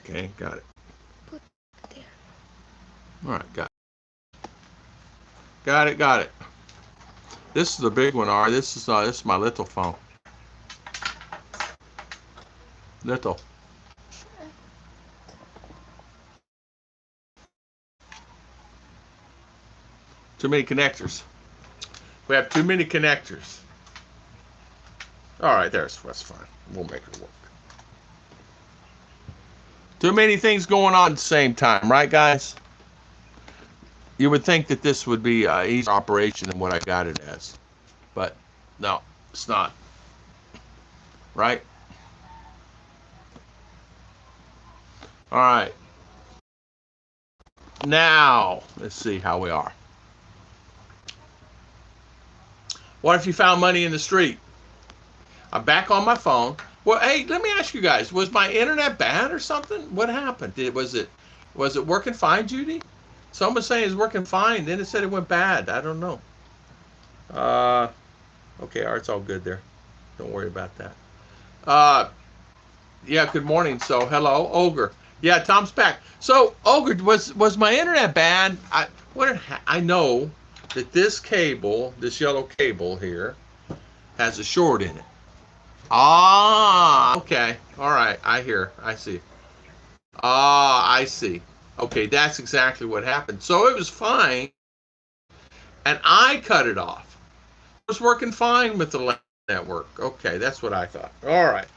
Okay, got it. Put there. All right, got it. Got it. This is the big one, all right. This is my little phone. Little. Too many connectors. We have too many connectors. All right, that's fine. We'll make it work. Too many things going on at the same time, right, guys? You would think that this would be an easier operation than what I got it as, but no, it's not. Right? All right. Now, let's see how we are. What if you found money in the street? I'm back on my phone. Well, hey, let me ask you guys: was my internet bad or something? What happened? Was it working fine, Judy? Someone's saying it's working fine. Then it said it went bad. I don't know. Okay, it's all good there. Don't worry about that. Yeah. Good morning. So, hello, Ogre. Yeah, Tom's back. So, Ogre, was my internet bad? I know that this cable, this yellow cable here, has a short in it. Ah, okay. All right. I see. Ah, I see. Okay, that's exactly what happened. So it was fine, and I cut it off. It was working fine with the network. Okay, that's what I thought. All right.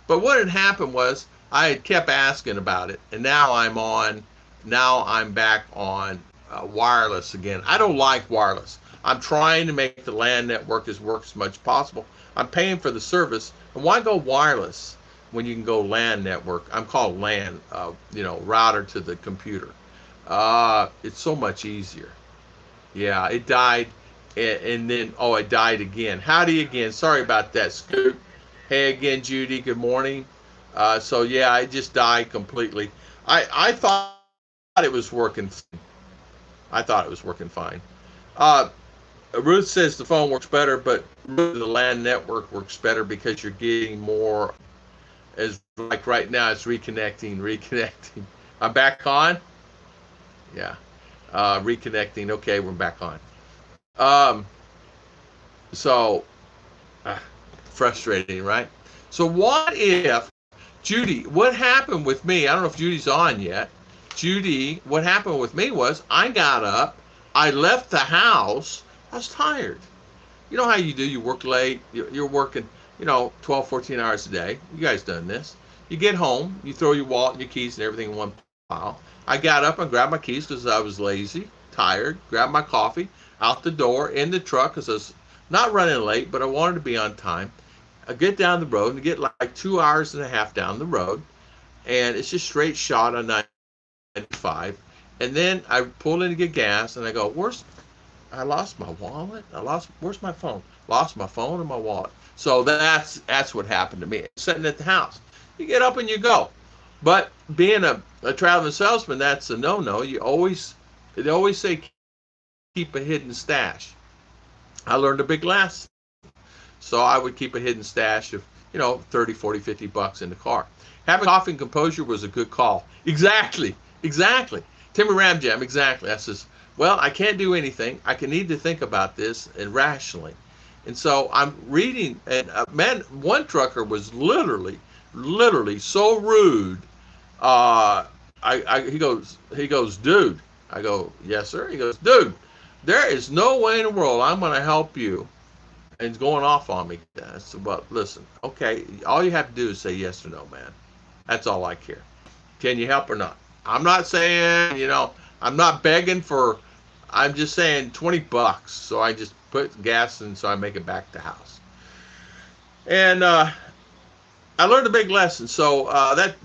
But what had happened was I had kept asking about it, and now I'm back on wireless again. I don't like wireless. I'm trying to make the LAN network work as much as possible. I'm paying for the service, and why go wireless when you can go LAN network? I'm called LAN, router to the computer. It's so much easier. Yeah, it died, and then it died again. Howdy again. Sorry about that, Scoop. Hey again, Judy. Good morning. So yeah, it just died completely. I thought it was working. I thought it was working fine. Uh, Ruth says the phone works better, but the LAN network works better because you're getting more. As like right now, it's reconnecting. I'm back on. Yeah, reconnecting. Okay, we're back on. Um, so frustrating, right? So what if Judy? What happened with me? I don't know if Judy's on yet. Judy, what happened with me was I got up, I left the house. I was tired. You know how you do? You work late. You're working, 12, 14 hours a day. You guys done this. You get home, you throw your wallet and your keys and everything in one pile. I got up and grabbed my keys because I was lazy, tired, grabbed my coffee, out the door, in the truck because I was not running late, but I wanted to be on time. I get down the road and get like 2 hours and a half down the road, and it's just straight shot on 95. And then I pull in to get gas, and I go, I lost my wallet. Where's my phone? Lost my phone and my wallet. So that's what happened to me. Sitting at the house. You get up and you go. But being a traveling salesman, that's a no-no. They always say keep a hidden stash. I learned a big lesson. So I would keep a hidden stash of, 30, 40, 50 bucks in the car. Having coffee and composure was a good call. Exactly. Timmy Ramjam, exactly. I says, well, I can't do anything. I can need to think about this and rationally. And so I'm reading, and one trucker was literally so rude. He goes, dude. I go, yes, sir. He goes, dude, there is no way in the world I'm going to help you. And he's going off on me. I said, well, listen, okay, all you have to do is say yes or no, man. That's all I care. Can you help or not? I'm not saying, I'm not begging for, I'm just saying 20 bucks. So I just put gas in so I make it back to the house. And I learned a big lesson. So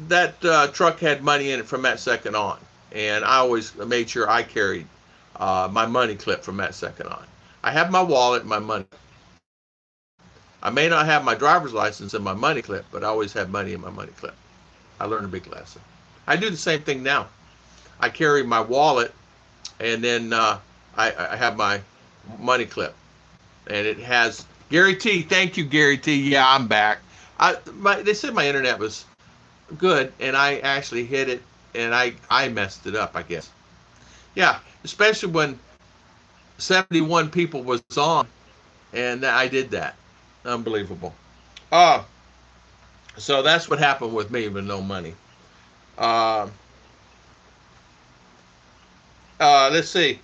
that truck had money in it from that second on. And I always made sure I carried my money clip from that second on. I have my wallet and my money. I may not have my driver's license and my money clip, but I always have money in my money clip. I learned a big lesson. I do the same thing now. I carry my wallet, and then I have my money clip, and it has Gary T. Thank you, Gary T. Yeah, I'm back. They said my internet was good, and I actually hit it, and I messed it up, I guess. Yeah, especially when 71 people was on, and I did that. Unbelievable. Uh, so that's what happened with me with no money. Uh, let's see.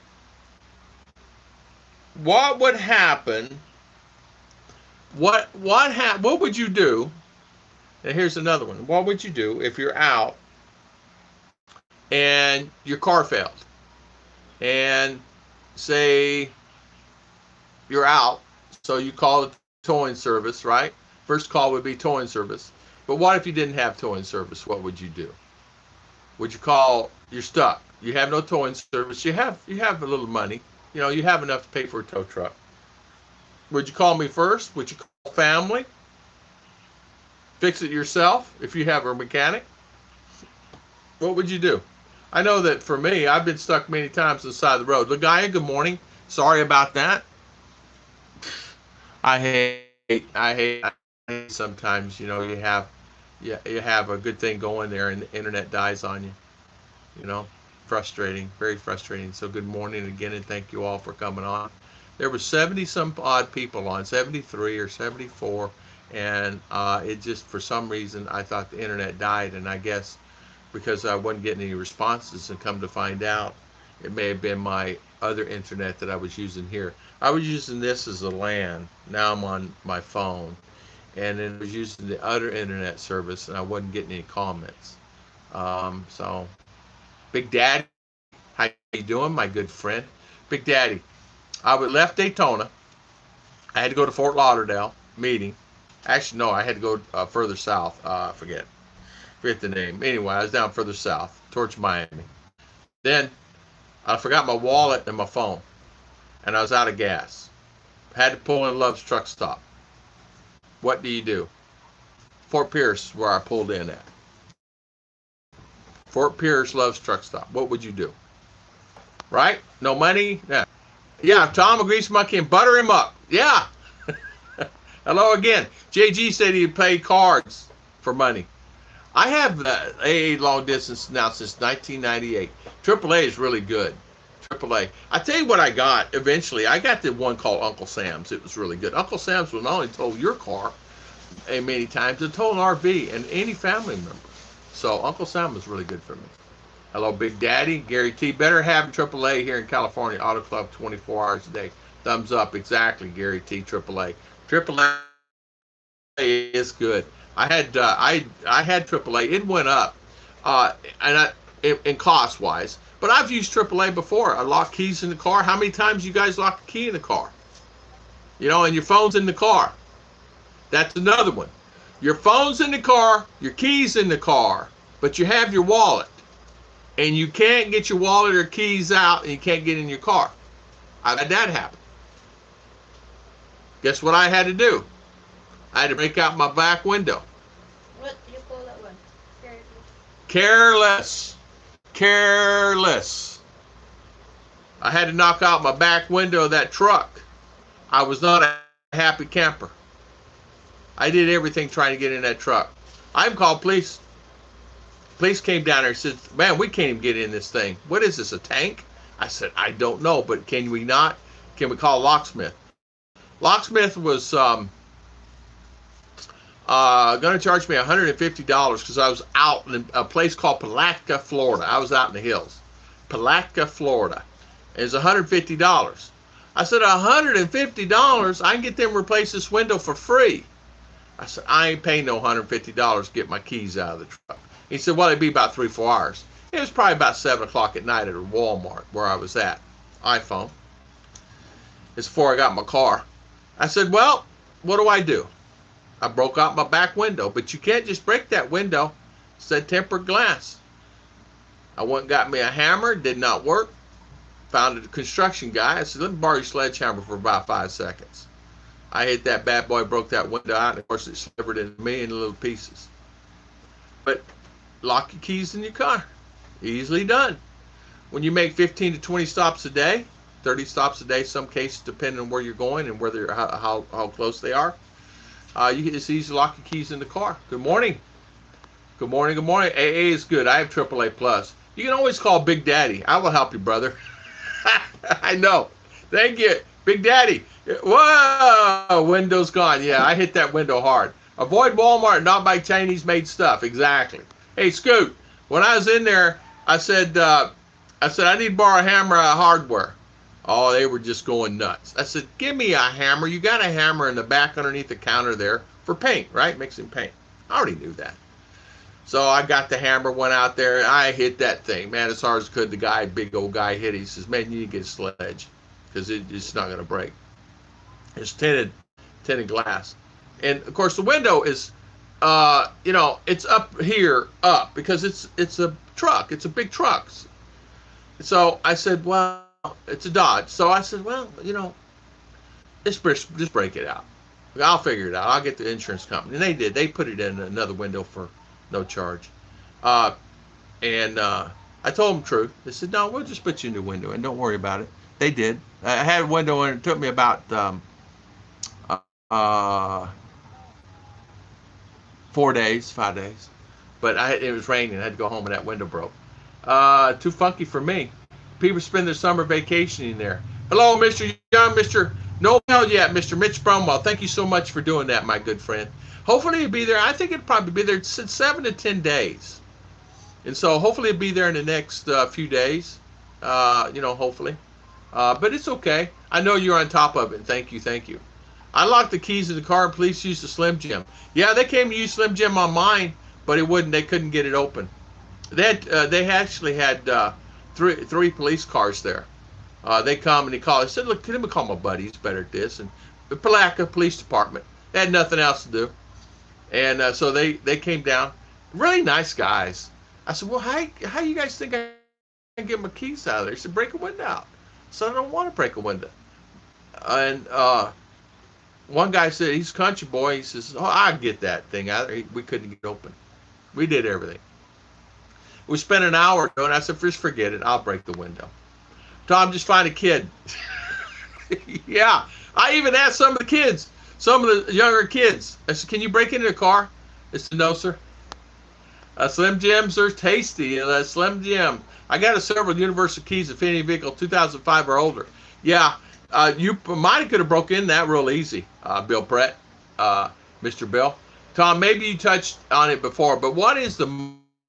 What would happen? What would you do? And here's another one. What would you do if you're out and your car failed? And say you're out, so you call the towing service, right? First call would be towing service. But what if you didn't have towing service? What would you do? Would you call? You're stuck. You have no towing service. You have a little money. You know, you have enough to pay for a tow truck. Would you call me first? Would you call family? Fix it yourself if you have a mechanic? What would you do? I know that for me, I've been stuck many times on the side of the road. Lagaya, good morning. Sorry about that. I hate sometimes, you have a good thing going there and the internet dies on you. You know, frustrating, very frustrating. So good morning again, and thank you all for coming on. There were 70 some odd people on, 73 or 74, and it just, for some reason, I thought the internet died, and I guess because I wasn't getting any responses, and come to find out, it may have been my other internet that I was using here. I was using this as a LAN. Now I'm on my phone, and then I was using the other internet service, and I wasn't getting any comments. So, Big Daddy, how you doing, my good friend? Big Daddy, I left Daytona. I had to go to Fort Lauderdale meeting. Actually, no, I had to go further south. Forget the name. Anyway, I was down further south towards Miami. Then I forgot my wallet and my phone, and I was out of gas. Had to pull in Love's truck stop. What do you do? Fort Pierce, where I pulled in at. Fort Pierce, Love's truck stop. What would you do? Right? No money? Yeah. Yeah, Tom, a grease monkey, and butter him up. Yeah. Hello again. JG said he'd pay cards for money. I have AA long distance now since 1998. AAA is really good. AAA. I tell you what I got eventually. I got the one called Uncle Sam's. It was really good. Uncle Sam's will not only tow your car many times, it tow an RV and any family member. So Uncle Sam was really good for me. Hello, Big Daddy. Gary T. Better having AAA here in California. Auto Club 24 hours a day. Thumbs up. Exactly, Gary T. AAA. AAA is good. I had AAA. It went up, in cost wise. But I've used AAA before. I lock keys in the car. How many times you guys lock the key in the car? You know, and your phone's in the car. That's another one. Your phone's in the car, your keys in the car, but you have your wallet, and you can't get your wallet or keys out, and you can't get in your car. I've had that happen. Guess what I had to do? I had to break out my back window. What do you call that one? Careless. Careless. I had to knock out my back window of that truck. I was not a happy camper. I did everything trying to get in that truck. I even called police. Police came down there and said, man, we can't even get in this thing. What is this, a tank? I said, I don't know, but can we not? Can we call a locksmith? Locksmith was going to charge me $150 because I was out in a place called Palatka, Florida. I was out in the hills. Palatka, Florida. It was $150. I said, $150? I can get them to replace this window for free. I said, I ain't paying no $150 to get my keys out of the truck. He said, well, it'd be about 3-4 hours. It was probably about 7 o'clock at night at a Walmart where I was at. iPhone. It's before I got my car. I said, well, what do? I broke out my back window, but you can't just break that window. It said tempered glass. I went and got me a hammer. Did not work. Found a construction guy. I said, let me borrow your sledgehammer for about 5 seconds. I hit that bad boy, broke that window out, and of course it slivered into me in little pieces. But lock your keys in your car. Easily done. When you make 15 to 20 stops a day, 30 stops a day, some cases depending on where you're going and where how close they are, you can just easily lock your keys in the car. Good morning. Good morning, good morning. AA is good. I have AAA plus. You can always call Big Daddy. I will help you, brother. I know. Thank you, Big Daddy. Whoa, window's gone. Yeah, I hit that window hard. Avoid Walmart, not buy Chinese-made stuff. Exactly. Hey, Scoot. When I was in there, I said I need to borrow a hammer hardware. Oh, they were just going nuts. I said, give me a hammer. You got a hammer in the back underneath the counter there for paint, right? Mixing paint. I already knew that. So I got the hammer, went out there, and I hit that thing, man, as hard as could. The guy, big old guy, hit it. He says, man, you need to get a sledge because it's not going to break. It's tinted glass. And, of course, the window is, it's up here, up, because it's a truck. It's a big truck. So I said, well, it's a Dodge. So I said, well, just break it out. I'll figure it out. I'll get the insurance company. And they did. They put it in another window for no charge. And I told them the truth. They said, no, we'll just put you in the window and don't worry about it. They did. I had a window and it took me about 4 days, 5 days. But it was raining. I had to go home and that window broke. Too funky for me. People spend their summer vacationing there. Hello, Mr. Young, Mr. No hell yet, Mr. Mitch Brumwell. Thank you so much for doing that, my good friend. Hopefully it'll be there. I think it'll probably be there 7 to 10 days. And so hopefully it'll be there in the next few days, hopefully. But it's okay. I know you're on top of it. Thank you, thank you. I locked the keys in the car and police used the Slim Jim. Yeah, they came to use Slim Jim on mine, but they couldn't get it open. They actually had three police cars there. They come and they call. I said, look, let me call my buddy. He's better at this. And the Palatka Police Department. They had nothing else to do. And so they came down. Really nice guys. I said, well, how you guys think I can get my keys out of there? He said, break a window out. So I don't want to break a window. And one guy said, he's a country boy. He says, oh, I'll get that thing out of there. We couldn't get it open. We did everything. We spent an hour doing it. I said, just forget it. I'll break the window. Tom, just find a kid. Yeah. I even asked some of the kids, some of the younger kids. I said, can you break into a car? They said, no, sir. Slim Jims are tasty. Slim Jim. I got several universal keys if any vehicle 2005 or older. Yeah. You might could have broke in that real easy, Bill Brett, Mr. Bill. Tom, maybe you touched on it before, but what is the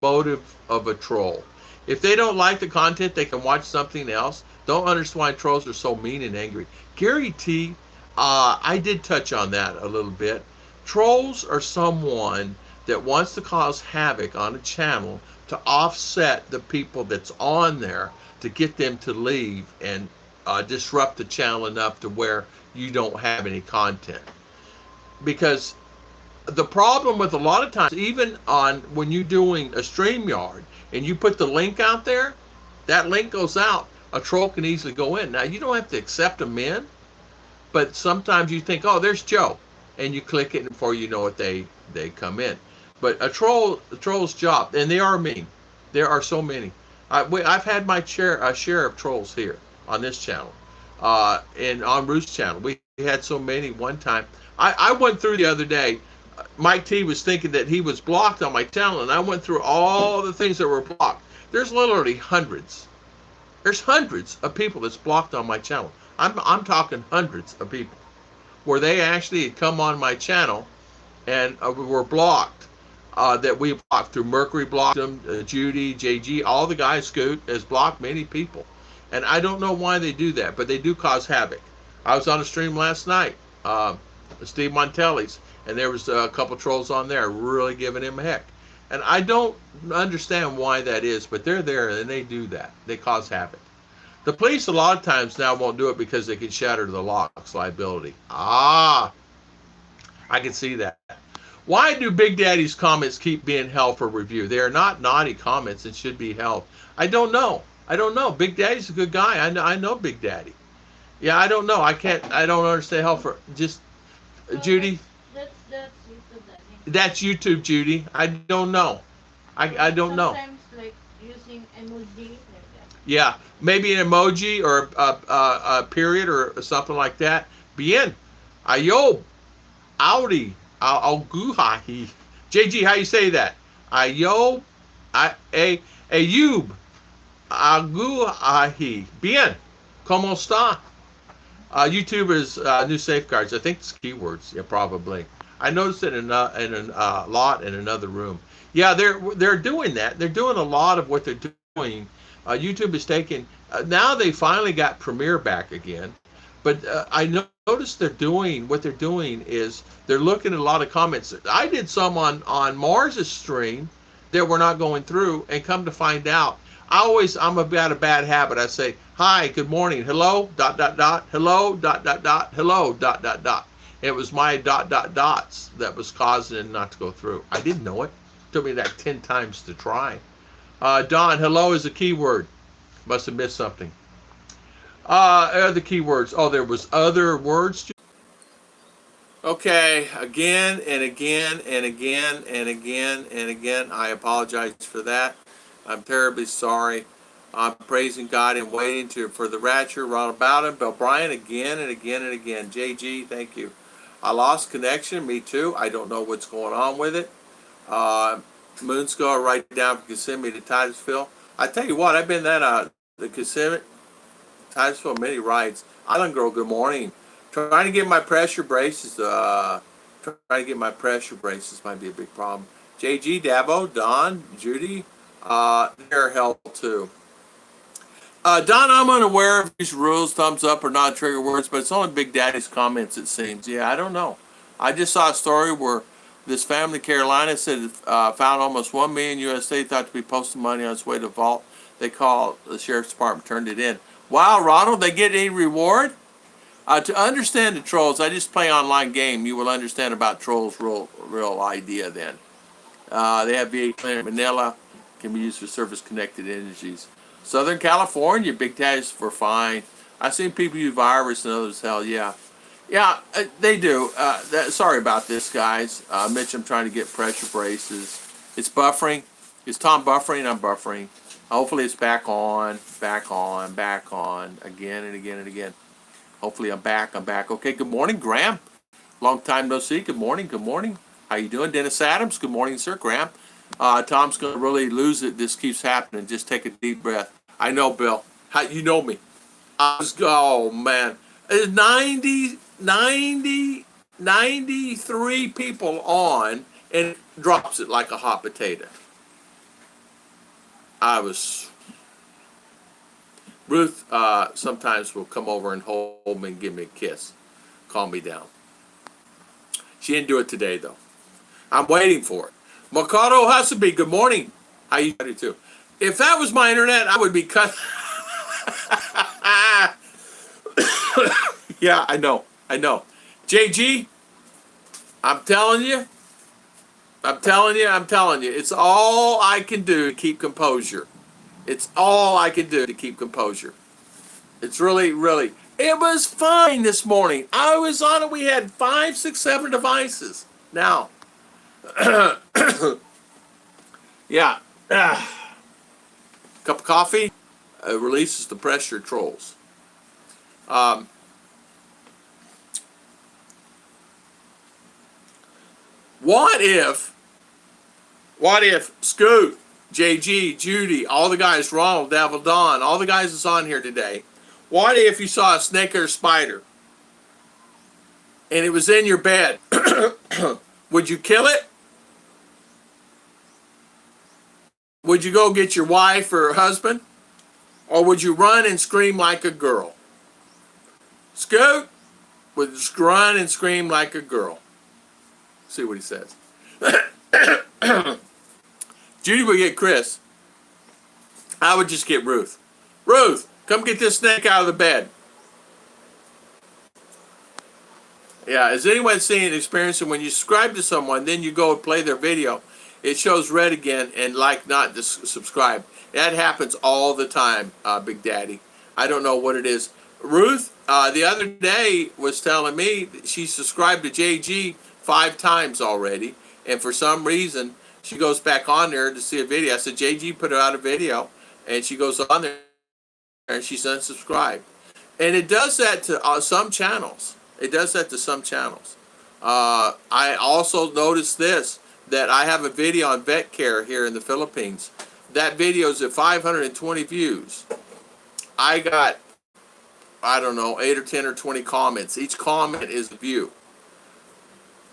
motive of a troll? If they don't like the content, they can watch something else. Don't understand why trolls are so mean and angry. Gary T, I did touch on that a little bit. Trolls are someone that wants to cause havoc on a channel to offset the people that's on there to get them to leave and disrupt the channel enough to where you don't have any content. Because the problem with a lot of times, even on when you're doing a StreamYard and you put the link out there, that link goes out, a troll can easily go in. Now, you don't have to accept them in, but sometimes you think, oh, there's Joe, and you click it, and before you know it, they come in. But a troll's job, and they are mean. There are so many. I've had my share of trolls here on this channel, and on Ruth's channel. We had so many one time. I went through the other day. Mike T was thinking that he was blocked on my channel, and I went through all the things that were blocked. There's literally hundreds. There's hundreds of people that's blocked on my channel. I'm talking hundreds of people where they actually had come on my channel and were blocked. That we blocked through Mercury blocked them, Judy, JG, all the guys. Scoot has blocked many people, and I don't know why they do that, but they do cause havoc. I was on a stream last night, Steve Montelli's, and there was a couple trolls on there really giving him a heck. And I don't understand why that is, but they're there and they do that. They cause havoc. The police a lot of times now won't do it because they can shatter the locks liability. I can see that. Why do Big Daddy's comments keep being held for review? They are not naughty comments and should be held. I don't know. Big Daddy's a good guy. I know Big Daddy. Yeah, I don't know. I don't understand how for just Judy. That's YouTube. That's YouTube, Judy. I don't know. I don't know. Sometimes like using emoji like that. Yeah, maybe an emoji or a period or something like that. Bien. Ayob. Audi. Auguhahi. JG, how you say that? Ayo, Ayub, Aguahi. Bien. ¿Cómo está? YouTubers, new safeguards. I think it's keywords. Yeah, probably. I noticed it in a lot in another room. Yeah, they're doing that. They're doing a lot of what they're doing. YouTube is taking. Now they finally got Premiere back again, but I noticed they're doing what they're doing is they're looking at a lot of comments. I did some on Mars's stream that were not going through, and come to find out, I'm about a bad habit. I say hi, good morning, hello, dot dot dot, hello, dot dot dot, hello, dot dot dot. It was my dot dot dots that was causing it not to go through. I didn't know it. It took me like 10 times to try. Don, hello is a keyword. Must have missed something. Other keywords. Oh, there was other words. Okay, again and again and again and again and again. I apologize for that. I'm terribly sorry. I'm praising God and waiting for the rapture round about him. Bill Bryan again and again and again. JG, thank you. I lost connection. Me too. I don't know what's going on with it. Moonscar right down from Kissimmee to Titusville. I tell you what, I've been that the Kissimmee Titusville many rides. Island Girl, good morning. Trying to get my pressure braces. Trying to get my pressure braces might be a big problem. JG, Dabo, Don, Judy, they're hell too. Don, I'm unaware of these rules, thumbs up or not trigger words, but it's only Big Daddy's comments, it seems. Yeah, I don't know. I just saw a story where this family in Carolina said found almost 1 million USD, thought to be posting money on its way to vault. They called the sheriff's department, turned it in. Wow, Ronald, they get any reward? To understand the trolls, I just play online game. You will understand about trolls' real idea then. They have VA plan in Manila, can be used for service-connected energies. Southern California, big tags for fine. I've seen people use virus and others, hell yeah. Yeah, they do. Sorry about this, guys. Mitch, I'm trying to get pressure braces. It's buffering. Is Tom buffering? I'm buffering. Hopefully it's back on, back on, back on, again and again and again. Hopefully I'm back. Okay, good morning, Graham. Long time no see. Good morning, good morning. How you doing? Dennis Adams, good morning, sir. Graham. Tom's going to really lose it. This keeps happening. Just take a deep breath. I know, Bill. You know me. Oh, man. There's 93 people on, and it drops it like a hot potato. Ruth sometimes will come over and hold me and give me a kiss. Calm me down. She didn't do it today, though. I'm waiting for it. Makoto Hasabi, good morning. How you doing, too? If that was my internet, I would be cut. Yeah, I know. JG, I'm telling you. It's all I can do to keep composure. It's really, really. It was fine this morning. I was on it. We had 5, 6, 7 devices. Now, yeah. Cup of coffee releases the pressure trolls. What if Scoot, JG, Judy, all the guys, Ronald, Davil, Don, all the guys that's on here today, what if you saw a snake or a spider and it was in your bed? Would you kill it? Would you go get your wife or husband? Or would you run and scream like a girl? Scoot would run and scream like a girl. See what he says. Judy would get Chris. I would just get Ruth. Ruth, come get this snake out of the bed. Yeah, has anyone seen and experienced it? When you subscribe to someone, then you go and play their video, it shows red again and like not to subscribe. That happens all the time, Big Daddy. I don't know what it is. Ruth, the other day was telling me that she subscribed to JG 5 times already, and for some reason she goes back on there to see a video. I said, JG put out a video, and she goes on there and she's unsubscribed. And it does that to some channels. I also noticed this. that I have a video on vet care here in the Philippines. That video is at 520 views. I got, I don't know, 8 or 10 or 20 comments. Each comment is a view.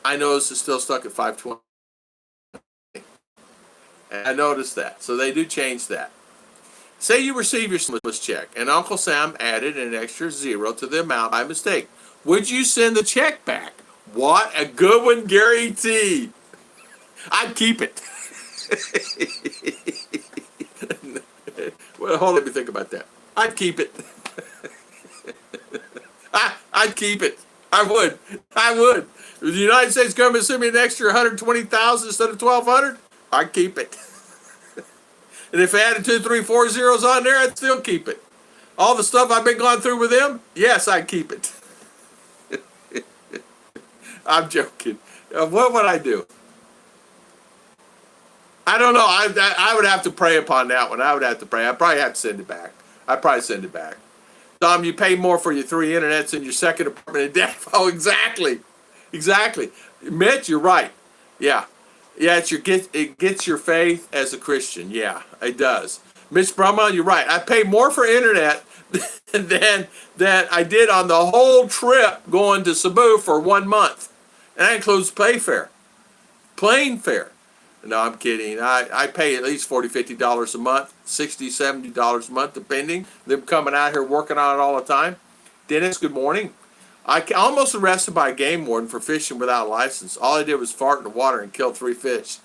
I noticed it's still stuck at 520. And I noticed that. So they do change that. Say you receive your stimulus check and Uncle Sam added an extra zero to the amount by mistake. Would you send the check back? What a good one, Gary T. I'd keep it. Well, hold on, let me think about that. I'd keep it. I'd keep it. I would. If the United States government sent me an extra 120,000 instead of 1,200, I'd keep it. And if I added 2, 3, 4 zeros on there, I'd still keep it. All the stuff I've been going through with them, yes, I'd keep it. I'm joking. What would I do? I don't know. I would have to pray upon that one. I would have to pray. I'd probably have to send it back. I'd probably send it back. Tom, you pay more for your 3 internets in your second apartment in Denver. Oh, exactly. Exactly. Mitch, you're right. Yeah. Yeah, it gets your faith as a Christian. Yeah, it does. Mitch Brumwell, you're right. I pay more for internet than I did on the whole trip going to Cebu for 1 month. And that includes plane fare. No, I'm kidding. I pay at least $40, $50 a month, $60, $70 a month, depending. Them coming out here working on it all the time. Dennis, good morning. I almost arrested by a game warden for fishing without a license. All I did was fart in the water and kill 3 fish.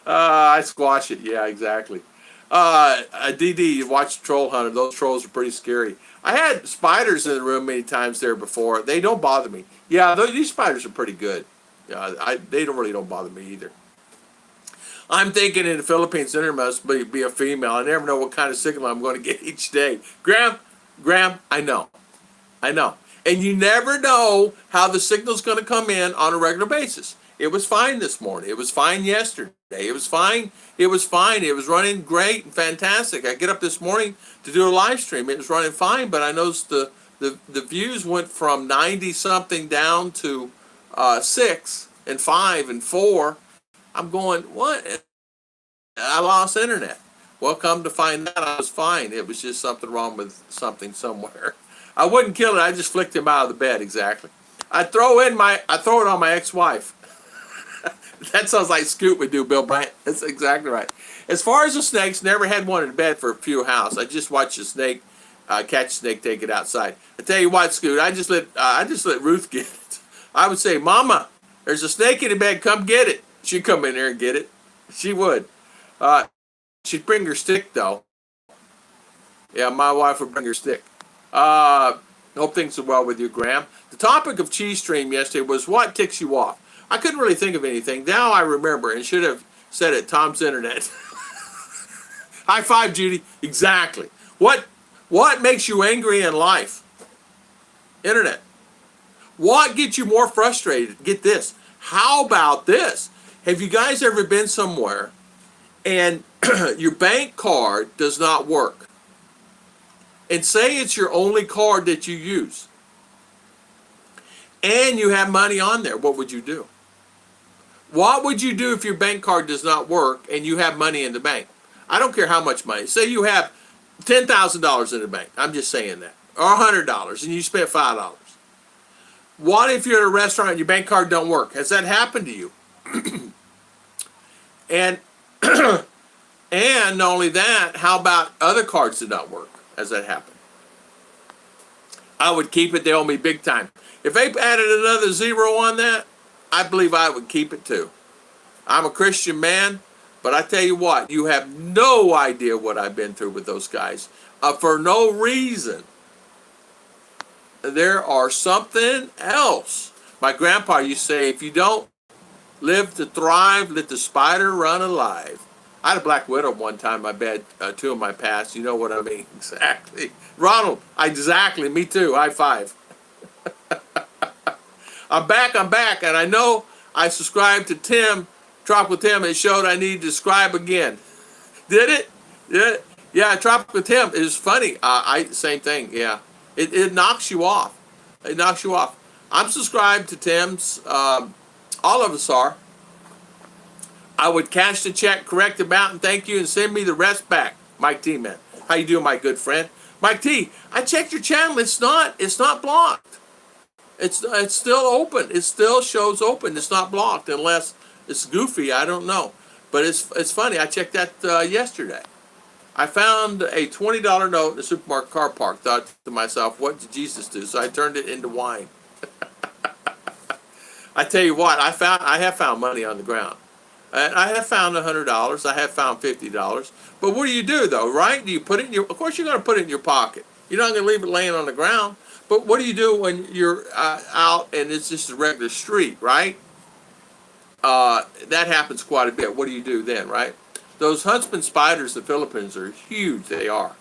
I squash it. Yeah, exactly. DD, you watch Troll Hunter. Those trolls are pretty scary. I had spiders in the room many times there before. They don't bother me. Yeah, these spiders are pretty good. They really don't bother me either. I'm thinking in the Philippines there must be a female. I never know what kind of signal I'm going to get each day. Graham, I know. And you never know how the signal's going to come in on a regular basis. It was fine this morning. It was fine yesterday. It was fine. It was running great and fantastic. I get up this morning to do a live stream. It was running fine, but I noticed the views went from 90-something down to 6 and 5 and 4. I'm going, what? I lost internet. Well, come to find out, I was fine. It was just something wrong with something somewhere. I wouldn't kill it. I just flicked him out of the bed. Exactly. I throw it on my ex-wife. That sounds like Scoot would do, Bill Bryant. That's exactly right. As far as the snakes, never had one in the bed for a few house. I just watched a snake catch a snake, take it outside. I tell you what, Scoot, I just let Ruth get it. I would say, Mama, there's a snake in the bed. Come get it. She'd come in there and get it. She would. She'd bring her stick, though. Yeah, my wife would bring her stick. Hope things are well with you, Graham. The topic of Cheese Stream yesterday was what ticks you off. I couldn't really think of anything. Now I remember and should have said it. Tom's internet. High five, Judy. Exactly. What makes you angry in life? Internet. What gets you more frustrated? Get this. How about this? Have you guys ever been somewhere and your bank card does not work? And say it's your only card that you use. And you have money on there. What would you do? What would you do if your bank card does not work and you have money in the bank? I don't care how much money. Say you have $10,000 in the bank. I'm just saying that. Or $100 and you spent $5. What if you're at a restaurant and your bank card don't work? Has that happened to you? And and not only that, how about other cards that don't work? Has that happened? I would keep it. They owe me big time. If they added another zero on that, I believe I would keep it too. I'm a Christian man, but I tell you what, you have no idea what I've been through with those guys. For no reason. There are something else. My grandpa used to say, if you don't live to thrive, let the spider run alive. I had a black widow one time in my bed, 2 of my past. You know what I mean? Exactly. Ronald, exactly. Me too. High five. I'm back, and I know I subscribed to Tim, Tropical Tim. It showed I need to subscribe again. Did it? Yeah, Tropical Tim is funny. Same thing, yeah. It knocks you off. It knocks you off. I'm subscribed to Tim's All of us are. I would cash the check, correct amount, and thank you, and send me the rest back. Mike T, man. How you doing, my good friend? Mike T, I checked your channel. It's not blocked. It's still open. It still shows open. It's not blocked unless it's goofy. I don't know. But it's funny. I checked that yesterday. I found a $20 note in the supermarket car park. Thought to myself, what did Jesus do? So I turned it into wine. I tell you what, I have found money on the ground. And I have found $100. I have found $50. But what do you do though, right? Do you put it in your? Of course, you're going to put it in your pocket. You're not going to leave it laying on the ground. But what do you do when you're out and it's just a regular street, right? That happens quite a bit. What do you do then, right? Those huntsman spiders in the Philippines are huge. They are.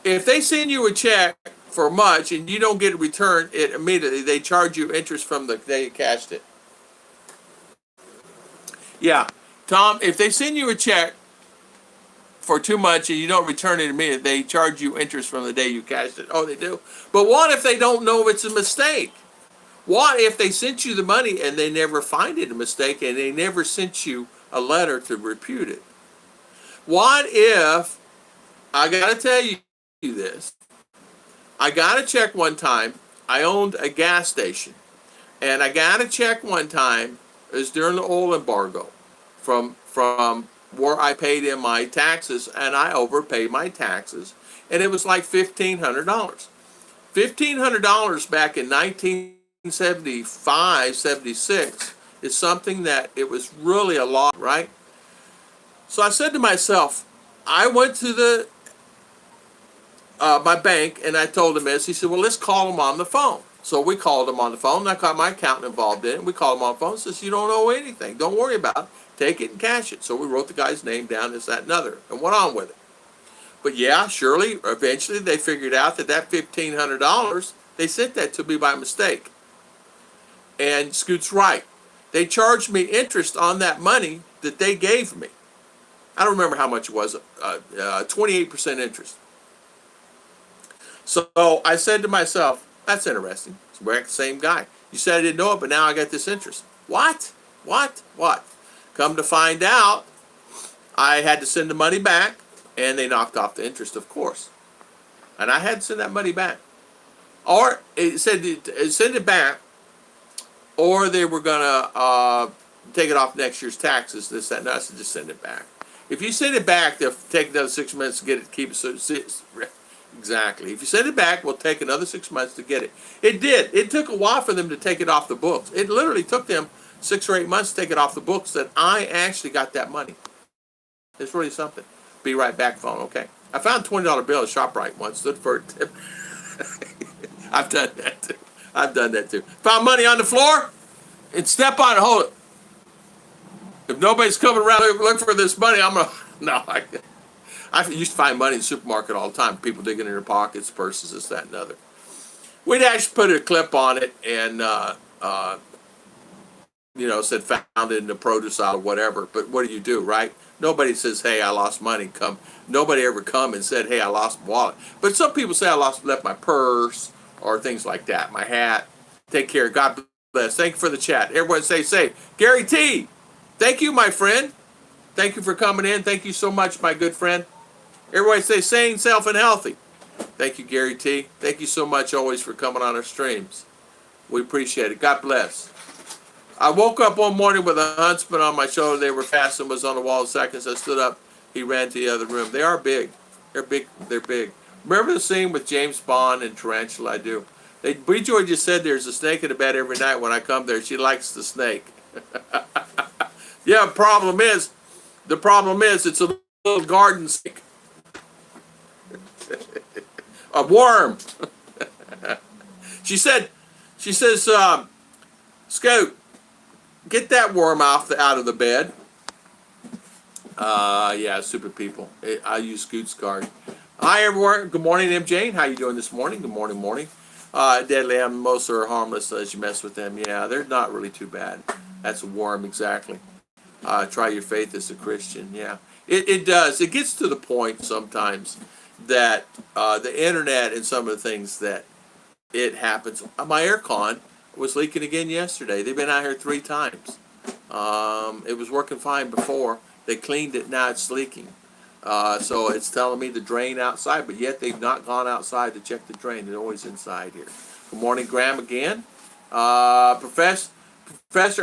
If they send you a check for much and you don't get it returned it immediately, they charge you interest from the day you cashed it. Yeah, Tom, if they send you a check for too much and you don't return it immediately, they charge you interest from the day you cashed it. Oh, they do? But what if they don't know it's a mistake? What if they sent you the money and they never find it a mistake and they never sent you a letter to repute it? What if, I got to tell you this, I got a check one time, I owned a gas station, and I got a check one time, it was during the oil embargo, from where I paid in my taxes, and I overpaid my taxes, and it was like $1,500. $1,500 back in 1975, 76 is something that it was really a lot, right? So I said to myself, I went to the my bank and I told him this. He said, well, let's call him on the phone. So we called him on the phone. I got my accountant involved in it. We called him on the phone. He says, you don't owe anything. Don't worry about it. Take it and cash it. So we wrote the guy's name down, this, that, and other, and went on with it. But yeah, surely, eventually they figured out that $1,500, they sent that to me by mistake. And Scoot's right. They charged me interest on that money that they gave me. I don't remember how much it was, 28% interest. So I said to myself, that's interesting. We're the same guy. You said I didn't know it, but now I got this interest. What? Come to find out, I had to send the money back, and they knocked off the interest, of course. And I had to send that money back. Or it said send it back, or they were going to take it off next year's taxes, this, that, and that. I said, just send it back. If you send it back, they'll take another 6 months to get it, keep it. So exactly. If you send it back, we'll take another 6 months to get it. It did. It took a while for them to take it off the books. It literally took them 6 or 8 months to take it off the books that I actually got that money. It's really something. Be right back phone. Okay. I found a $20 bill at ShopRite once. Stood for a tip. I've done that too. Found money on the floor and step on it. Hold it. If nobody's coming around looking for this money, I'm going to... No, I used to find money in the supermarket all the time. People digging in their pockets, purses, this, that, and other. We'd actually put a clip on it and, said found it in the produce aisle or whatever. But what do, right? Nobody says, hey, I lost money. Nobody ever come and said, hey, I lost my wallet. But some people say left my purse or things like that, my hat. Take care. God bless. Thank you for the chat. Everyone stay safe. Gary T., thank you, my friend. Thank you for coming in. Thank you so much, my good friend. Everybody stay sane, safe, and healthy. Thank you, Gary T. Thank you so much always for coming on our streams. We appreciate it. God bless. I woke up one morning with a huntsman on my shoulder. They were fastened, was on the wall in seconds. I stood up. He ran to the other room. They are big. They're big. They're big. Remember the scene with James Bond and Tarantula? I do. Bree Joy just said there's a snake in the bed every night when I come there. She likes the snake. Yeah, the problem is it's a little garden snake. A worm. She says, Scout, get that worm out of the bed. Yeah, stupid people. I use Scoot's card. Hi, everyone. Good morning, M. Jane. How you doing this morning? Good morning. Deadly animals, most are harmless as you mess with them. Yeah, they're not really too bad. That's a worm, exactly. Try your faith as a Christian. Yeah, it does. It gets to the point sometimes that the internet and some of the things that it happens. My aircon, was leaking again yesterday. They've been out here 3 times. It was working fine before. They cleaned it, now it's leaking. So it's telling me the drain outside, but yet they've not gone outside to check the drain. They're always inside here. Good morning, Graham, again. Professor,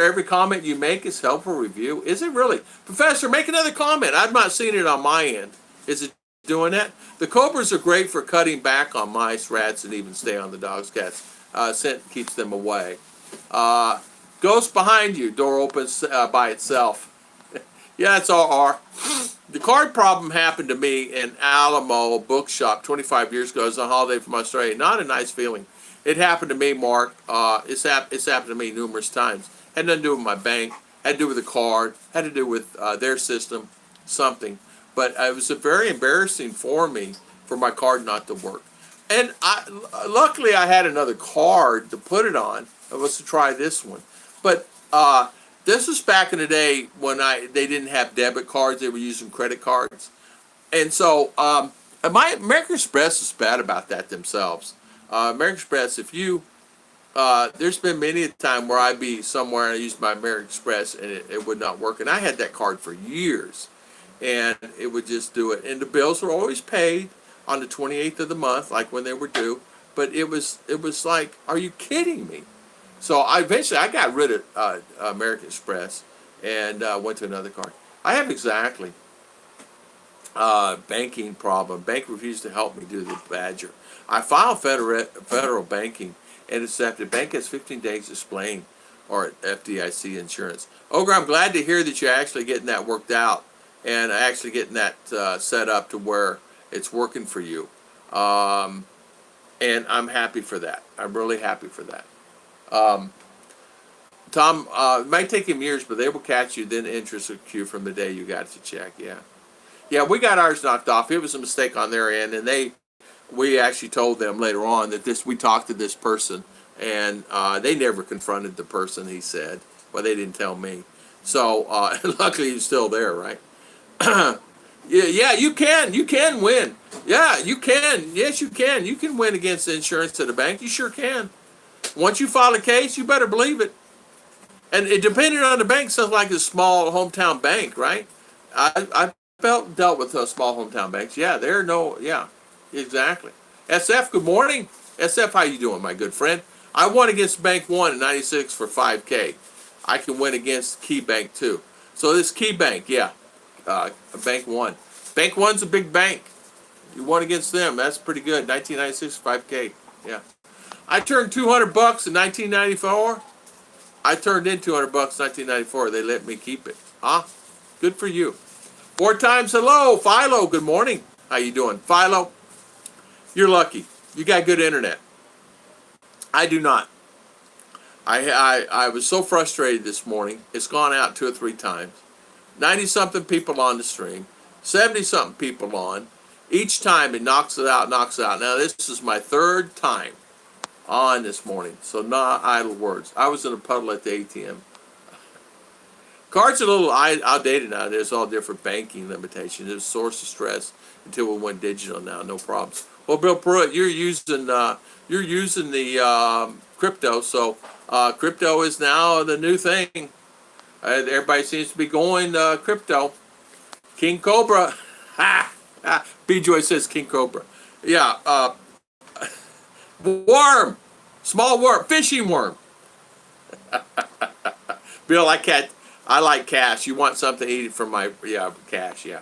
every comment you make is helpful review. Is it really? Professor, make another comment. I've not seen it on my end. Is it doing that? The cobras are great for cutting back on mice, rats, and even stay on the dogs, cats. Scent keeps them away. Ghost behind you. Door opens by itself. Yeah, it's all R. The card problem happened to me in Alamo Bookshop 25 years ago. It was a holiday from Australia. Not a nice feeling. It happened to me, Mark. It's happened to me numerous times. Had nothing to do with my bank. Had to do with the card. Had to do with their system. Something. But it was very embarrassing for me for my card not to work. And luckily I had another card to put it on. I was to try this one. But this was back in the day when they didn't have debit cards. They were using credit cards. And so American Express is bad about that themselves. American Express, if you, there's been many a time where I'd be somewhere and I used my American Express and it would not work. And I had that card for years. And it would just do it. And the bills were always paid on the 28th of the month, like when they were due. But it was like, are you kidding me? So eventually I got rid of American Express and went to another card. I have exactly banking problem. Bank refused to help me do the Badger. I filed federal banking and accepted. Bank has 15 days to explain, or FDIC insurance. Ogre, I'm glad to hear that you're actually getting that worked out and actually getting that set up to where it's working for you. And I'm happy for that. I'm really happy for that. Tom, it might take him years, but they will catch you, then interest accrue from the day you got to check. Yeah, we got ours knocked off. It was a mistake on their end, and we actually told them later on that we talked to this person, and they never confronted the person, he said. Well, they didn't tell me. So luckily he's still there, right? Yeah, you can win. Yeah, you can. Yes, you can. You can win against the insurance to the bank. You sure can. Once you file a case, you better believe it. And it depended on the bank. Sounds like a small hometown bank, right? I dealt with small hometown banks. Yeah, yeah, exactly. SF, good morning. SF, how you doing, my good friend? I won against Bank 1 in 96 for $5K. I can win against Key Bank too. So this Key Bank, yeah, Bank 1. Bank 1's a big bank. You won against them. That's pretty good. 1996, $5K. Yeah. I turned $200 in 1994. I turned in $200 in 1994. They let me keep it. Good for you. 4 times hello. Philo, good morning. How you doing? Philo, you're lucky. You got good internet. I do not. I was so frustrated this morning. It's gone out 2 or 3 times. 90-something people on the stream. 70-something people on. Each time it knocks it out, knocks it out. Now this is my 3rd time on this morning, so not idle words. I was in a puddle at the ATM. Cards are a little outdated now. There's all different banking limitations. It's a source of stress until we went digital now. No problems. Well, Bill Pruitt, you're using the crypto, so crypto is now the new thing. Everybody seems to be going crypto. King Cobra. B-Joy says King Cobra. Yeah. Worm. Small worm. Fishing worm. Bill, I like cash. You want something to eat from my, cash, yeah.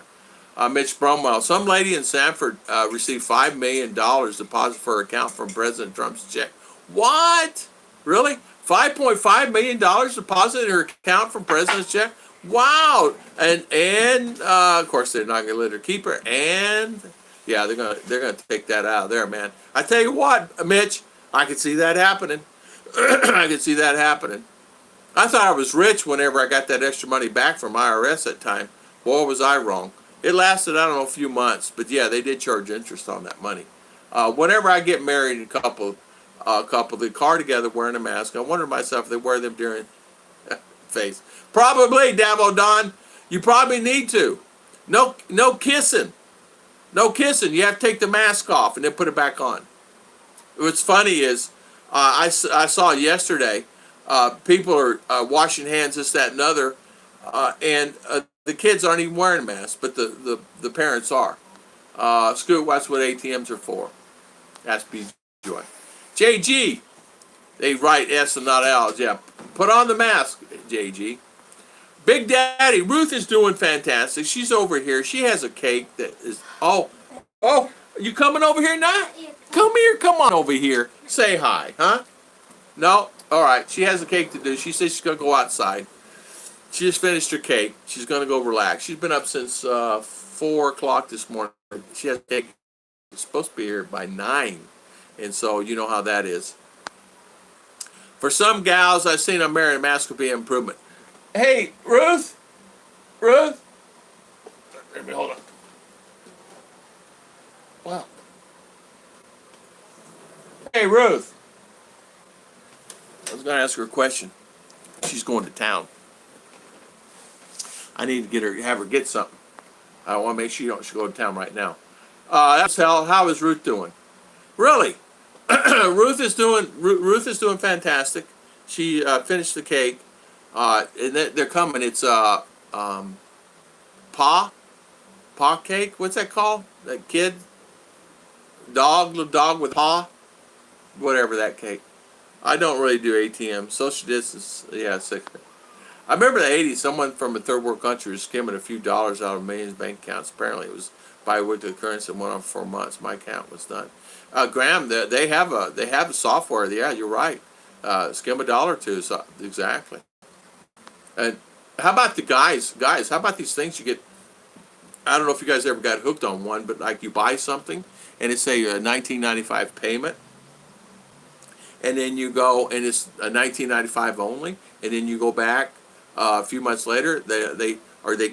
Mitch Bromwell. Some lady in Sanford received $5 million deposited for her account from President Trump's check. What? Really? $5.5 million deposited in her account from President's check? Wow. And of course they're not gonna let her keep her, and yeah, they're gonna take that out of there, man. I tell you what, Mitch, I could see that happening. I could see that happening. I thought I was rich whenever I got that extra money back from IRS that time. Boy, was I wrong. It lasted, I don't know, a few months, but yeah, they did charge interest on that money. Whenever I get married, a couple, they car together wearing a mask. I wonder to myself if they wear them during face. Probably, Davo Don. You probably need to. No kissing. No kissing. You have to take the mask off and then put it back on. What's funny is I saw yesterday, people are washing hands, this, that, and other, and the kids aren't even wearing masks, but the parents are. Scoot, that's what ATMs are for. That's B-Joy. JG, they write S and not L's. Yeah, put on the mask, JG. Big Daddy, Ruth is doing fantastic. She's over here. She has a cake that is, oh, you coming over here now? Come here, come on over here. Say hi, huh? No? All right, she has a cake to do. She says she's going to go outside. She just finished her cake. She's going to go relax. She's been up since 4 o'clock this morning. She has a cake. She's supposed to be here by 9. And so you know how that is. For some gals, I've seen a wearing a mask will be an improvement. Hey, Ruth? Ruth? Let me hold on. Wow. Hey, Ruth. I was going to ask her a question. She's going to town. I need to have her get something. I want to make sure she go to town right now. That's how is Ruth doing? Really? Ruth is doing fantastic. She finished the cake. And they're coming. It's paw cake. What's that called? That kid little dog with paw, whatever that cake. I don't really do ATM. Social distance, yeah, 6. I remember the '80s. Someone from a third world country was skimming a few dollars out of millions bank accounts. Apparently, it was bi-weekly currency and went on for 4 months. My account was done. Graham, they have a software. Yeah, you're right. Skim a dollar or two. So, exactly. And how about the guys? Guys, how about these things you get? I don't know if you guys ever got hooked on one, but like you buy something and it's a $19.95 payment, and then you go and it's a $19.95 only, and then you go back a few months later, they've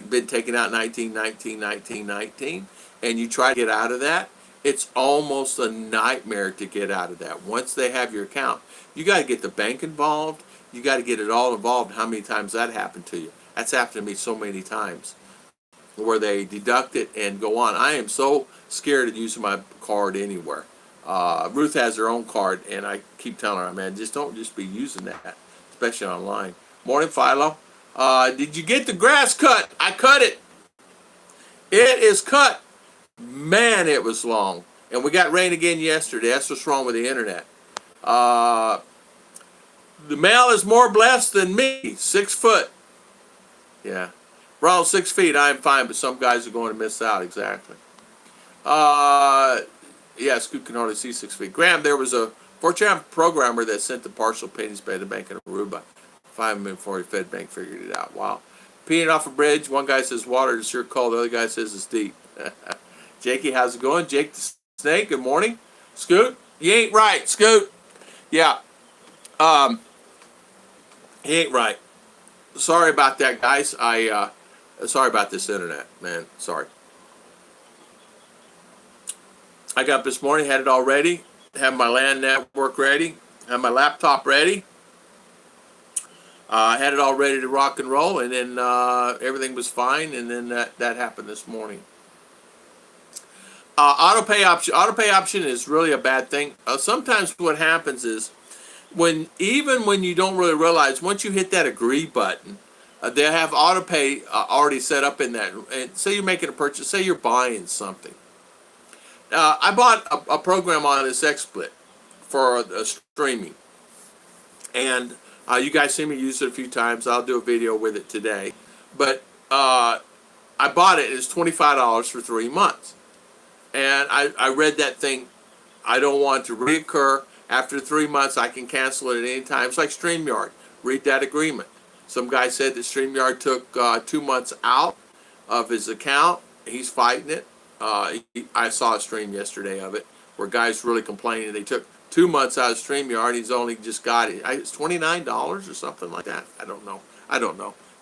been taking out 19, and you try to get out of that. It's almost a nightmare to get out of that. Once they have your account, you got to get the bank involved. You got to get it all involved. How many times that happened to you? That's happened to me so many times, where they deduct it and go on. I am so scared of using my card anywhere. Ruth has her own card, and I keep telling her, man, don't be using that, especially online. Morning, Philo. Did you get the grass cut? I cut it. It is cut. Man, it was long. And we got rain again yesterday. That's what's wrong with the internet. The male is more blessed than me. 6 foot. Yeah. We're all 6 feet. I'm fine, but some guys are going to miss out. Exactly. Yeah, Scoot can hardly see 6 feet. Graham, there was a 4chan programmer that sent the partial pennies by the bank in Aruba. 5 minutes before the Fed Bank figured it out. Wow. Peeing off a bridge. One guy says water is sure cold. The other guy says it's deep. Jakey, how's it going? Jake the Snake, good morning. Scoot, you ain't right, Scoot. Yeah. He ain't right. Sorry about that, guys. Sorry about this internet, man. Sorry. I got up this morning, had it all ready, had my LAN network ready, had my laptop ready. I had it all ready to rock and roll, and then everything was fine, and then that happened this morning. Auto pay option is really a bad thing. Sometimes what happens is even when you don't really realize, once you hit that agree button, they have auto pay already set up in that. And say you're making a purchase, say you're buying something. I bought a program on this XSplit for streaming, and you guys see me use it a few times. I'll do a video with it today, but I bought it. It's $25 for 3 months. And I read that thing. I don't want it to reoccur. After 3 months, I can cancel it at any time. It's like StreamYard. Read that agreement. Some guy said that StreamYard took 2 months out of his account. He's fighting it. I saw a stream yesterday of it where guys really complaining. They took 2 months out of StreamYard. He's only just got it. It's $29 or something like that. I don't know.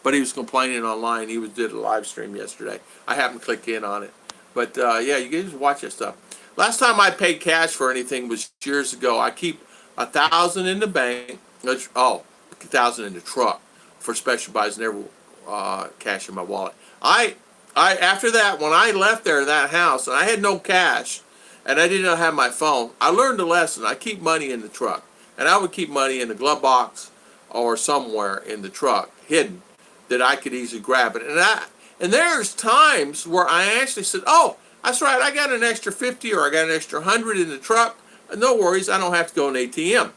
But he was complaining online. He did a live stream yesterday. I happened to click in on it. But yeah, you guys watch that stuff. Last time I paid cash for anything was years ago. I keep $1,000 in the bank. $1,000 in the truck for special buys. Never cash in my wallet. I after that, when I left that house and I had no cash and I didn't have my phone, I learned a lesson. I keep money in the truck, and I would keep money in the glove box or somewhere in the truck, hidden, that I could easily grab it. And there's times where I actually said, "Oh, that's right, I got an extra 50 or I got an extra 100 in the truck. No worries, I don't have to go in ATM."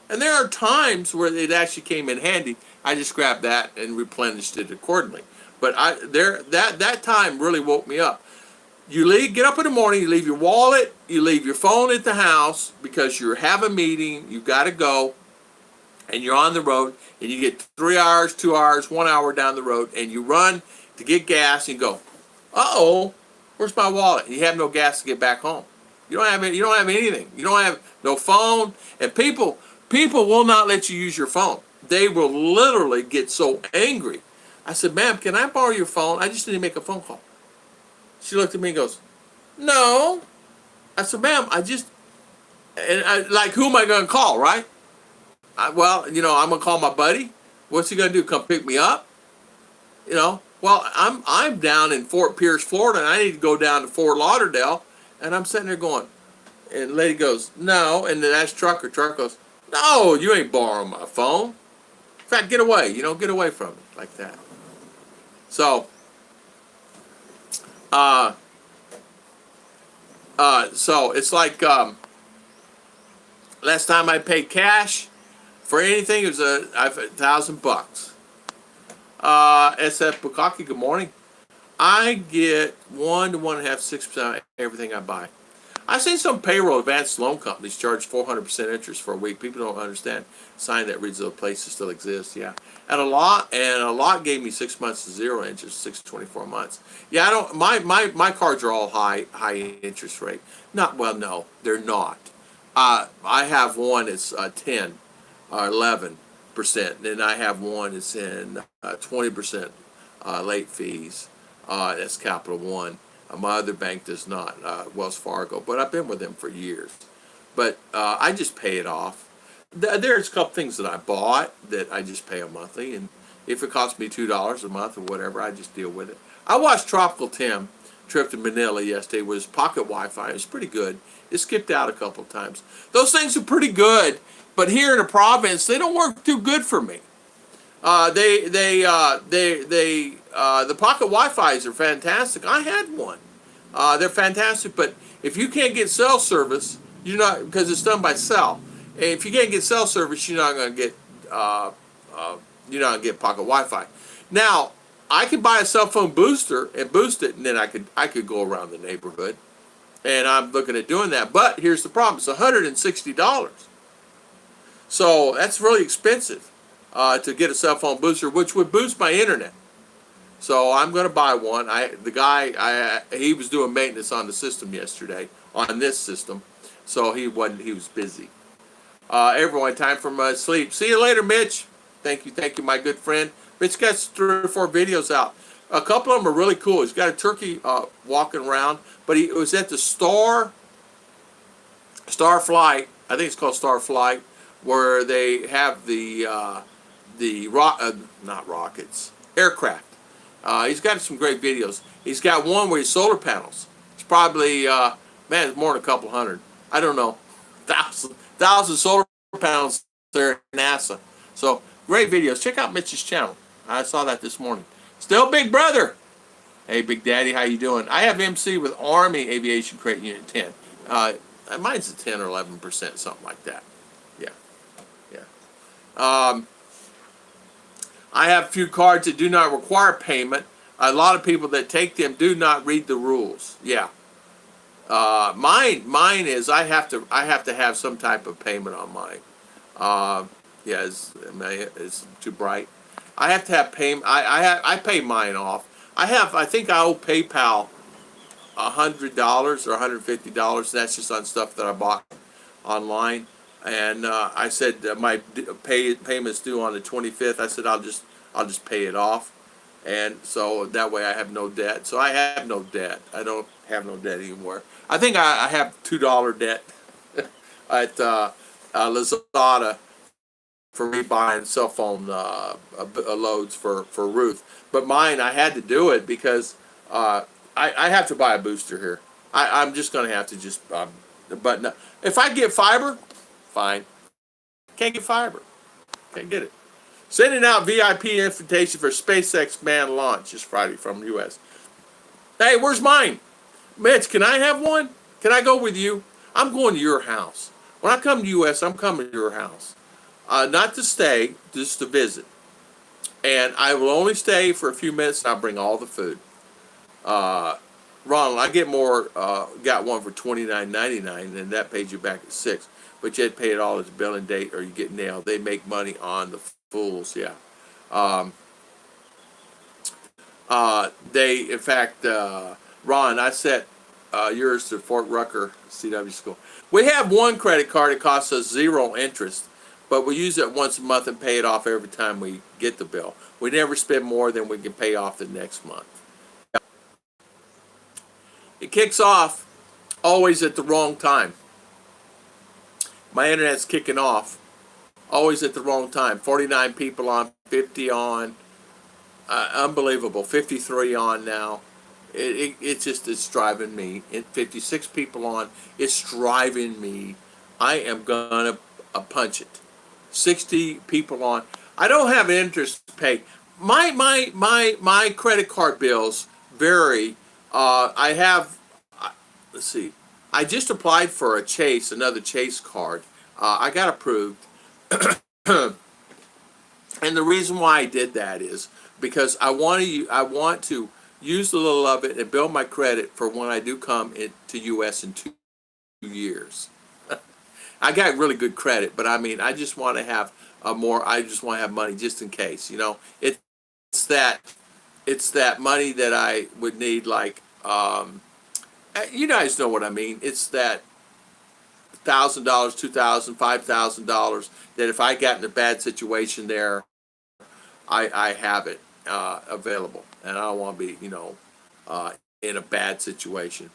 And there are times where it actually came in handy. I just grabbed that and replenished it accordingly. But that time really woke me up. Get up in the morning, you leave your wallet, you leave your phone at the house because you have a meeting, you've got to go, and you're on the road, and you get 3 hours, 2 hours, 1 hour down the road, and you run to get gas, and you go, "Uh-oh, where's my wallet?" And you have no gas to get back home. You don't have anything. You don't have no phone, and people will not let you use your phone. They will literally get so angry. I said, "Ma'am, can I borrow your phone? I just need to make a phone call." She looked at me and goes, "No." I said, "Ma'am, like, who am I going to call, right? I'm going to call my buddy. What's he going to do, come pick me up? Well, I'm down in Fort Pierce, Florida, and I need to go down to Fort Lauderdale." And I'm sitting there going, and the lady goes, "No." And then that's trucker. Truck goes, "No, you ain't borrowing my phone. In fact, get away. Get away from me," like that. So, so it's like, last time I paid cash for anything, it was $1,000. SF Bukaki, good morning. I get 1 to 1.5, 6% of everything I buy. I've seen some payroll advanced loan companies charge 400% interest for a week. People don't understand. Sign that reads the places still exist. Yeah, and a lot gave me 6 months to 0 interest, 6 to 24 months. Yeah, I don't. My cards are all high interest rate. No, they're not. I have one that's 10 or 11%, and then I have one that's in 20% late fees. That's Capital One. My other bank does not, Wells Fargo, but I've been with them for years. But I just pay it off. There's a couple things that I bought that I just pay a monthly, and if it costs me $2 a month or whatever, I just deal with it. I watched Tropical Tim trip to Manila yesterday with his pocket Wi-Fi. It was pretty good. It skipped out a couple of times. Those things are pretty good, but here in the province, they don't work too good for me. The pocket Wi-Fi's are fantastic. I had one. They're fantastic, but if you can't get cell service, because it's done by cell. And if you can't get cell service, you're not going to get pocket Wi-Fi. Now, I could buy a cell phone booster and boost it, and then I could go around the neighborhood, and I'm looking at doing that. But here's the problem: it's $160. So that's really expensive. To get a cell phone booster, which would boost my internet. So I'm going to buy one. He was doing maintenance on the system yesterday, on this system, so he was busy. Everyone, time for sleep. See you later, Mitch. Thank you, my good friend. Mitch got 3 or 4 videos out. A couple of them are really cool. He's got a turkey walking around, but he was at the Star Flight. I think it's called Star Flight, where they have not rockets, aircraft. He's got some great videos. He's got one where he's solar panels. It's probably, it's more than a couple hundred. I don't know, thousand solar panels there at NASA. So great videos. Check out Mitch's channel. I saw that this morning. Still Big Brother. Hey, Big Daddy, how you doing? I have MC with Army Aviation Crate Unit 10. Mine's a 10 or 11%, something like that. Yeah. I have a few cards that do not require payment. A lot of people that take them do not read the rules. Yeah. Mine is I have to have some type of payment on mine. It's too bright. I have to have payment. I pay mine off. I think I owe PayPal $100 or $150. That's just on stuff that I bought online. And I said my payment's due on the 25th. I said I'll just pay it off, and so that way I have no debt. So I have no debt. I don't have no debt anymore. I think I have $2 debt at Lazada for me buying cell phone loads for Ruth. But mine, I had to do it because I have to buy a booster here. I'm just going to have to but no, if I get fiber, fine. Can't get fiber. Can't get it. Sending out VIP invitation for SpaceX manned launch this Friday from the U.S. Hey, where's mine? Mitch, can I have one? Can I go with you? I'm going to your house. When I come to U.S., I'm coming to your house. Not to stay, just to visit. And I will only stay for a few minutes, and I'll bring all the food. Ronald, I get more. Got one for $29.99, and that pays you back at $6. But you had to pay it all at the billing date, or you get nailed. They make money on the fools, yeah. They, in fact, Ron, I set yours to Fort Rucker CW School. We have one credit card that costs us 0 interest, but we use it once a month and pay it off every time we get the bill. We never spend more than we can pay off the next month. It kicks off always at the wrong time. My internet's kicking off always at the wrong time. 49 people on, 50 on. Unbelievable. 53 on now. It's driving me. 56 people on. It's driving me. I am gonna punch it. 60 people on. I don't have interest to pay. My credit card bills vary. I have. Let's see. I just applied for another Chase card. I got approved. And the reason why I did that is because I want to use a little of it and build my credit for when I do come to U.S. in 2 years. I got really good credit, but I mean, I just want to have I just want to have money just in case. You know, it's that money that I would need. Like, you guys know what I mean. It's that $1,000, $2,000, $5,000 that if I got in a bad situation there, I have it available, and I don't want to be, in a bad situation.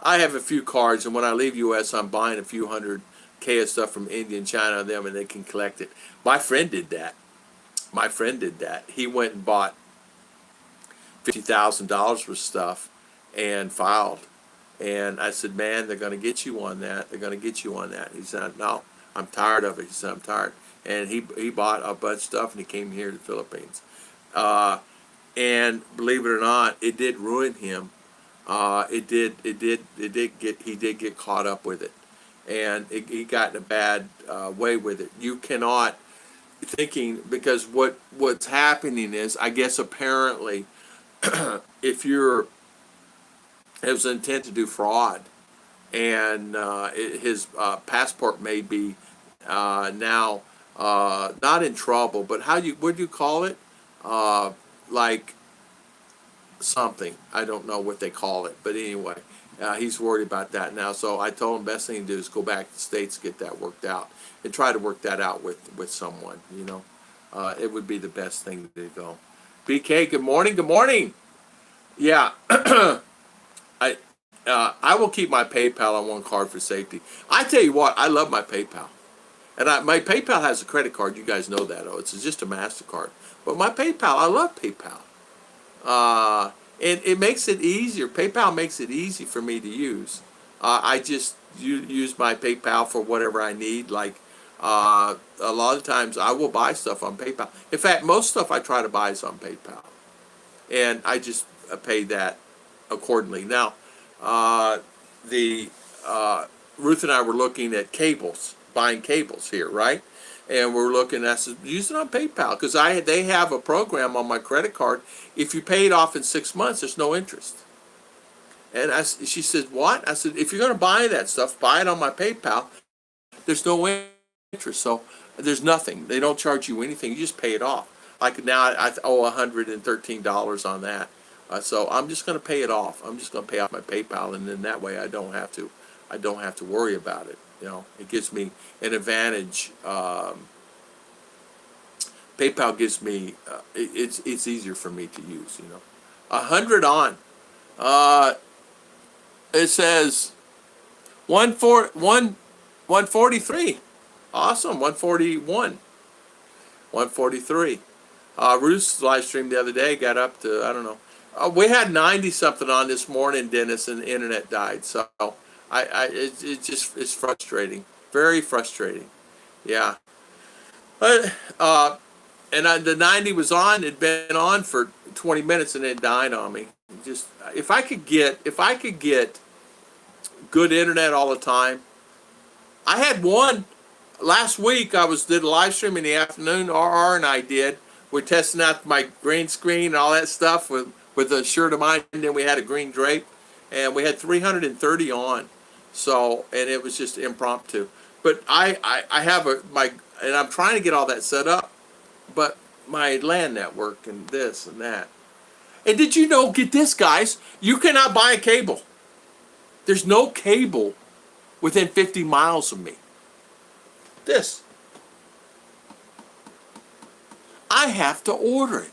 I have a few cards, and when I leave U.S., I'm buying a few hundred K of stuff from India and China, and they can collect it. My friend did that. He went and bought $50,000 worth of stuff and filed. And I said, man, they're going to get you on that. They're going to get you on that. He said, no, I'm tired of it. He said, I'm tired. And he bought a bunch of stuff, and he came here to the Philippines. And believe it or not, it did ruin him. He did get caught up with it. And he got in a bad way with it. You cannot, because what's happening is, I guess apparently, if you're, it was an intent to do fraud, and his passport may be now not in trouble, but what do you call it? Like something. I don't know what they call it, but anyway, he's worried about that now. So I told him best thing to do is go back to the States, get that worked out, and try to work that out with someone. It would be the best thing to go. BK, good morning. Good morning. Yeah. I will keep my PayPal on one card for safety. I tell you what, I love my PayPal. And my PayPal has a credit card. You guys know that. It's just a MasterCard. But my PayPal, I love PayPal. And it makes it easier. PayPal makes it easy for me to use. I just use my PayPal for whatever I need. Like, a lot of times I will buy stuff on PayPal. In fact, most stuff I try to buy is on PayPal. And I just pay that accordingly. Now, Ruth and I were looking at cables, buying cables here, right? And we're looking at, use it on PayPal, because they have a program on my credit card. If you pay it off in 6 months, there's no interest. And she said, what? I said, if you're going to buy that stuff, buy it on my PayPal. There's no interest, so there's nothing. They don't charge you anything. You just pay it off. Like now, I owe $113 on that. So I'm just going to pay it off. I'm just going to pay off my PayPal, and then that way I don't have to worry about it. It gives me an advantage. PayPal gives me it's easier for me to use. 100 on. It says 143. Awesome. 141. 143. Ruth's live stream the other day got up to, I don't know. We had 90 something on this morning, Dennis, and the internet died. So it's frustrating, very frustrating. Yeah. Uh, the 90 was on. It'd been on for 20 minutes and it died on me. Just if I could get good internet all the time. I had one last week. I did a live stream in the afternoon. RR and I did. We're testing out my green screen and all that stuff with a shirt of mine. And then we had a green drape, and we had 330 on. So, and it was just impromptu. But I have and I'm trying to get all that set up. But my LAN network and this and that. And did you know? Get this, guys. You cannot buy a cable. There's no cable within 50 miles of me. This. I have to order it.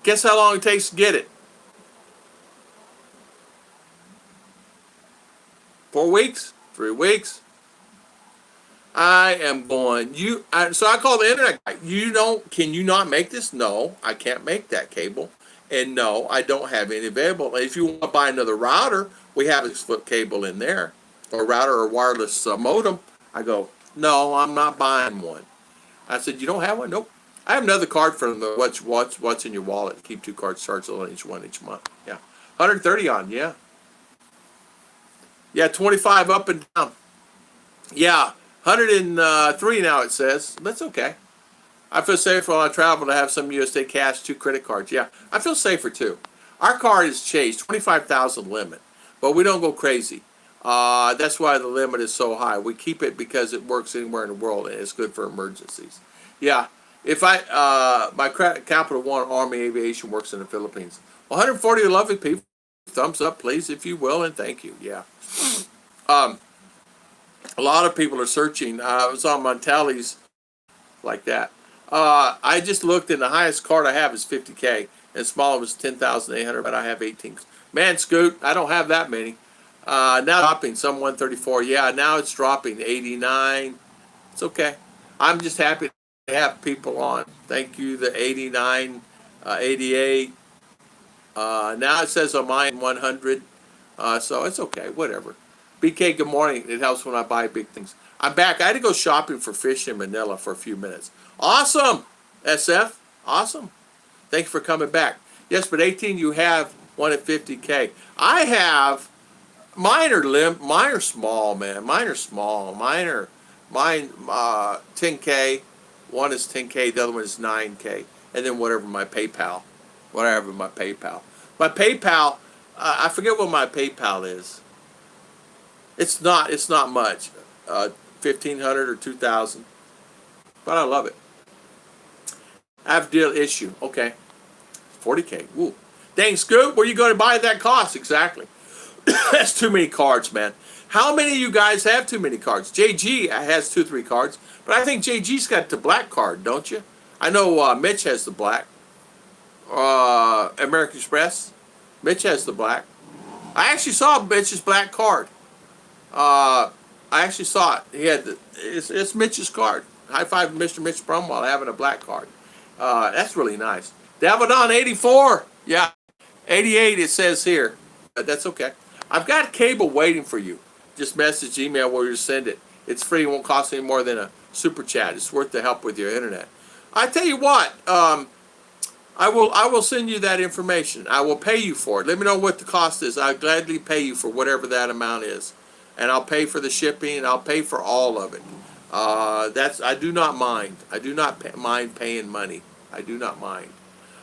Guess how long it takes to get it? 4 weeks? 3 weeks? I am going. So I call the internet guy. Can you not make this? No, I can't make that cable. And no, I don't have any available. If you want to buy another router, we have a split cable in there. Or router or wireless modem. I go, no, I'm not buying one. I said, you don't have one? Nope. I have another card from the what's in your wallet. Keep 2 cards charged on each one each month. Yeah. 130 on, yeah. Yeah, 25 up and down. Yeah. 103 now it says. That's okay. I feel safer when I travel to have some USA cash, 2 credit cards. Yeah, I feel safer too. Our card is changed, 25,000 limit, but we don't go crazy. That's why the limit is so high. We keep it because it works anywhere in the world and it's good for emergencies. Yeah, if my Capital One Army Aviation works in the Philippines. 140 lovely people. Thumbs up, please, if you will, and thank you. Yeah. A lot of people are searching. I was on Montelli's like that. I just looked, and the highest card I have is 50K, and smaller was 10,800, but I have 18. Man, Scoot, I don't have that many. Now dropping, some 134. Yeah, now it's dropping 89. It's okay. I'm just happy to have people on. Thank you, the 89, 88. Now it says on mine 100. So it's okay, whatever. BK, good morning. It helps when I buy big things. I'm back. I had to go shopping for fish in Manila for a few minutes. Awesome, SF. Awesome. Thank you for coming back. Yes, but 18, you have one at 50K. I have, mine are small, man. Mine are small. Mine 10K. One is 10K, the other one is 9K. And then whatever my PayPal. My PayPal, I forget what my PayPal is. It's not much. 1,500 or 2,000. But I love it. I have deal issue. Okay. 40K. Woo. Dang, Scoop, where you going to buy that cost? Exactly. That's too many cards, man. How many of you guys have too many cards? JG has 2-3 cards, but I think JG's got the black card, don't you? I know Mitch has the black. American Express. Mitch has the black. I actually saw Mitch's black card. I actually saw it. He had it's Mitch's card. High five to Mr. Mitch Brumwell having a black card. That's really nice. Davadon 84. Yeah. 88 it says here. But that's okay. I've got cable waiting for you. Just message, email where you send it. It's free. It won't cost any more than a super chat. It's worth the help with your internet. I tell you what, I will send you that information. I will pay you for it. Let me know what the cost is. I'll gladly pay you for whatever that amount is. And I'll pay for the shipping, and I'll pay for all of it. I do not mind. I do not mind paying money. I do not mind.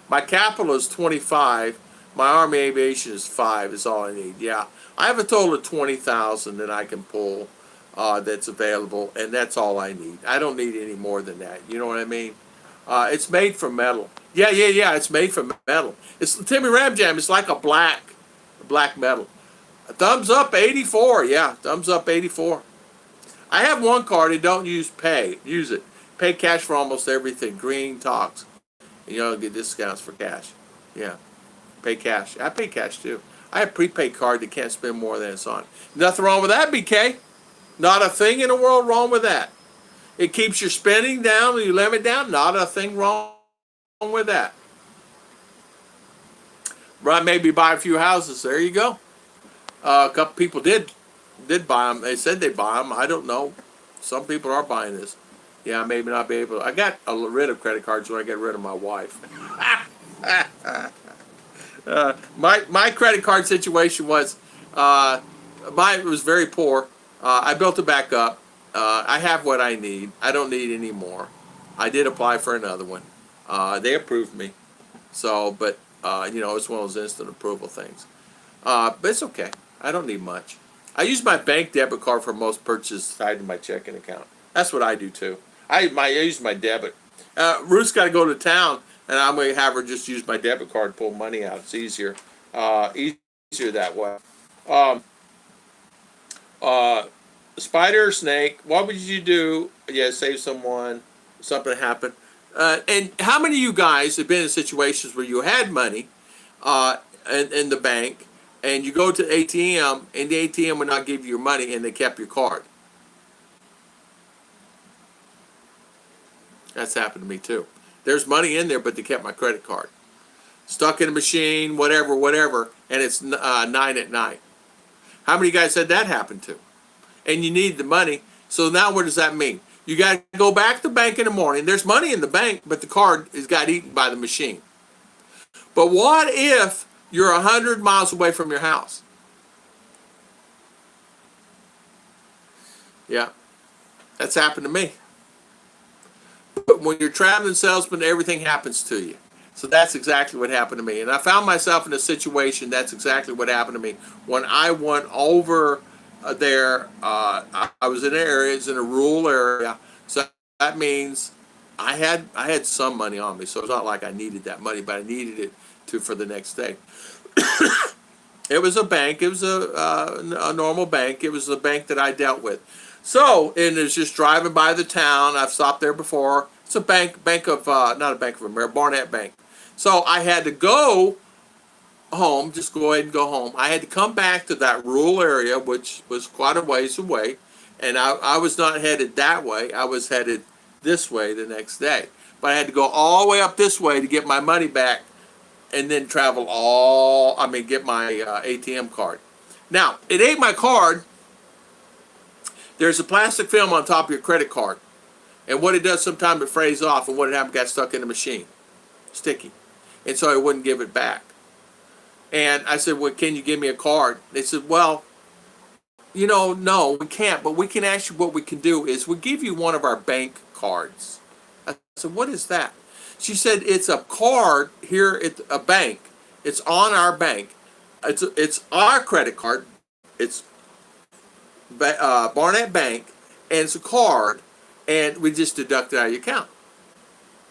My capital is 25. My Army Aviation is 5. Is all I need. Yeah, I have a total of 20,000 that I can pull. That's available, and that's all I need. I don't need any more than that. You know what I mean? It's made from metal. Yeah. It's made from metal. It's Timmy Ramjam. It's like a black metal. A thumbs up 84. Yeah, thumbs up 84. I have one card. I don't use pay. Use it. Pay cash for almost everything. Green talks. You know, get discounts for cash. Yeah. Pay cash. I pay cash too. I have a prepaid card that can't spend more than it's on. Nothing wrong with that, BK. Not a thing in the world wrong with that. It keeps your spending down, you limit down. Not a thing wrong with that. Right, maybe buy a few houses. There you go. A couple people did buy them. They said they buy them. I don't know. Some people are buying this. Yeah, maybe not be able to. I got rid of credit cards when I get rid of my wife. My credit card situation was mine was very poor. I built it back up. I have what I need. I don't need any more. I did apply for another one. They approved me. So, but it's one of those instant approval things. But it's okay. I don't need much. I use my bank debit card for most purchases tied to my checking account. That's what I do too. I use my debit. Ruth's got to go to town, and I'm going to have her just use my debit card to pull money out. It's easier. Easier that way. Spider or snake, what would you do? Yeah, save someone, something happened. And how many of you guys have been in situations where you had money in the bank, and you go to the ATM, and the ATM would not give you your money, and they kept your card? That's happened to me too. There's money in there, but they kept my credit card. Stuck in a machine, whatever, and it's 9 at night. How many of you guys said that happened to? And you need the money. So now what does that mean? You got to go back to the bank in the morning. There's money in the bank, but the card has got eaten by the machine. But what if you're 100 miles away from your house? Yeah, that's happened to me. But when you're traveling salesman, everything happens to you. So that's exactly what happened to me. And I found myself in a situation, that's exactly what happened to me. When I went over there, I was in an area, it's in a rural area. So that means I had some money on me. So it's not like I needed that money, but I needed it for the next day. It was a bank. It was a normal bank. It was a bank that I dealt with. So, and it's just driving by the town. I've stopped there before. It's a bank of, not a Bank of America, Barnett Bank. So I had to go home, just go ahead and go home. I had to come back to that rural area, which was quite a ways away. And I was not headed that way. I was headed this way the next day. But I had to go all the way up this way to get my money back and then travel get my ATM card. Now, it ain't my card. There's a plastic film on top of your credit card. And what it does, sometimes it frays off, and what it happened, got stuck in the machine. Sticky. And so I wouldn't give it back. And I said, well, can you give me a card? They said, well, no, we can't. But we can actually, what we can do is we'll give you one of our bank cards. I said, what is that? She said, it's a card here at a bank. It's on our bank. It's our credit card. It's Barnett Bank, and it's a card, and we just deduct it out of your account.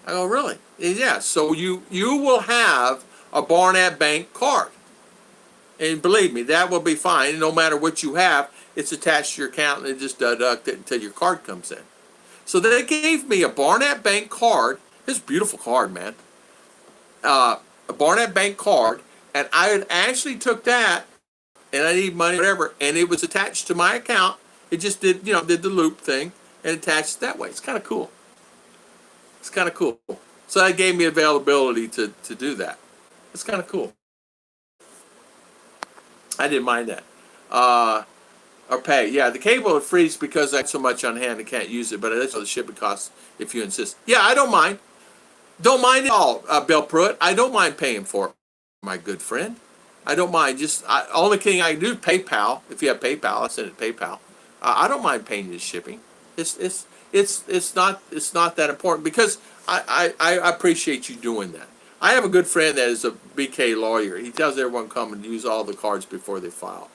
I go, really? Yeah, so you will have a Barnett Bank card. And believe me, that will be fine. No matter what you have, it's attached to your account, and it just deduct it until your card comes in. So they gave me a Barnett Bank card. It's a beautiful card, man. A Barnett Bank card, and I actually took that, and I need money, whatever, and it was attached to my account. It just did the loop thing and attached that way. It's kind of cool. It's kind of cool. So that gave me availability to do that. It's kind of cool. I didn't mind that. Or pay. Yeah, the cable would freeze because I have so much on hand I can't use it, but that's what the shipping costs if you insist. Yeah, I don't mind. Don't mind at all, Bill Pruitt. I don't mind paying for it, my good friend. I don't mind. Just only thing I can do is PayPal. If you have PayPal, I send it to PayPal. I don't mind paying you shipping. It's not that important because I appreciate you doing that. I have a good friend that is a BK lawyer. He tells everyone come and use all the cards before they file.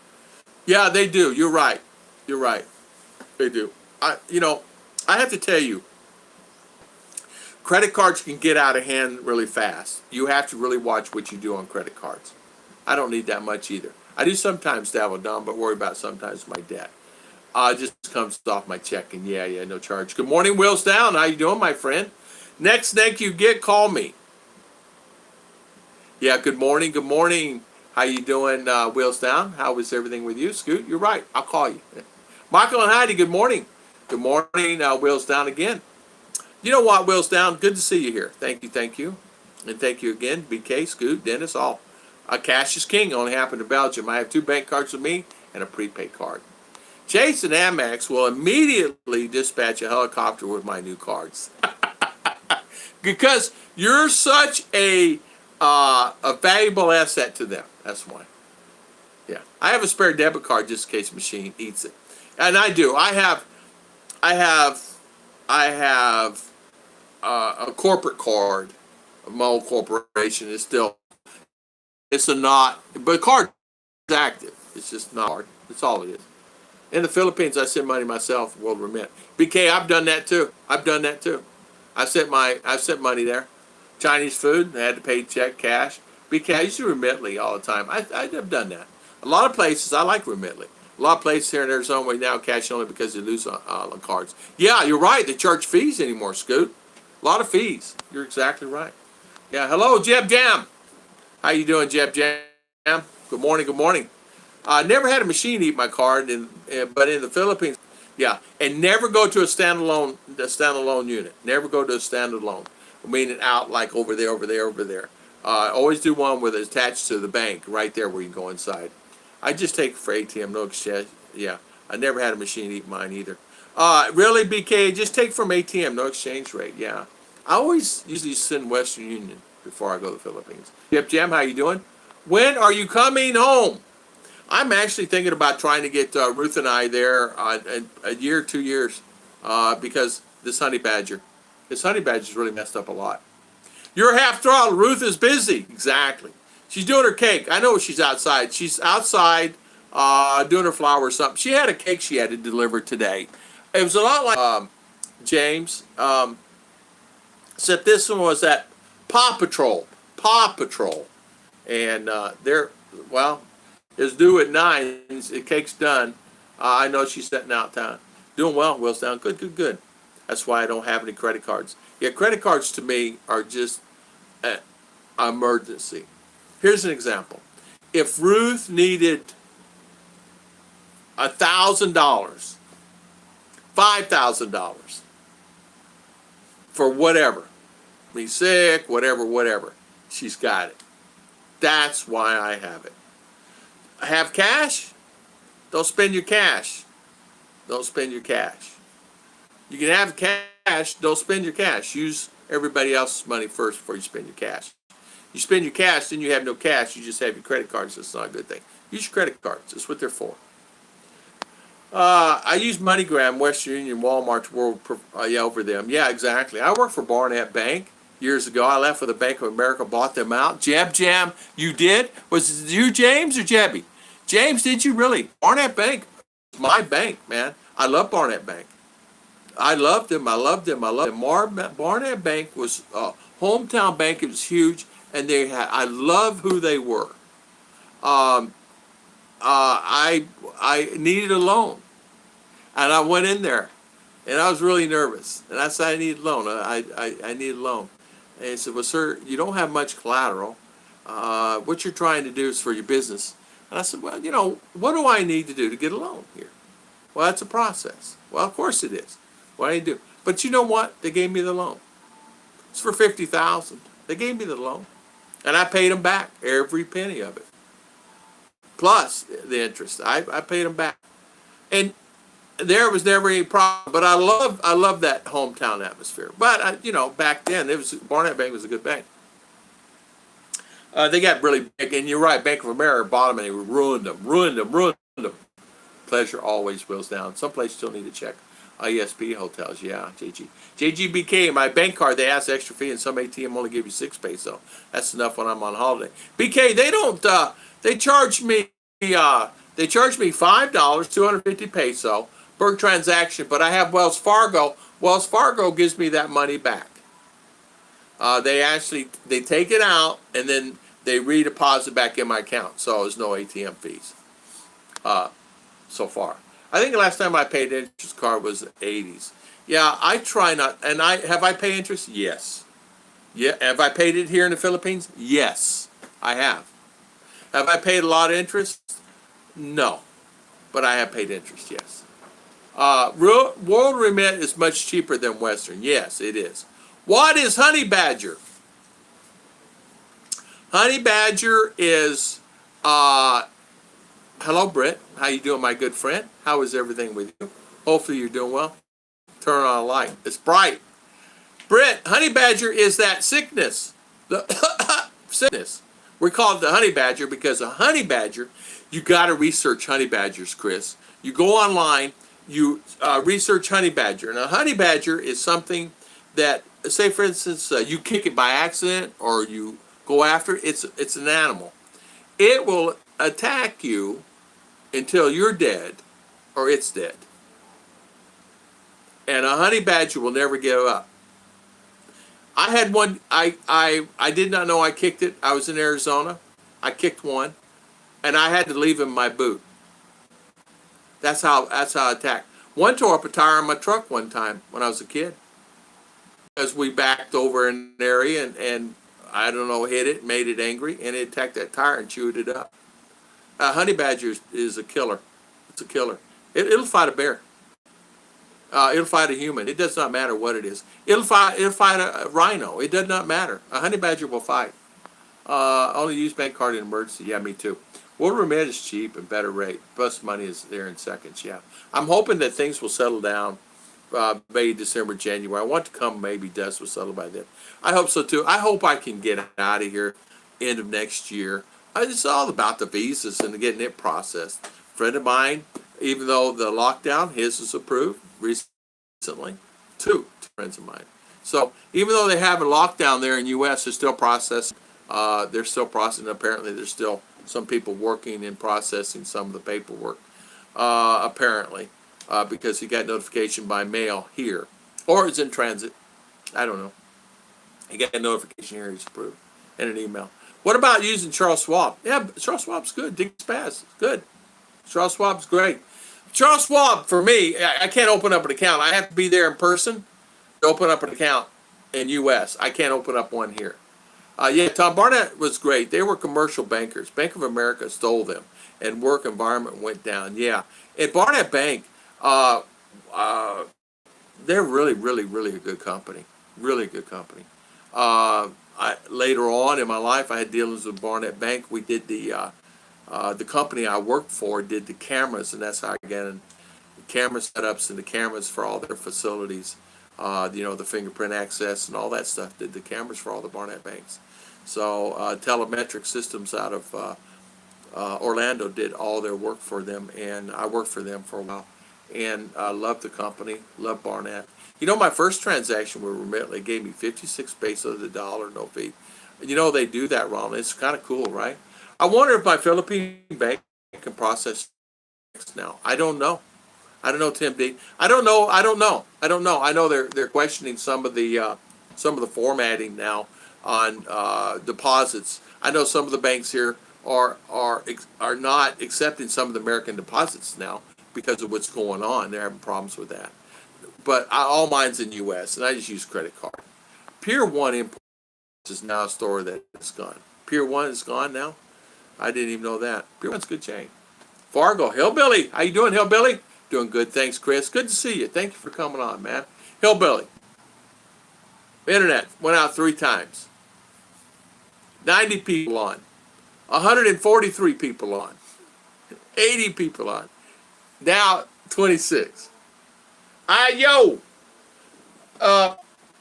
Yeah, they do. You're right. You're right. They do. I have to tell you, credit cards can get out of hand really fast. You have to really watch what you do on credit cards. I don't need that much either. I do sometimes dabble down, but worry about sometimes my debt. It just comes off my check, and yeah, no charge. Good morning, Wheels Down. How you doing, my friend? Next snake you get, call me. Yeah, good morning. Good morning. How you doing, Wheels Down? How was everything with you? Scoot, you're right. I'll call you. Michael and Heidi, good morning. Good morning, Wheels Down again. You know what, Wheels Down? Good to see you here. Thank you. And thank you again, BK, Scoot, Dennis, all. Cash is king. Only happened in Belgium. I have 2 bank cards with me and a prepaid card. Chase and Amex will immediately dispatch a helicopter with my new cards. Because you're such a valuable asset to them. That's why. Yeah, I have a spare debit card just in case the machine eats it, and I do. I have a corporate card of my old corporation. It's a not, but the card is active. It's just not hard. That's all it is. In the Philippines, I send money myself. World Remit. BK, I've done that too. I sent money there. Chinese food, I had to pay check, cash. BK, I used to Remitly all the time. I've done that. A lot of places, I like Remitly. A lot of places here in Arizona, we now cash only because they lose on cards. Yeah, you're right. They charge fees anymore, Scoot. A lot of fees. You're exactly right. Yeah, hello, Jeb Jam. How you doing, Jeb Jam? Good morning, good morning. I never had a machine eat my card, but in the Philippines, yeah. And never go to a standalone unit. Never go to a standalone. Meaning out like over there. Always do one with it attached to the bank, right there where you go inside. I just take it for ATM, no exchange. Yeah, I never had a machine eat mine either. Really, BK, just take from ATM, no exchange rate. Yeah, I always usually send Western Union before I go to the Philippines. Yep, Jam, how you doing? When are you coming home? I'm actually thinking about trying to get Ruth and I there a year, 2 years, because this honey badger's really messed up a lot. You're half throttle. Ruth is busy. Exactly. She's doing her cake. I know she's outside. She's outside doing her flower or something. She had a cake she had to deliver today. It was a lot like James. Except this one was at Paw Patrol. And it's due at 9. The cake's done. I know she's setting out time. Doing well, Will's down. Good. That's why I don't have any credit cards. Yeah, credit cards to me are just an emergency. Here's an example. If Ruth needed $1,000, $5,000 for whatever, be sick, whatever, she's got it. That's why I have it. I have cash. Don't spend your cash. Don't spend your cash. You can have cash. Don't spend your cash. Use everybody else's money first before you spend your cash. You spend your cash, then you have no cash. You just have your credit cards. That's not a good thing. Use your credit cards. That's what they're for. I use MoneyGram, Western Union, Walmart, over them. Yeah, exactly. I worked for Barnett Bank years ago. I left with the Bank of America, bought them out. Jam, you did? Was it you, James, or Jebby? James, did you really? Barnett Bank was my bank, man. I love Barnett Bank. I loved them. Barnett Bank was a hometown bank. It was huge, and I love who they were. I needed a loan, and I went in there, and I was really nervous, and I said I need a loan. I need a loan, and he said, "Well, sir, you don't have much collateral. What you're trying to do is for your business." And I said, "Well, what do I need to do to get a loan here?" "Well, that's a process." "Well, of course it is. What do you do?" But you know what? They gave me the loan. It's for $50,000. They gave me the loan, and I paid them back every penny of it, plus the interest. I paid them back, and there was never any problem. But I love that hometown atmosphere. But back then Barnett Bank was a good bank. They got really big, and you're right. Bank of America bought them, and they ruined them. Pleasure always wheels down. Some places still need to check. ISP hotels, yeah, JGBK, my bank card, they ask extra fee, and some ATM only give you 6 pesos. That's enough when I'm on holiday. BK, they don't, they charge me $5, 250 peso per transaction, but I have Wells Fargo. Wells Fargo gives me that money back. They take it out, and then they redeposit back in my account, so there's no ATM fees so far. I think the last time I paid interest card was the 80s. Yeah, I try not, and have I paid interest? Yes. Yeah, have I paid it here in the Philippines? Yes, I have. Have I paid a lot of interest? No, but I have paid interest, yes. World Remit is much cheaper than Western. Yes, it is. What is Honey Badger? Honey badger is, hello, Britt. How you doing, my good friend? How is everything with you? Hopefully you're doing well. Turn on a light. It's bright. Britt, honey badger is that sickness. The sickness. We call it the honey badger because a honey badger, you got to research honey badgers, Chris. You go online, you research honey badger. And a honey badger is something that, say for instance, you kick it by accident or you go after it. It's an animal. It will attack you until you're dead or it's dead. And a honey badger will never give up. I had one, I did not know I kicked it. I was in Arizona. I kicked one and I had to leave in my boot. That's how I attacked. One tore up a tire on my truck one time when I was a kid. Because we backed over an area and I don't know, hit it, made it angry, and it attacked that tire and chewed it up. Honey badger is a killer. It's a killer. It'll fight a bear. It'll fight a human. It does not matter what it is. It'll fight a rhino. It does not matter. A honey badger will fight. Only use bank card in emergency. Yeah, me too. We'll remit is cheap and better rate. Plus money is there in seconds. Yeah. I'm hoping that things will settle down May, December, January. I want to come maybe dust will settle by then. I hope so too. I hope I can get out of here end of next year. It's all about the visas and getting it processed. A friend of mine, even though the lockdown, his is approved recently. Two friends of mine. So even though they have a lockdown there in U.S., they're still processing. They're still processing. Apparently, there's still some people working and processing some of the paperwork. Apparently, because he got notification by mail here, or it's in transit. I don't know. He got a notification here. He's approved, and an email. What about using Charles Schwab? Yeah, Charles Schwab's good. Dick Spaz, good. Charles Schwab's great. Charles Schwab, for me, I can't open up an account. I have to be there in person to open up an account in U.S. I can't open up one here. Yeah, Tom Barnett was great. They were commercial bankers. Bank of America stole them, and work environment went down. Yeah, and Barnett Bank, they're really, really, really a good company. Really good company. Later on in my life, I had dealings with Barnett Bank. We did the company I worked for did the cameras, and that's how I got in the camera setups and the cameras for all their facilities. The fingerprint access and all that stuff. Did the cameras for all the Barnett banks. So telemetric systems out of Orlando did all their work for them, and I worked for them for a while. And I loved the company, loved Barnett. You know, my first transaction with Remitly gave me 56 pesos a dollar, no fee. You know, they do that, Ron. It's kind of cool, right? I wonder if my Philippine bank can process now. I don't know. I don't know, Tim D. I don't know. I know they're questioning some of the formatting now on deposits. I know some of the banks here are not accepting some of the American deposits now because of what's going on. They're having problems with that. But all mine's in U.S. and I just use credit card. Pier 1 Imports is now a store that's gone. Pier 1 is gone now. I didn't even know that. Pier 1's a good chain. Fargo, Hillbilly. How you doing, Hillbilly? Doing good, thanks, Chris. Good to see you. Thank you for coming on, man. Hillbilly. Internet went out 3 times. 90 people on. 143 people on. 80 people on. Now 26.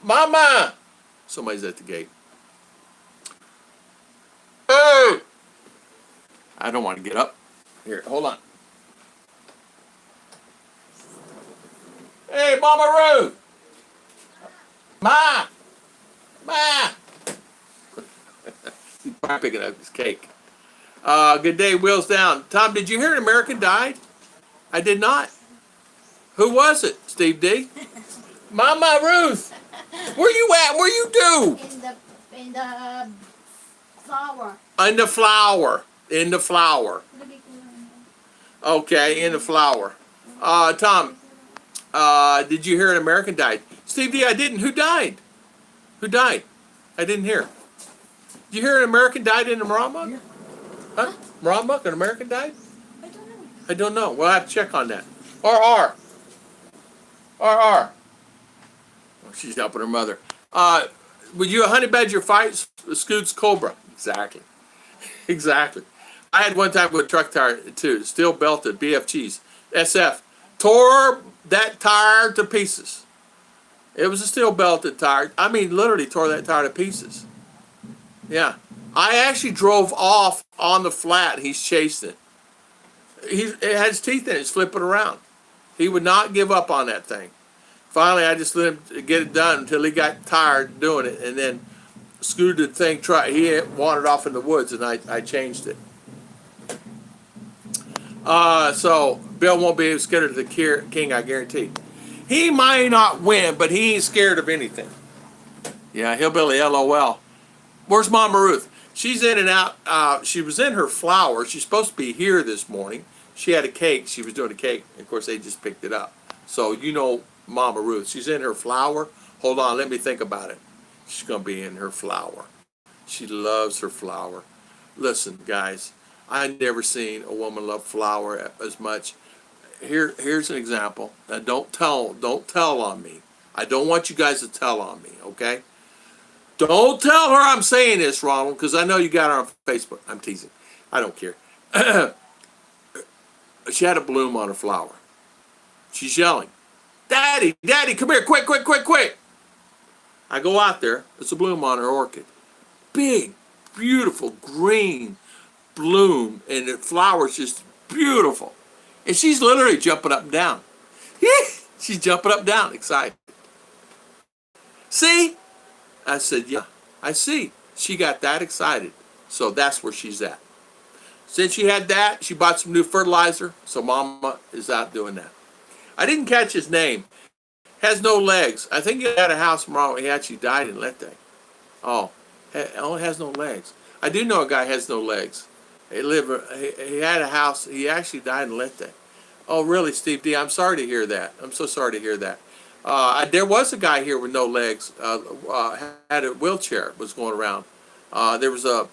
Mama. Somebody's at the gate. Hey. I don't want to get up. Here, hold on. Hey, Mama Ruth. Ma. He's probably picking up his cake. Good day, wheels down. Tom, did you hear an American died? I did not. Who was it, Steve D? Mama Ruth. Where you at? Where you do? In the flower. In the flower. In the flower. Okay, in the flower. Tom, did you hear an American died? Steve D, I didn't. Who died? Who died? I didn't hear. Did you hear an American died in the Muramuk? Huh? Muramuk, an American died? I don't know. We'll have to check on that. RR. Oh, she's helping her mother. Would you a honey badger fight Scoots Cobra? Exactly. Exactly. I had one time with a truck tire too, steel belted, BFGs, SF, tore that tire to pieces. It was a steel belted tire. I mean, literally tore that tire to pieces. Yeah. I actually drove off on the flat. He's chasing it. It had his teeth in it. He's flipping around. He would not give up on that thing. Finally, I just let him get it done until he got tired doing it, and then screwed the thing. He wandered off in the woods, and I changed it. So Bill won't be scared of the king, I guarantee. He might not win, but he ain't scared of anything. Yeah, hillbilly LOL. Where's Mama Ruth? She's in and out. She was in her flower. She's supposed to be here this morning. She had a cake. She was doing a cake. Of course, they just picked it up. So you know Mama Ruth. She's in her flower. Hold on, let me think about it. She's going to be in her flower. She loves her flower. Listen, guys, I've never seen a woman love flower as much. Here's an example. Now, don't tell on me. I don't want you guys to tell on me, okay? Don't tell her I'm saying this, Ronald, because I know you got her on Facebook. I'm teasing. I don't care. She had a bloom on her flower. She's yelling, "Daddy, Daddy, come here, quick, quick, quick, quick." I go out there. There's a bloom on her orchid. Big, beautiful, green bloom, and the flower's just beautiful. And she's literally jumping up and down. She's jumping up and down, excited. See? I said, yeah, I see. She got that excited. So that's where she's at. Since she had that, she bought some new fertilizer. So Mama is out doing that. I didn't catch his name. Has no legs. I think he had a house tomorrow. He actually died in Leyte. Oh, only has no legs. I do know a guy has no legs. He had a house. He actually died in Leyte. Oh, really, Steve D? I'm sorry to hear that. I'm so sorry to hear that. There was a guy here with no legs. Had a wheelchair. Was going around. There was a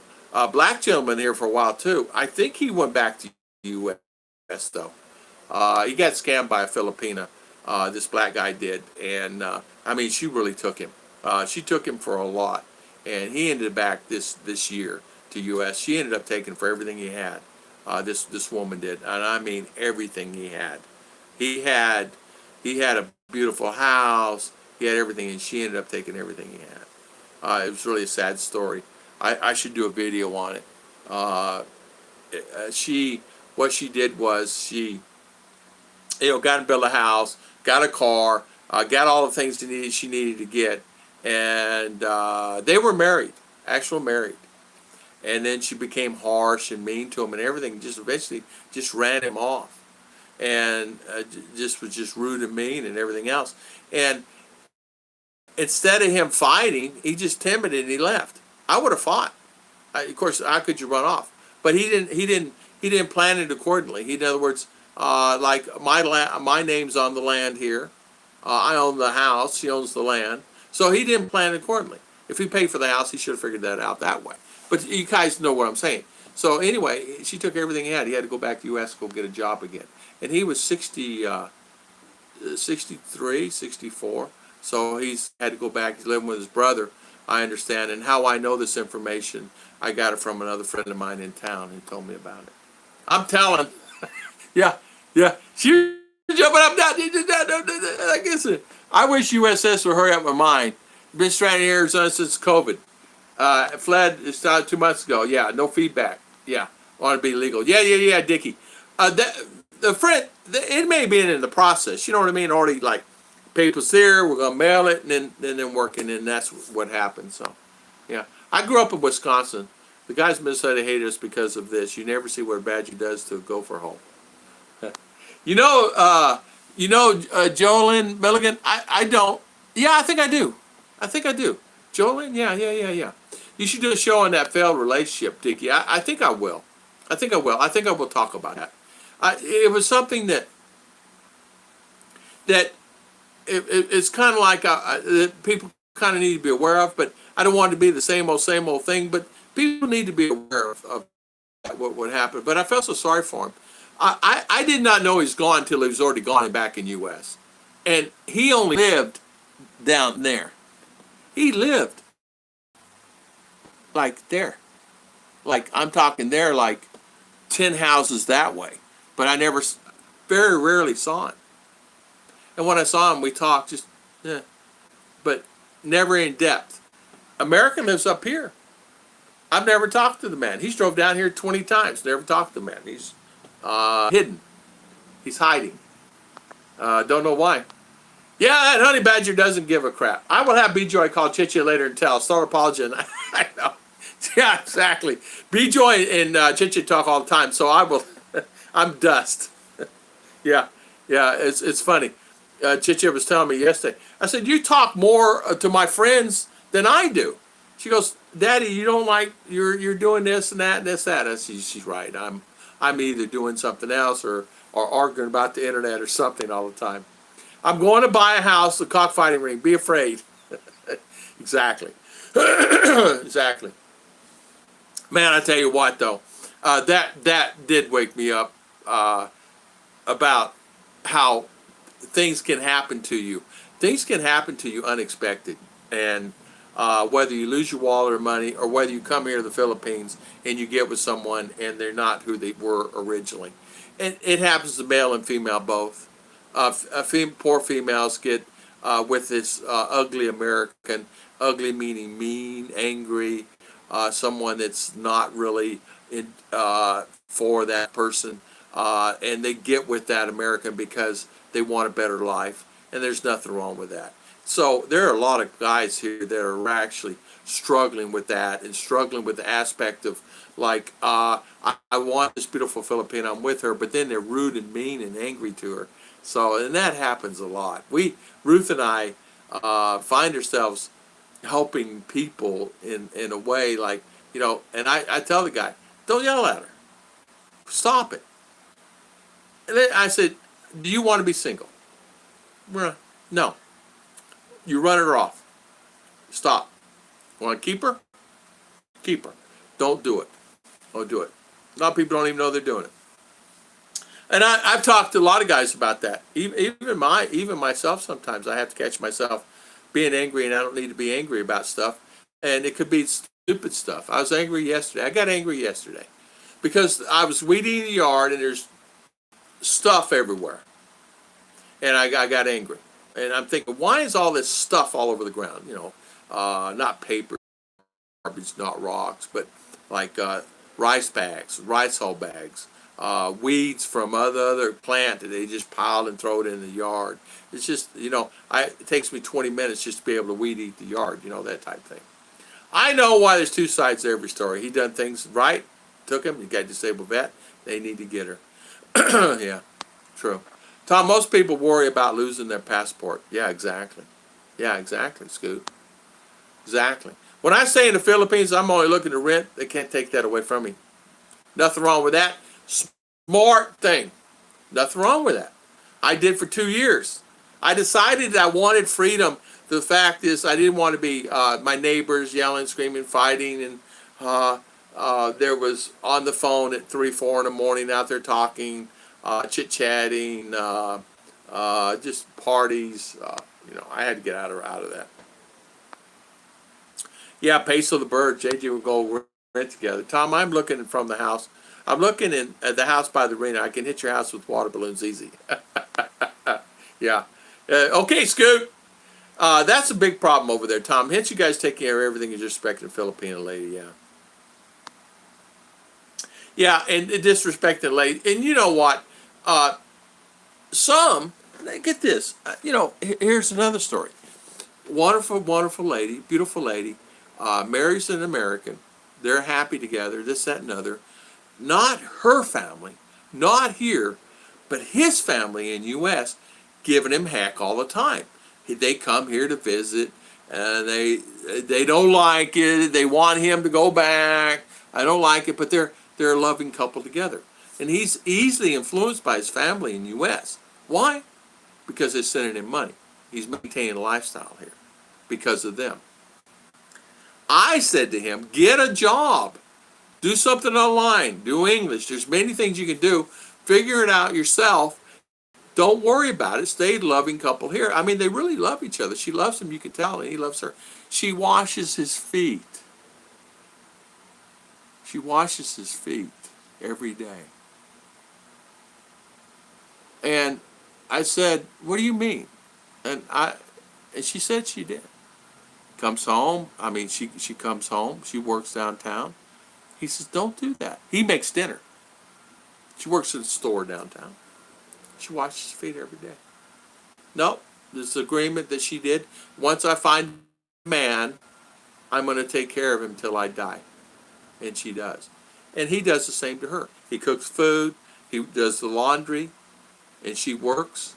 black gentleman here for a while too. I think he went back to U.S. though. He got scammed by a Filipina. This black guy did, and I mean, she really took him. She took him for a lot, and he ended back this year to U.S. She ended up taking for everything he had. This woman did, and I mean everything he had. He had a beautiful house. He had everything, and she ended up taking everything he had. It was really a sad story. I should do a video on it. What she did was she got and built a house, got a car, got all the things she needed to get, and they were married, actual married. And then she became harsh and mean to him and everything. Just eventually just ran him off, and just was just rude and mean and everything else. And instead of him fighting, he just timid and he left. I would have fought. Of course, how could you run off? But he didn't plan it accordingly. In other words, like my name's on the land here. I own the house. She owns the land. So he didn't plan it accordingly. If he paid for the house, he should have figured that out that way. But you guys know what I'm saying. So anyway, she took everything he had. He had to go back to the U.S. go get a job again. And he was 63, 64. So he's had to go back. He's living with his brother, I understand. And how I know this information, I got it from another friend of mine in town who told me about it. I'm telling. Yeah. She was jumping up down. Like I said, I wish USS would hurry up my mind. Been stranded in Arizona since COVID. Fled 2 months ago. Yeah, no feedback. Yeah, want to be legal. Yeah, Dickie. The friend, it may have been in the process. You know what I mean? Already like papers there. We're gonna mail it, and then working, and that's what happened. So, yeah, I grew up in Wisconsin. The guys in Minnesota hate us because of this. You never see what a badger does to a gopher hole. Jolyn Milligan. I don't. Yeah, I think I do. Jolene? Yeah. You should do a show on that failed relationship, Dickie. I think I will. I think I will talk about that. It was something that it's kind of like that people kind of need to be aware of, but I don't want it to be the same old thing, but people need to be aware of what would happen. But I felt so sorry for him. I did not know he was gone until he was already gone and back in U.S. And he only lived down there. He lived like there. like I'm talking there like 10 houses that way. But I very rarely saw him. And when I saw him, we talked just, yeah, but never in depth. American lives up here. I've never talked to the man. He's drove down here 20 times. Never talked to the man. He's hidden. He's hiding. Don't know why. Yeah, that honey badger doesn't give a crap. I will have B-Joy call Chichi later and tell. Start apologizing. I know. Yeah, exactly. B-Joy and Chichi talk all the time, so I will. I'm dust. Yeah, it's funny. Chichi was telling me yesterday. I said, you talk more to my friends than I do. She goes, Daddy, you don't like you're doing this and that and this that. And she's right. I'm either doing something else or arguing about the internet or something all the time. I'm going to buy a house, a cockfighting ring. Be afraid. Exactly. Exactly. Man, I tell you what though, that did wake me up about how things can happen to you. Things can happen to you unexpected, and whether you lose your wallet or money, or whether you come here to the Philippines and you get with someone and they're not who they were originally. And it happens to male and female both. Poor females get with this ugly American, ugly meaning mean, angry, someone that's not really for that person, and they get with that American because they want a better life, and there's nothing wrong with that. So there are a lot of guys here that are actually struggling with that and struggling with the aspect of like, I want this beautiful Filipina, I'm with her, but then they're rude and mean and angry to her. So, and that happens a lot. Ruth and I find ourselves helping people in a way like, you know, and I tell the guy, don't yell at her. Stop it. And then I said, do you want to be single? No. You run her off. Stop. Want to keep her? Keep her. Don't do it. Don't do it. A lot of people don't even know they're doing it. And I've talked to a lot of guys about that. Even myself sometimes. I have to catch myself being angry, and I don't need to be angry about stuff. And it could be stupid stuff. I was angry yesterday. I got angry yesterday because I was weeding the yard, and there's stuff everywhere. And I got angry. And I'm thinking, why is all this stuff all over the ground? You know, not paper, garbage, not rocks, but like rice bags, rice hull bags, weeds from other plant that they just piled and throw it in the yard. It's just, you know, it takes me 20 minutes just to be able to weed eat the yard, you know, that type of thing. I know why there's two sides to every story. He done things right, took him, he got a disabled vet, they need to get her. Yeah, true. Tom, most people worry about losing their passport. Yeah, exactly. Yeah, exactly, Scoot. Exactly. When I stay in the Philippines, I'm only looking to rent. They can't take that away from me. Nothing wrong with that. Smart thing. Nothing wrong with that. I did for 2 years. I decided that I wanted freedom. The fact is, I didn't want to be my neighbors yelling, screaming, fighting, and there was on the phone at 3, 4 in the morning out there talking, chit-chatting, just parties. You know, I had to get out of that. Yeah, Peso the bird. JJ will go rent together. Tom, I'm looking from the house. I'm looking at the house by the arena. I can hit your house with water balloons easy. Yeah. Okay, Scoot. That's a big problem over there, Tom. Hence, you guys take care of everything as you're respecting a Filipino lady. Yeah. Yeah, and disrespecting lady. And you know what? Get this. You know, here's another story. Wonderful, wonderful lady, beautiful lady, marries an American. They're happy together, this, that, and other. Not her family, not here, but his family in U.S. giving him heck all the time. They come here to visit, and they don't like it. They want him to go back. I don't like it, but they're a loving couple together. And he's easily influenced by his family in U.S. Why? Because they're sending him money. He's maintaining a lifestyle here because of them. I said to him, get a job. Do something online. Do English. There's many things you can do. Figure it out yourself. Don't worry about it. Stay a loving couple here. I mean, they really love each other. She loves him, you can tell, and he loves her. She washes his feet. She washes his feet every day. And I said, what do you mean? And she said she did. Comes home. I mean, she comes home. She works downtown. He says, don't do that. He makes dinner. She works at a store downtown. She washes his feet every day. No, this agreement that she did. Once I find a man, I'm going to take care of him till I die. And she does. And he does the same to her. He cooks food. He does the laundry. And she works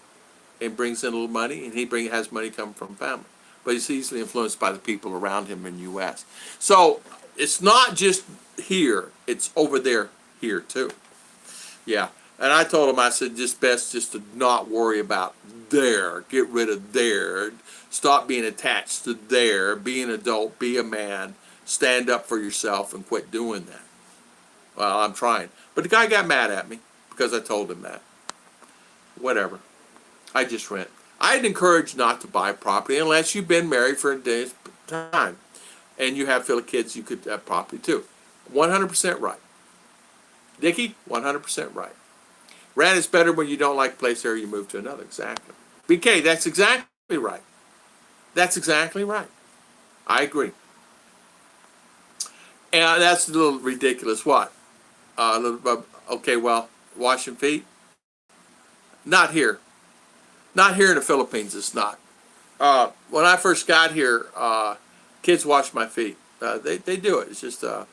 and brings in a little money. And he has money coming from family. But he's easily influenced by the people around him in the U.S. So it's not just here. It's over there here too. Yeah. And I told him, I said, just best just to not worry about there. Get rid of there. Stop being attached to there. Be an adult. Be a man. Stand up for yourself and quit doing that. Well, I'm trying. But the guy got mad at me because I told him that. Whatever. I just rent. I'd encourage not to buy property unless you've been married for a day's time. And you have Philly kids, you could have property too. 100% right. Dickie, 100% right. Rent is better when you don't like a place there, you move to another. Exactly. BK, that's exactly right. That's exactly right. I agree. And that's a little ridiculous. What? Okay, well, washing feet? Not here. Not here in the Philippines, it's not. When I first got here, kids wash my feet. They do it. It's just a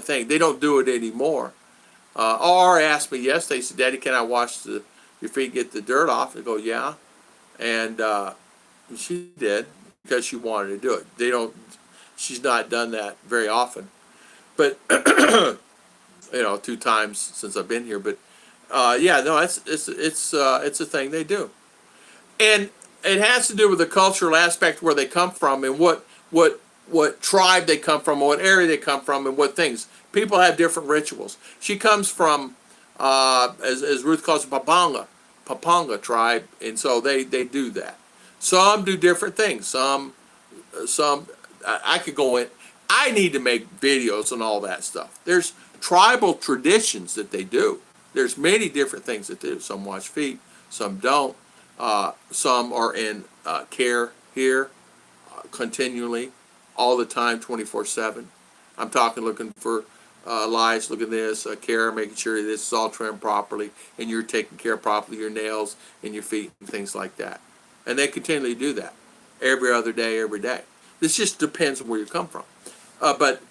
thing. They don't do it anymore. Or ask me, yes, they said, Daddy, can I wash your feet, get the dirt off? I go, yeah. And she did because she wanted to do it. She's not done that very often. But, 2 times since I've been here. But, yeah, no, it's a thing they do. And it has to do with the cultural aspect where they come from and what tribe they come from, what area they come from, and what things. People have different rituals. She comes from, as Ruth calls it, Pampanga tribe, and so they do that. Some do different things. Some I could go in. I need to make videos on all that stuff. There's tribal traditions that they do. There's many different things that they do. Some wash feet, some don't. Some are in care here continually, all the time, 24/7. I'm talking looking for lice, look at this, care, making sure this is all trimmed properly, and you're taking care properly, your nails and your feet and things like that. And they continually do that every other day, every day. This just depends on where you come from. But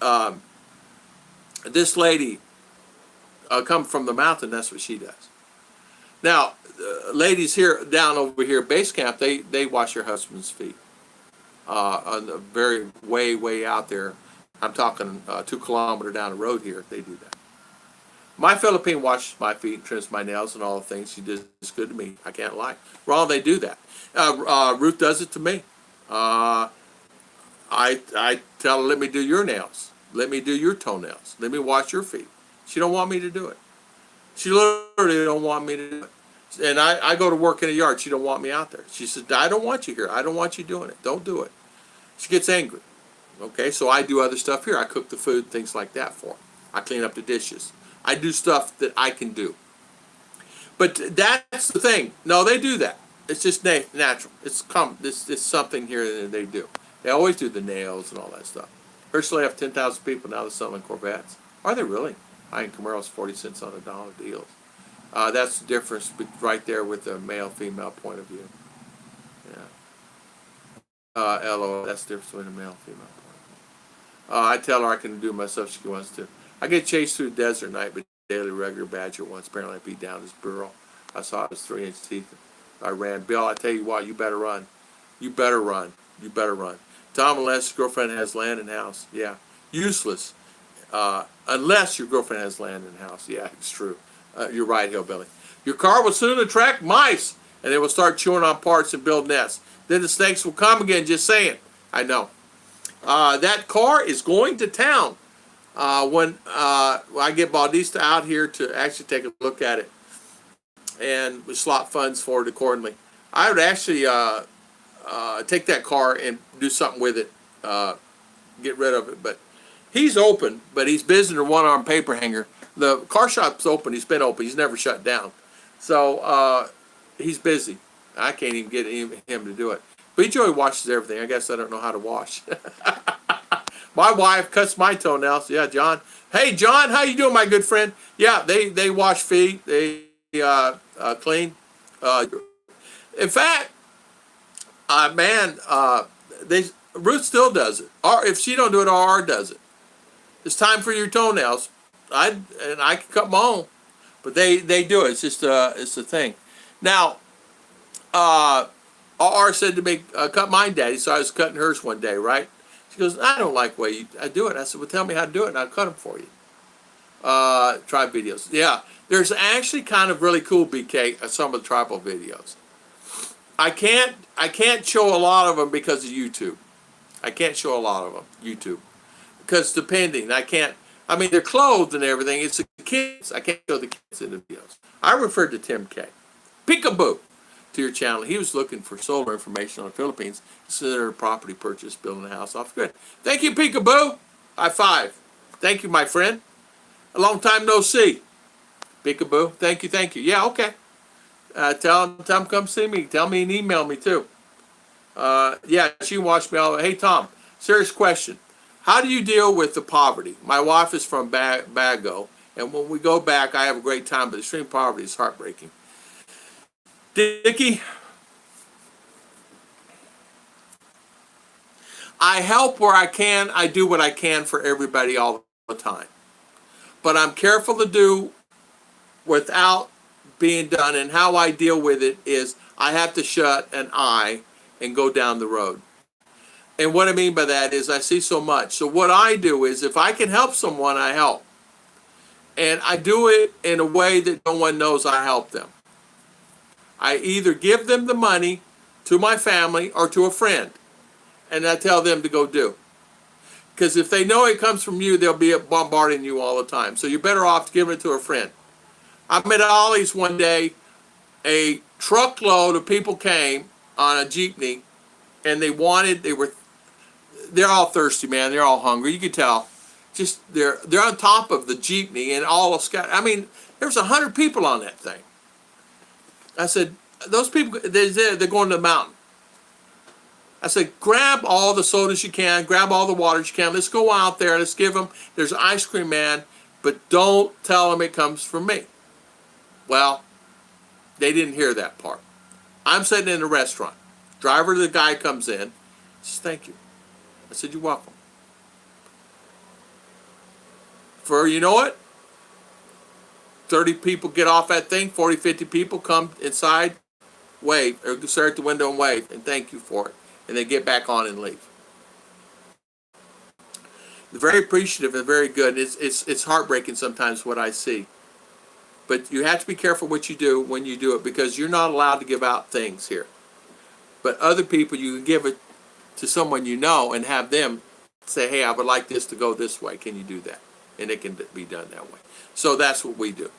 this lady come from the mountain, that's what she does. Now, ladies here, down over here, base camp, they wash your husband's feet. On the very way out there. I'm talking 2 kilometers down the road here, they do that. My Philippine washes my feet, trims my nails and all the things. She does good to me. I can't lie. Ron, they do that. Ruth does it to me. I tell her, let me do your nails. Let me do your toenails. Let me wash your feet. She don't want me to do it. She literally don't want me to do it. And I go to work in a yard. She don't want me out there. She said, I don't want you here. I don't want you doing it. Don't do it. She gets angry. Okay, so I do other stuff here. I cook the food, things like that for her. I clean up the dishes. I do stuff that I can do. But that's the thing. No, they do that. It's just natural. It's something here that they do. They always do the nails and all that stuff. Ursula have 10,000 people now. They're selling Corvettes. Are they really? Buying Camaros 40 cents on a dollar deals. That's the difference right there with the male-female point of view. Yeah. LOL, that's the difference between the male-female point of view. I tell her I can do myself if she wants to. I get chased through the desert at night, but daily regular badger once. Apparently I beat down his burrow. I saw his 3-inch teeth. I ran. Bill, I tell you what, you better run. You better run. You better run. Tom, unless your girlfriend has land and house. Yeah. Useless. Unless your girlfriend has land and house. Yeah, it's true. You're right, Hillbilly. Your car will soon attract mice, and they will start chewing on parts and build nests. Then the snakes will come again, just saying. I know. That car is going to town when I get Bautista out here to actually take a look at it. And we slot funds for it accordingly. I would actually take that car and do something with it. Get rid of it. But He's open, but he's busy in a one-arm paper hanger. The car shop's open. He's been open. He's never shut down. So he's busy. I can't even get him to do it. But he enjoy washes everything. I guess I don't know how to wash. My wife cuts my toenails. Yeah, John. Hey, John, how you doing, my good friend? Yeah, they wash feet. They clean. In fact, Ruth still does it. Or if she don't do it, RR does it. It's time for your toenails. I can cut my own, but they do it. It's just it's a thing. Now, RR said to me, cut mine, Daddy. So I was cutting hers one day, right? She goes, I don't like the way I do it. I said, well, tell me how to do it, and I'll cut them for you. Try videos. Yeah, there's actually kind of really cool BK some of the tribal videos. I can't show a lot of them because of YouTube. I can't show a lot of them YouTube because depending, I mean, they're clothed and everything. It's the kids. I can't show the kids in the videos. I referred to Tim K. Peekaboo to your channel. He was looking for solar information on the Philippines. Consider a property purchase, building a house off grid. Thank you, Peekaboo. High five. Thank you, my friend. A long time no see. Peekaboo. Thank you, thank you. Yeah, okay. Tell him come see me. Tell me and email me too. Yeah, she watched me all. Hey, Tom, serious question. How do you deal with the poverty? My wife is from Bago, and when we go back, I have a great time, but extreme poverty is heartbreaking. Dickie, I help where I can. I do what I can for everybody all the time. But I'm careful to do without being done, and how I deal with it is I have to shut an eye and go down the road. And what I mean by that is I see so much. So what I do is if I can help someone, I help. And I do it in a way that no one knows I help them. I either give them the money to my family or to a friend, and I tell them to go do. Because if they know it comes from you, they'll be bombarding you all the time. So you're better off giving it to a friend. I'm at Ollie's one day. A truckload of people came on a jeepney, and they're all thirsty, man. They're all hungry. You could tell. Just they're on top of the jeepney and all scattered. I mean, there's 100 people on that thing. I said, those people, they're going to the mountain. I said, grab all the sodas you can, grab all the waters you can. Let's go out there. Let's give them. There's an ice cream man, but don't tell them it comes from me. Well, they didn't hear that part. I'm sitting in a restaurant. Driver, the guy comes in. Says, thank you. I said, you're welcome. You know what? 30 people get off that thing, 40, 50 people come inside, wave, or start at the window and wave, and thank you for it. And they get back on and leave. They're very appreciative and very good. It's heartbreaking sometimes what I see. But you have to be careful what you do when you do it, because you're not allowed to give out things here. But other people, you can give it to someone you know and have them say, hey, I would like this to go this way. Can you do that? And it can be done that way. So that's what we do.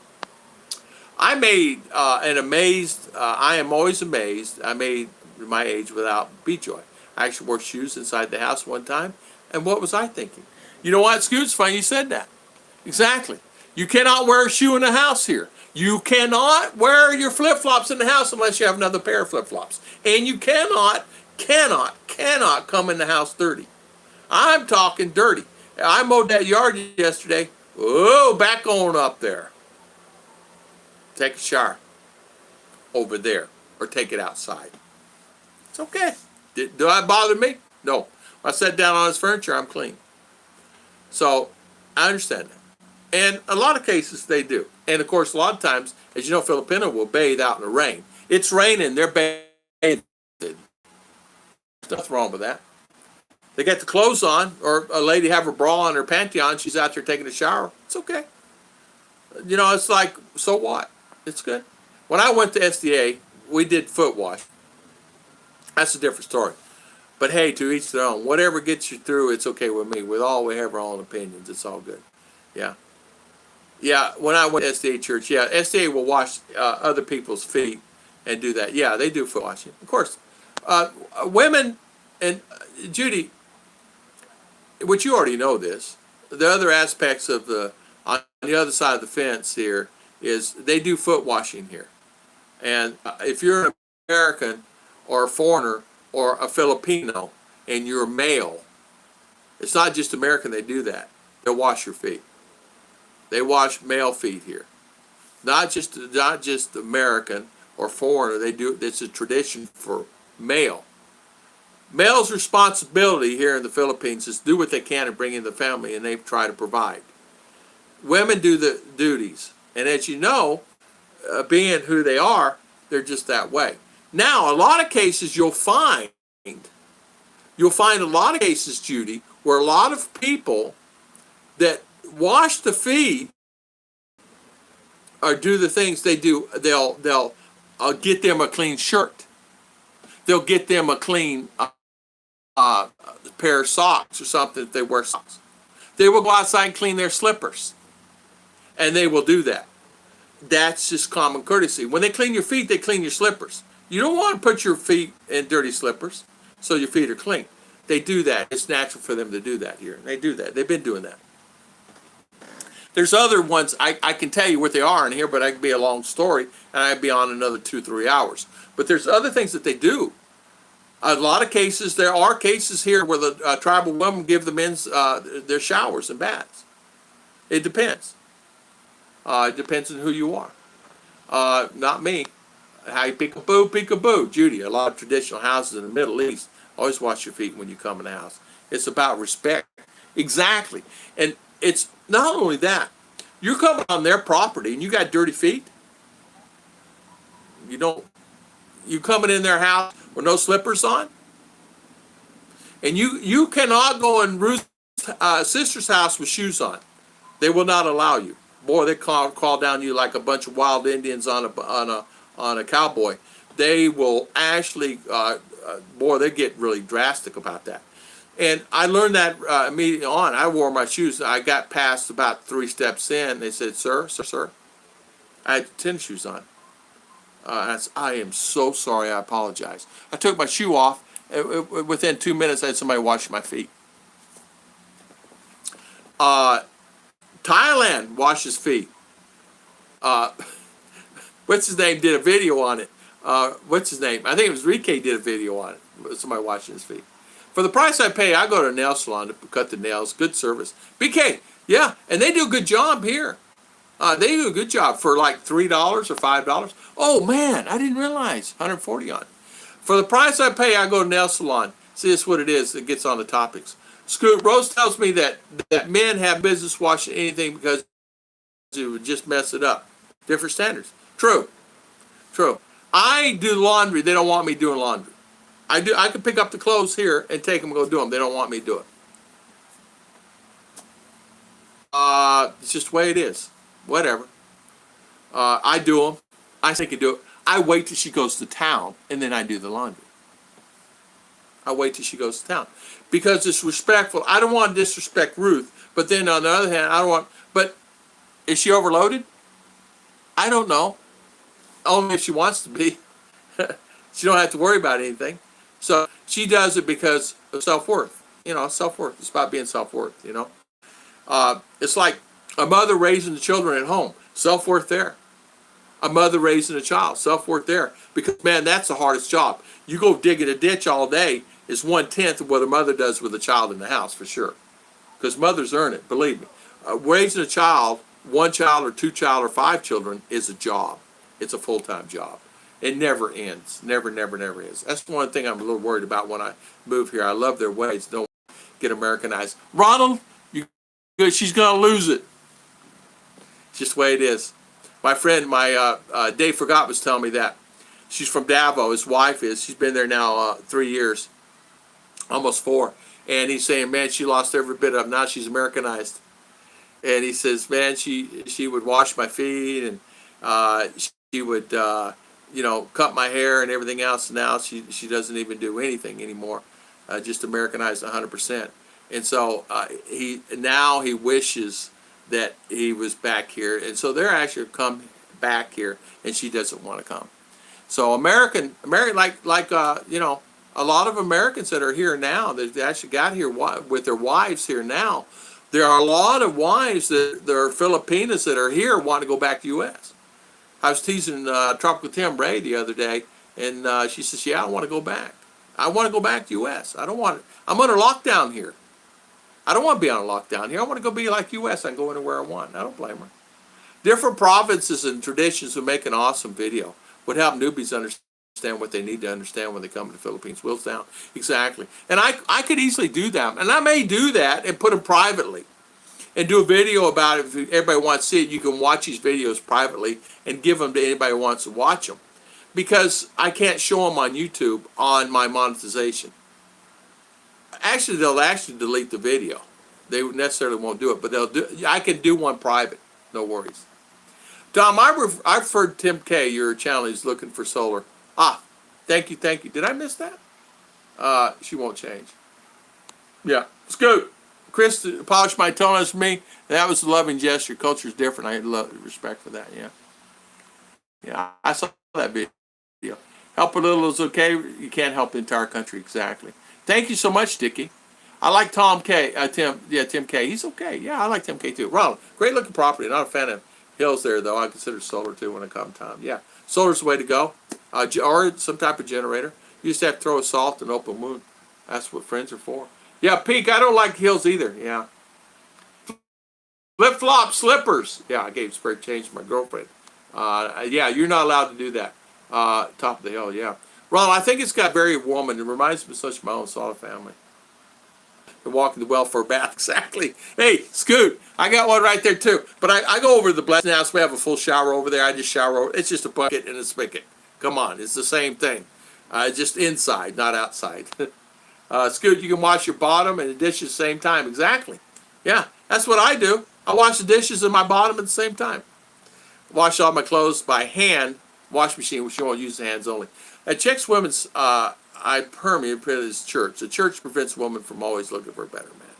I made I am always amazed. I made my age without Bejoy. I actually wore shoes inside the house one time. And what was I thinking? You know what, Scoot? It's funny you said that. Exactly. You cannot wear a shoe in the house here. You cannot wear your flip-flops in the house unless you have another pair of flip-flops. And you cannot come in the house dirty. I'm talking dirty. I mowed that yard yesterday. Oh, back on up there. Take a shower over there, or take it outside. It's okay. Do that bother me? No. When I sat down on his furniture, I'm clean. So I understand that. And a lot of cases they do. And of course, a lot of times, as you know, Filipino will bathe out in the rain. It's raining, they're bathing. There's nothing wrong with that. They got the clothes on, or a lady have her bra on, her panty on, she's out there taking a shower. It's okay. You know, it's like, so what? It's good. When I went to SDA, we did foot wash. That's a different story. But hey, to each their own. Whatever gets you through, it's okay with me. We have our own opinions. It's all good. Yeah. Yeah, when I went to SDA church, yeah, SDA will wash other people's feet and do that. Yeah, they do foot washing. Of course. Women, and Judy, which you already know this, the other aspects of on the other side of the fence here is they do foot washing here. And if you're an American or a foreigner or a Filipino and you're male, it's not just American they do that. They'll wash your feet. They wash male feet here. Not just American or foreigner. They do. It's a tradition for male. Male's responsibility here in the Philippines is to do what they can and bring in the family, and they try to provide. Women do the duties, and as you know, being who they are, they're just that way. Now, a lot of cases you'll find a lot of cases, Judy, where a lot of people that wash the feet or do the things they do, they'll get them a clean shirt. They'll get them a clean pair of socks or something if they wear socks. They will go outside and clean their slippers. And they will do that. That's just common courtesy. When they clean your feet, they clean your slippers. You don't want to put your feet in dirty slippers so your feet are clean. They do that. It's natural for them to do that here. They do that. They've been doing that. There's other ones, I can tell you what they are in here, but it could be a long story, and I'd be on another 2-3 hours. But there's other things that they do. A lot of cases, there are cases here where the tribal women give the men's their showers and baths. It depends. It depends on who you are. Not me. How you peekaboo, peekaboo. Judy, a lot of traditional houses in the Middle East always wash your feet when you come in the house. It's about respect. Exactly. And it's not only that. You're coming on their property and you got dirty feet. You coming in their house with no slippers on. And you cannot go in Ruth's sister's house with shoes on. They will not allow you. Boy, they call down you like a bunch of wild Indians on a cowboy. They will actually, boy, they get really drastic about that. And I learned that immediately on. I wore my shoes. I got past about 3 steps in. They said, sir. I had tennis shoes on. I am so sorry. I apologize. I took my shoe off. Within 2 minutes, I had somebody wash my feet. Thailand washes feet. What's his name did a video on it. What's his name? I think it was Rike did a video on it. Somebody washing his feet. For the price I pay, I go to a nail salon to cut the nails. Good service. BK, yeah, and they do a good job here. They do a good job for like $3 or $5. Oh man, I didn't realize 140 on. For the price I pay, I go to nail salon. See, that's what it is. It gets on the topics. Scoot Rose tells me that men have business washing anything because it would just mess it up. Different standards. True. I do laundry. They don't want me doing laundry. I can pick up the clothes here and take them and go do them. They don't want me to do it. It's just the way it is. Whatever. I do them. I think I do it. I wait till she goes to town and then I do the laundry. I wait till she goes to town because it's respectful. I don't want to disrespect Ruth, but then on the other hand, I don't want. But is she overloaded? I don't know. Only if she wants to be. She don't have to worry about anything. So she does it because of self-worth. Self-worth. It's about being self-worth, It's like a mother raising the children at home. Self-worth there. A mother raising a child. Self-worth there. Because, man, that's the hardest job. You go dig in a ditch all day is 1/10 of what a mother does with a child in the house, for sure. Because mothers earn it, believe me. Raising a child, 1 child or 2 child or 5 children is a job. It's a full-time job. It never ends. Never ends. That's one thing I'm a little worried about when I move here. I love their ways. Don't get Americanized. Ronald, she's going to lose it. It's just the way it is. My friend, Dave Forgot was telling me that. She's from Davao. His wife is. She's been there now 3 years. Almost 4. And he's saying, man, she lost every bit of it. Now she's Americanized. And he says, man, she would wash my feet and she would, cut my hair and everything else. Now she doesn't even do anything anymore. Just Americanized 100%. And so he wishes that he was back here. And so they're actually come back here, and she doesn't want to come. So American, a lot of Americans that are here now, that actually got here with their wives here now, There are a lot of wives that are Filipinas that are here wanting to go back to U.S. I was teasing Tropical Tim Ray the other day, and she says, "Yeah, I want to go back. I want to go back to U.S. I don't want it. I'm under lockdown here. I don't want to be on a lockdown here. I want to go be like U.S. I can go anywhere I want." I don't blame her. Different provinces and traditions would make an awesome video. Would help newbies understand what they need to understand when they come to the Philippines. Wheels down. Exactly. And I could easily do that. And I may do that and put them privately. And do a video about it. If everybody wants to see it, you can watch these videos privately and give them to anybody who wants to watch them. Because I can't show them on YouTube on my monetization. Actually, they'll actually delete the video. They necessarily won't do it, but they'll do. I can do one private. No worries. Tom, I've heard Tim K. Your channel is looking for solar. Thank you. Did I miss that? She won't change. Yeah, it's good. Chris polished my toenails for me. That was a loving gesture. Culture's different. I had respect for that. Yeah, I saw that video. Help a little is okay. You can't help the entire country. Exactly. Thank you so much, Dickie. I like Tim K. He's okay. Yeah, I like Tim K too. Ronald, great looking property. Not a fan of hills there though. I consider solar too when it comes time. Yeah, solar's the way to go. Or some type of generator. You just have to throw a salt and open wound. That's what friends are for. Yeah, Peak, I don't like hills either. Yeah. Flip-flop slippers. Yeah, I gave spare change to my girlfriend. Yeah, you're not allowed to do that. Top of the hill, yeah. Ronald, I think it's got very woman. It reminds me so much of my own solid family. And walking the well for a bath, exactly. Hey, Scoot, I got one right there too. But I go over to the blessing house. We have a full shower over there. I just shower over. It's just a bucket and a spigot. Come on, it's the same thing. Just inside, not outside. Scoot, you can wash your bottom and the dishes at the same time. Exactly. Yeah, that's what I do. I wash the dishes and my bottom at the same time. Wash all my clothes by hand. Wash machine, which you won't use the hands only. At Chicks Women's, I permeate this church. The church prevents women from always looking for a better man.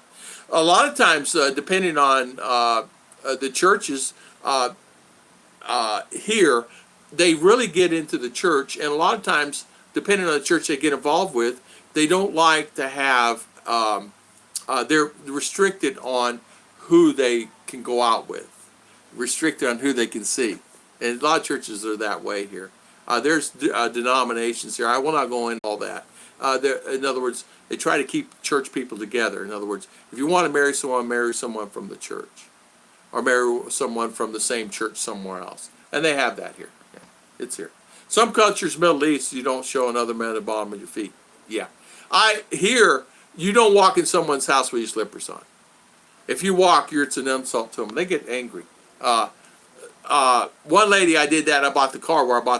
A lot of times, depending on the churches here, they really get into the church, and a lot of times, depending on the church they get involved with, they don't like to have, they're restricted on who they can go out with, restricted on who they can see. And a lot of churches are that way here. There's denominations here. I will not go into all that. In other words, they try to keep church people together. In other words, if you want to marry someone from the church. Or marry someone from the same church somewhere else. And they have that here. Yeah, it's here. Some cultures, Middle East, you don't show another man at the bottom of your feet. Yeah. Here, you don't walk in someone's house with your slippers on. If you walk, it's an insult to them. They get angry. One lady, I did that. I bought the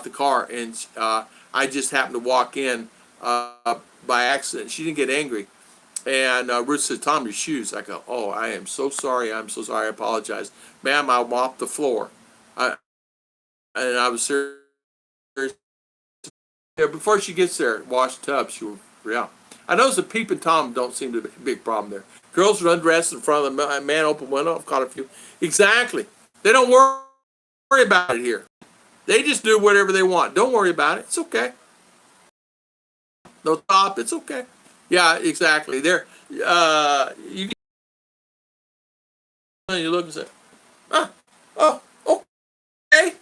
car, and I just happened to walk in by accident. She didn't get angry. And Ruth said, "Tom, your shoes." I go, "Oh, I am so sorry. I'm so sorry. I apologize. Ma'am, I mopped the floor." And I was serious. Yeah, before she gets there, wash the tub. Yeah. I noticed the peep and Tom don't seem to be a big problem there. Girls are undressed in front of the man, open window. I've caught a few. Exactly. They don't worry about it here. They just do whatever they want. Don't worry about it. It's okay. No top. It's okay. Yeah, exactly. There, you look and say, oh, okay.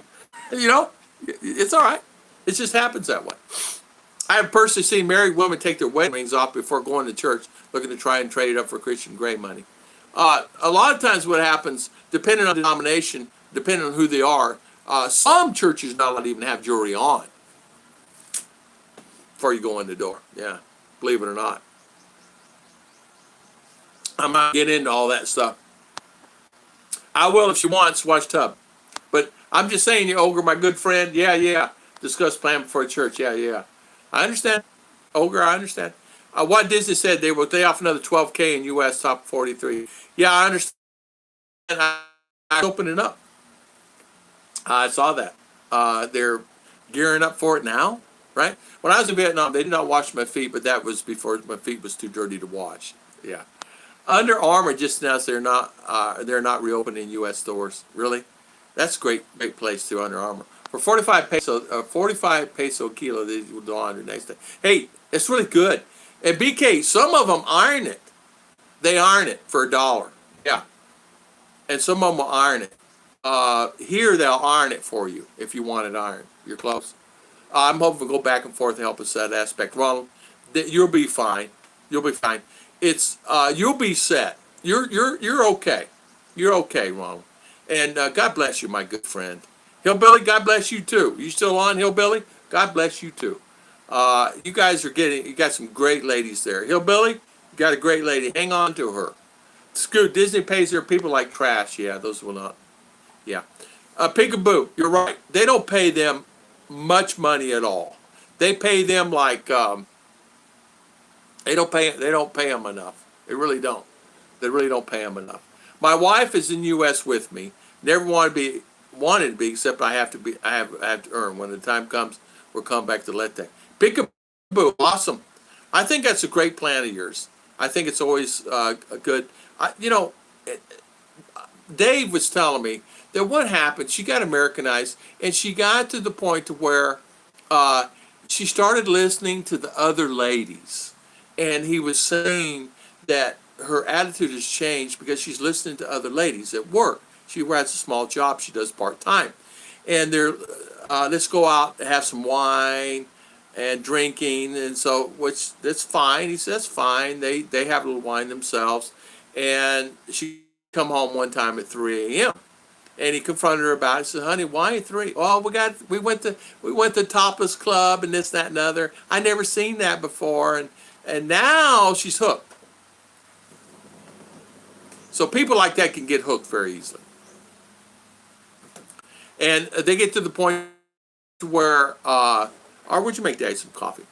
You know, it's all right. It just happens that way. I have personally seen married women take their wedding rings off before going to church, looking to try and trade it up for Christian Grey money. A lot of times what happens, depending on the denomination, depending on who they are, some churches not allowed to even have jewelry on before you go in the door. Yeah, believe it or not. I'm not getting into all that stuff. I will if she wants, watch tub. But I'm just saying, you Ogre, my good friend, yeah. Discuss plan before church, yeah. I understand. Ogre, I understand. What Disney said, they will lay off another $12K in U.S. top 43. Yeah, I understand. I opened it up. I saw that. They're gearing up for it now, right? When I was in Vietnam, they did not wash my feet, but that was before my feet was too dirty to wash. Yeah. Under Armour just announced they're not reopening U.S. stores. Really? That's a great place too. Under Armour for 45 peso a kilo. They will do on next day. Hey, it's really good. And BK, some of them iron it. They iron it for $1. Yeah, and some of them will iron it. Here they'll iron it for you if you want it ironed. You're close. I'm hoping to go back and forth to help us that aspect. Ronald, you'll be fine. You'll be fine. It's you'll be set. You're okay. You're okay, Ronald. And God bless you, my good friend. Hillbilly, God bless you too. You still on, Hillbilly? God bless you too. You guys are getting. You got some great ladies there. Hillbilly, you got a great lady. Hang on to her. Scoot, Disney pays their people like trash. Yeah, those will not. Yeah. Peekaboo, you're right. They don't pay them much money at all. They pay them like they don't pay them enough. They really don't. They really don't pay them enough. My wife is in the U.S. with me. Never wanted to be, except I have to be. I have to earn. When the time comes, we'll come back to Lete. Peekaboo, awesome. I think that's a great plan of yours. I think it's always a good. Dave was telling me that what happened, she got Americanized, and she got to the point to where she started listening to the other ladies. And he was saying that her attitude has changed because she's listening to other ladies at work. She has a small job she does part-time. And they're, let's go out and have some wine and drinking. And so, which, that's fine. He says, fine. They have a little wine themselves. And she come home one time at 3 a.m. And he confronted her about it. He said, honey, why at 3? Oh, we went to Tapas Club and this, that, and other. I never seen that before. And now she's hooked. So people like that can get hooked very easily. And they get to the point where, or would you make Daddy some coffee?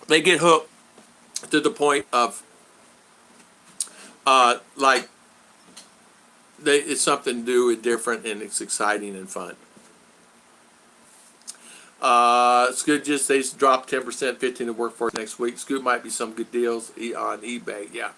They get hooked to the point of, like, it's something to do and different, and it's exciting and fun. It's good. Just they drop 10%, 15% in the workforce next week. Scoot might be some good deals on eBay. Yeah,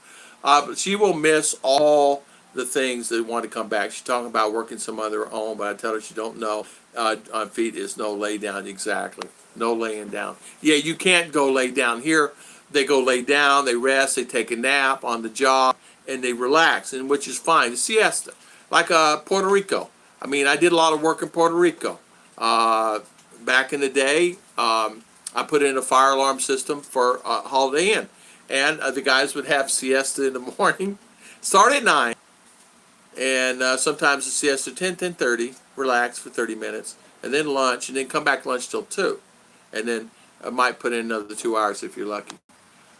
but she will miss all the things that want to come back. She's talking about working some other home, but I tell her she don't know. On feet is no lay down. Exactly, no laying down. Yeah, you can't go lay down here. They go lay down, they rest, they take a nap on the job, and they relax, and which is fine. The siesta, like Puerto Rico. I mean, I did a lot of work in Puerto Rico. Back in the day, I put in a fire alarm system for Holiday Inn, and the guys would have siesta in the morning, start at 9, and sometimes the siesta 10:30, relax for 30 minutes, and then lunch, and then come back lunch till 2, and then I might put in another 2 hours if you're lucky.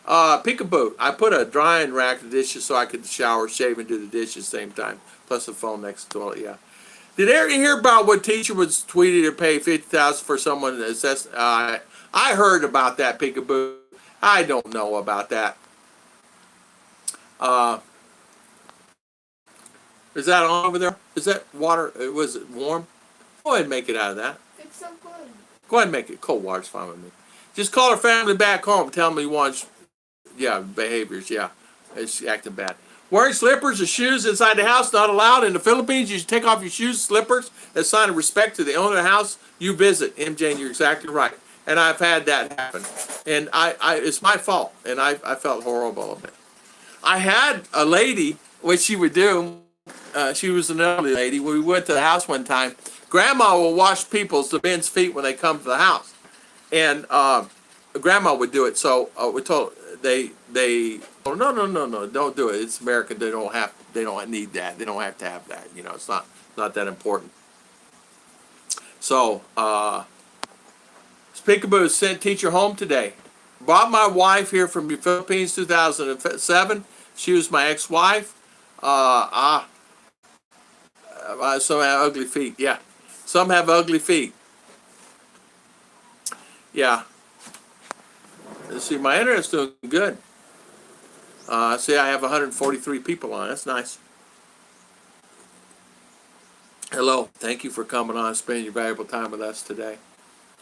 Peekaboo. I put a drying rack of dishes so I could shower, shave, and do the dishes same time. Plus the phone next to the toilet. Yeah. Did everyone hear about what teacher was tweeted to pay $50,000 for someone to assess? I heard about that, Peekaboo. I don't know about that. Is that on over there? Is that water? Was it warm? Go ahead and make it out of that. It's so good. Go ahead and make it. Cold water's fine with me. Just call her family back home. Tell them you want. Yeah, behaviors, yeah. It's acting bad. Wearing slippers or shoes inside the house, not allowed. In the Philippines, you should take off your shoes, slippers, as a sign of respect to the owner of the house you visit. MJ, and you're exactly right. And I've had that happen. And it's my fault. And I felt horrible about it. I had a lady, what she would do, she was an elderly lady. When we went to the house one time, Grandma will wash the men's feet when they come to the house. And Grandma would do it. So we told her, oh, no, don't do it. It's America. They don't need that. They don't have to have that. You know, it's not that important. So, Peekaboo sent teacher home today. Brought my wife here from the Philippines, 2007. She was my ex-wife. Some have ugly feet. Yeah, some have ugly feet. Yeah. Let's see, my internet's doing good. See, I have 143 people on. That's nice. Hello. Thank you for coming on and spending your valuable time with us today.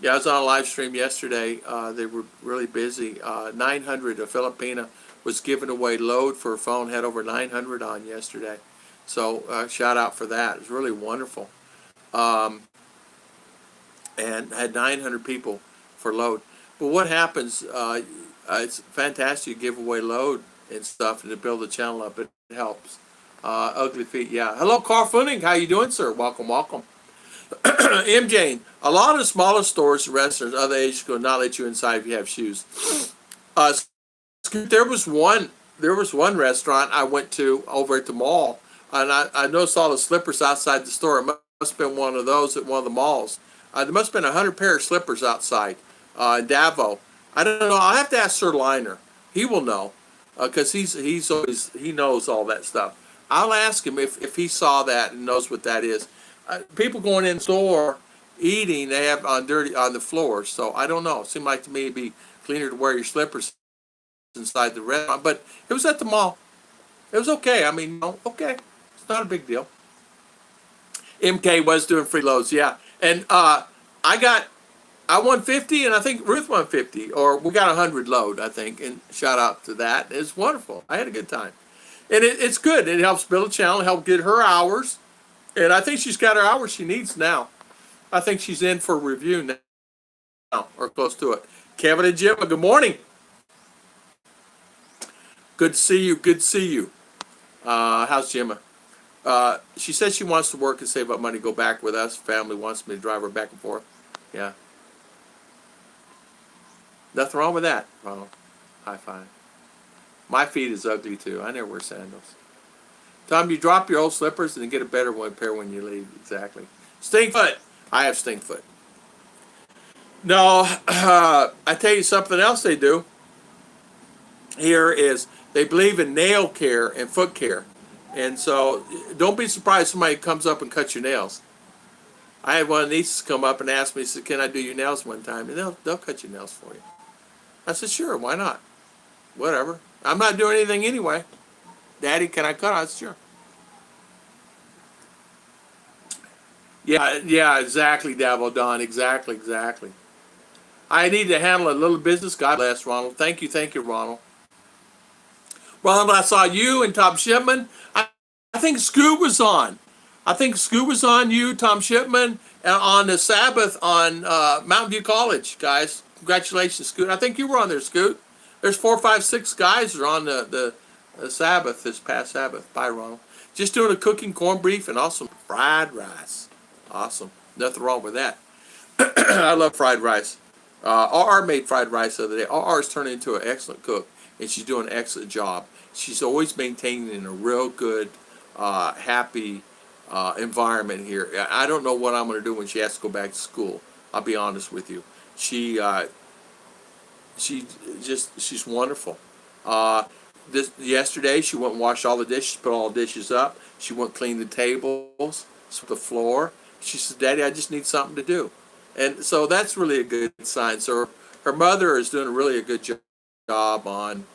Yeah, I was on a live stream yesterday. They were really busy. 900, a Filipina was giving away load for a phone. Had over 900 on yesterday. So shout out for that. It was really wonderful. And had 900 people for load. But what happens, it's fantastic. You give away load, and stuff, and to build the channel up. It helps. Ugly feet, yeah. Hello, Carl Funing. How you doing, sir? Welcome, welcome. M. Jane, a lot of smaller stores, restaurants, other agents will not let you inside if you have shoes. There was one. There was one restaurant I went to over at the mall, and I noticed all the slippers outside the store. It must have been one of those at one of the malls. There must have been 100 pair of slippers outside in Davao. I don't know. I'll have to ask Sir Liner. He will know because he knows all that stuff. I'll ask him if he saw that and knows what that is. People going in the store eating, they have on the floor. So I don't know. It seemed like to me it'd be cleaner to wear your slippers inside the restaurant, but it was at the mall. It was okay. I mean, okay, it's not a big deal. MK was doing free loads, yeah, and I won 50, and I think Ruth won 50, or we got 100 load, I think, and shout out to that. It's wonderful. I had a good time, and it's good. It helps build a channel, help get her hours, and I think she's got her hours she needs now. I think she's in for review now, or close to it. Kevin and Jim, good morning. Good to see you. Good to see you. How's Gemma? She said she wants to work and save up money, go back with us. Family wants me to drive her back and forth. Yeah. Nothing wrong with that. Oh, high five. My feet is ugly too. I never wear sandals. Tom, you drop your old slippers and then get a better pair when you leave. Exactly. Stinkfoot. I have stinkfoot. No, I tell you something else they do. Here is they believe in nail care and foot care. And so don't be surprised if somebody comes up and cuts your nails. I had one of the nieces come up and ask me, said, can I do your nails one time? And they'll cut your nails for you. I said, sure, why not? Whatever. I'm not doing anything anyway. Daddy, can I cut? I said, sure. Yeah, exactly, Dabo Don. Exactly. I need to handle a little business. God bless, Ronald. Thank you, Ronald. Ronald, I saw you and Tom Shipman. I think Scoot was on. You, Tom Shipman, on the Sabbath on Mountain View College, guys. Congratulations, Scoot. I think you were on there, Scoot. There's 4, 5, 6 guys that are on the Sabbath, this past Sabbath. Bye, Ronald. Just doing a cooking corned beef and also fried rice. Awesome. Nothing wrong with that. I love fried rice. RR made fried rice the other day. RR's turned into an excellent cook, and she's doing an excellent job. She's always maintaining a real good, happy environment here. I don't know what I'm going to do when she has to go back to school. I'll be honest with you. She's wonderful. Yesterday she went and washed all the dishes, put all the dishes up. She went and cleaned the tables, swept the floor. She said, Daddy, I just need something to do. And so that's really a good sign. So her mother is doing a good job on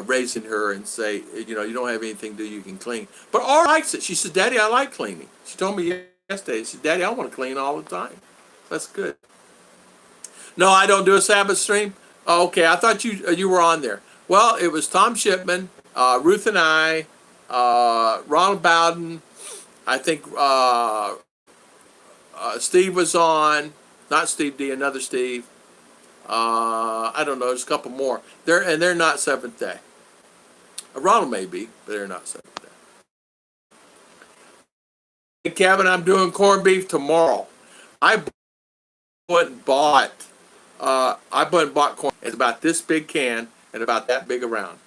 raising her and say, you don't have anything to do, you can clean. But R likes it. She said, Daddy, I like cleaning. She told me yesterday, she said, Daddy, I want to clean all the time. That's good. No, I don't do a Sabbath stream. Oh, okay, I thought you were on there. Well, it was Tom Shipman, Ruth and I, Ronald Bowden. I think Steve was on. Not Steve D, another Steve. I don't know. There's a couple more. They're not Seventh Day. Ronald may be, but they're not Seventh Day. Hey, Kevin, I'm doing corned beef tomorrow. I went and bought corn. It's about this big can and about that big around.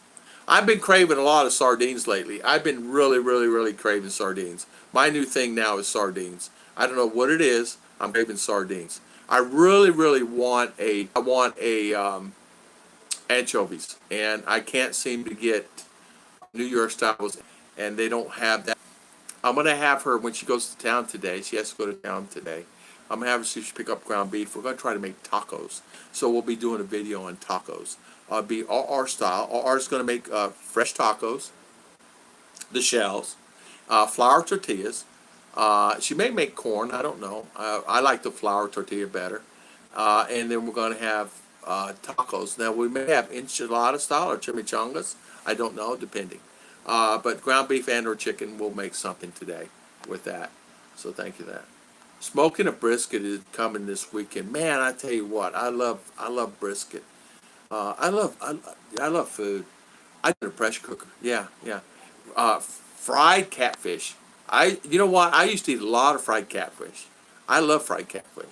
I've been craving a lot of sardines lately. I've been really craving sardines. My new thing now is sardines. I don't know what it is. I'm craving sardines. I really want anchovies, and I can't seem to get New York styles, and they don't have that. I'm gonna have her when she goes to town today. She has to go to town today. I'm gonna have her see if she pick up ground beef. We're gonna try to make tacos, so we'll be doing a video on tacos. Be RR style. RR's gonna make fresh tacos, the shells, flour tortillas. She may make corn. I don't know. I like the flour tortilla better. And then we're going to have tacos. Now, we may have enchilada style or chimichangas. I don't know, depending. But ground beef and or chicken, we'll make something today with that. So thank you for that. Smoking a brisket is coming this weekend. Man, I tell you what, I love brisket. I love food. I did a pressure cooker. Yeah, yeah. Fried catfish. You know what? I used to eat a lot of fried catfish. I love fried catfish.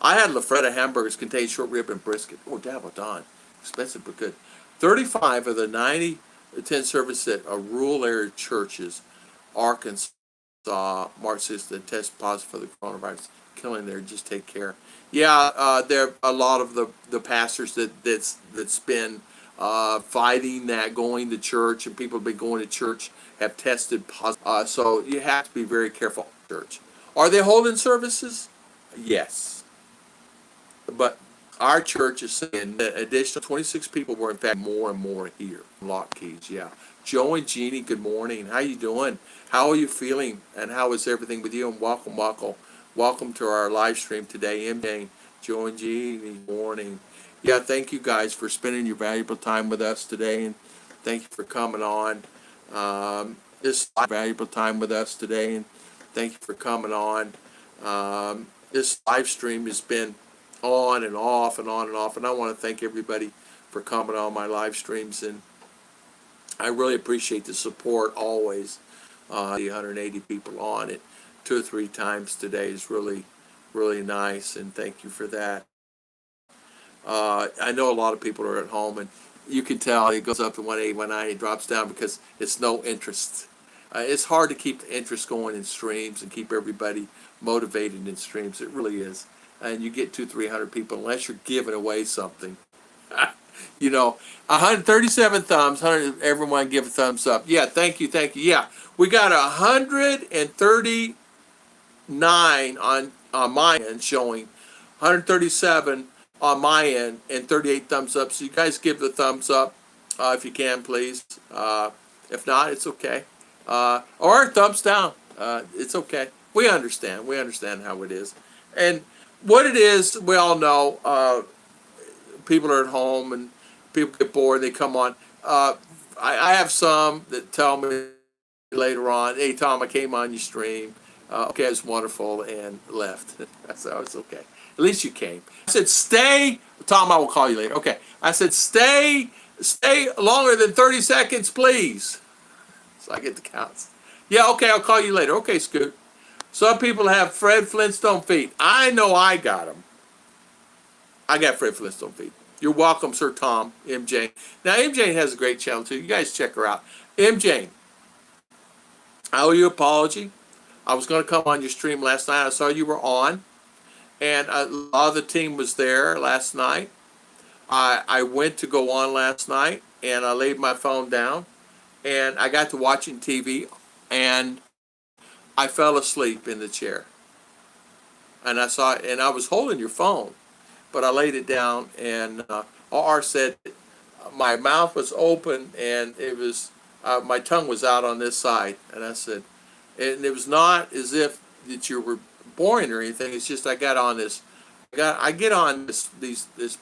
I had LaFreda hamburgers contain short rib and brisket. Oh, dabble Don. Expensive but good. 35 of the 90 attend service at a rural area churches, Arkansas, March 6th, that test positive for the coronavirus. Killing there. Just take care. Yeah, there are a lot of the pastors that's been fighting that going to church, and people have been going to church have tested positive. So you have to be very careful. Church. Are they holding services? Yes. But our church is saying that additional 26 people were in fact more and more here. Lock keys, yeah. Joe and Jeannie, good morning. How you doing? How are you feeling? And how is everything with you? And welcome to our live stream today. MJ, Joe and Jeannie, morning. Yeah, thank you guys for spending your valuable time with us today, and thank you for coming on. This valuable time with us today, and thank you for coming on. This live stream has been on and off and on and off, and I want to thank everybody for coming on my live streams, and I really appreciate the support always. The 180 people on it 2 or 3 times today is really, really nice, and thank you for that. I know a lot of people are at home, and you can tell it goes up to 180, 190, drops down because it's no interest. It's hard to keep the interest going in streams and keep everybody motivated in streams. It really is. And you get 200-300 people unless you're giving away something. 137 thumbs. Everyone give a thumbs up. Yeah, thank you. Yeah, we got 139 on my end showing, 137 on my end, and 38 thumbs up. So you guys give the thumbs up if you can, please. If not, it's okay. Or thumbs down. It's okay. We understand. We understand how it is. And what it is, we all know. People are at home and people get bored. They come on. I have some that tell me later on, "Hey Tom, I came on your stream. Okay, it's wonderful," and left. So it's okay. At least you came. I said, "Stay, Tom. I will call you later." Okay. I said, "Stay longer than 30 seconds, please." So I get the counts. Yeah. Okay. I'll call you later. Okay, Scoot. Some people have Fred Flintstone feet. I know I got them. I got Fred Flintstone feet. You're welcome, Sir Tom, MJ. Now, MJ has a great channel, too. You guys check her out. MJ, I owe you an apology. I was going to come on your stream last night. I saw you were on, and a lot of the team was there last night. I went to go on last night, and I laid my phone down, and I got to watching TV, and I fell asleep in the chair. And I was holding your phone, but I laid it down, and R said my mouth was open, and it was my tongue was out on this side, and I said, and it was not as if that you were boring or anything. It's just I got on this. I get on this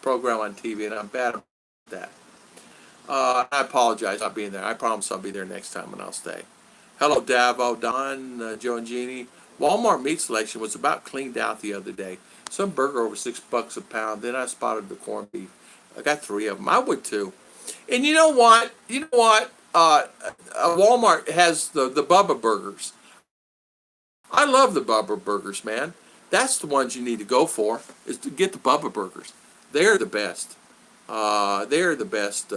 program on TV, and I'm bad at that. I apologize for not being there. I promise I'll be there next time, and I'll stay. Hello, Davo, Don, Joe and Jeannie. Walmart meat selection was about cleaned out the other day. Some burger over $6 a pound. Then I spotted the corned beef. I got 3 of them. I would too. And you know what? Walmart has the Bubba burgers. I love the Bubba burgers, man. That's the ones you need to go for, is to get the Bubba burgers. They're the best. They're the best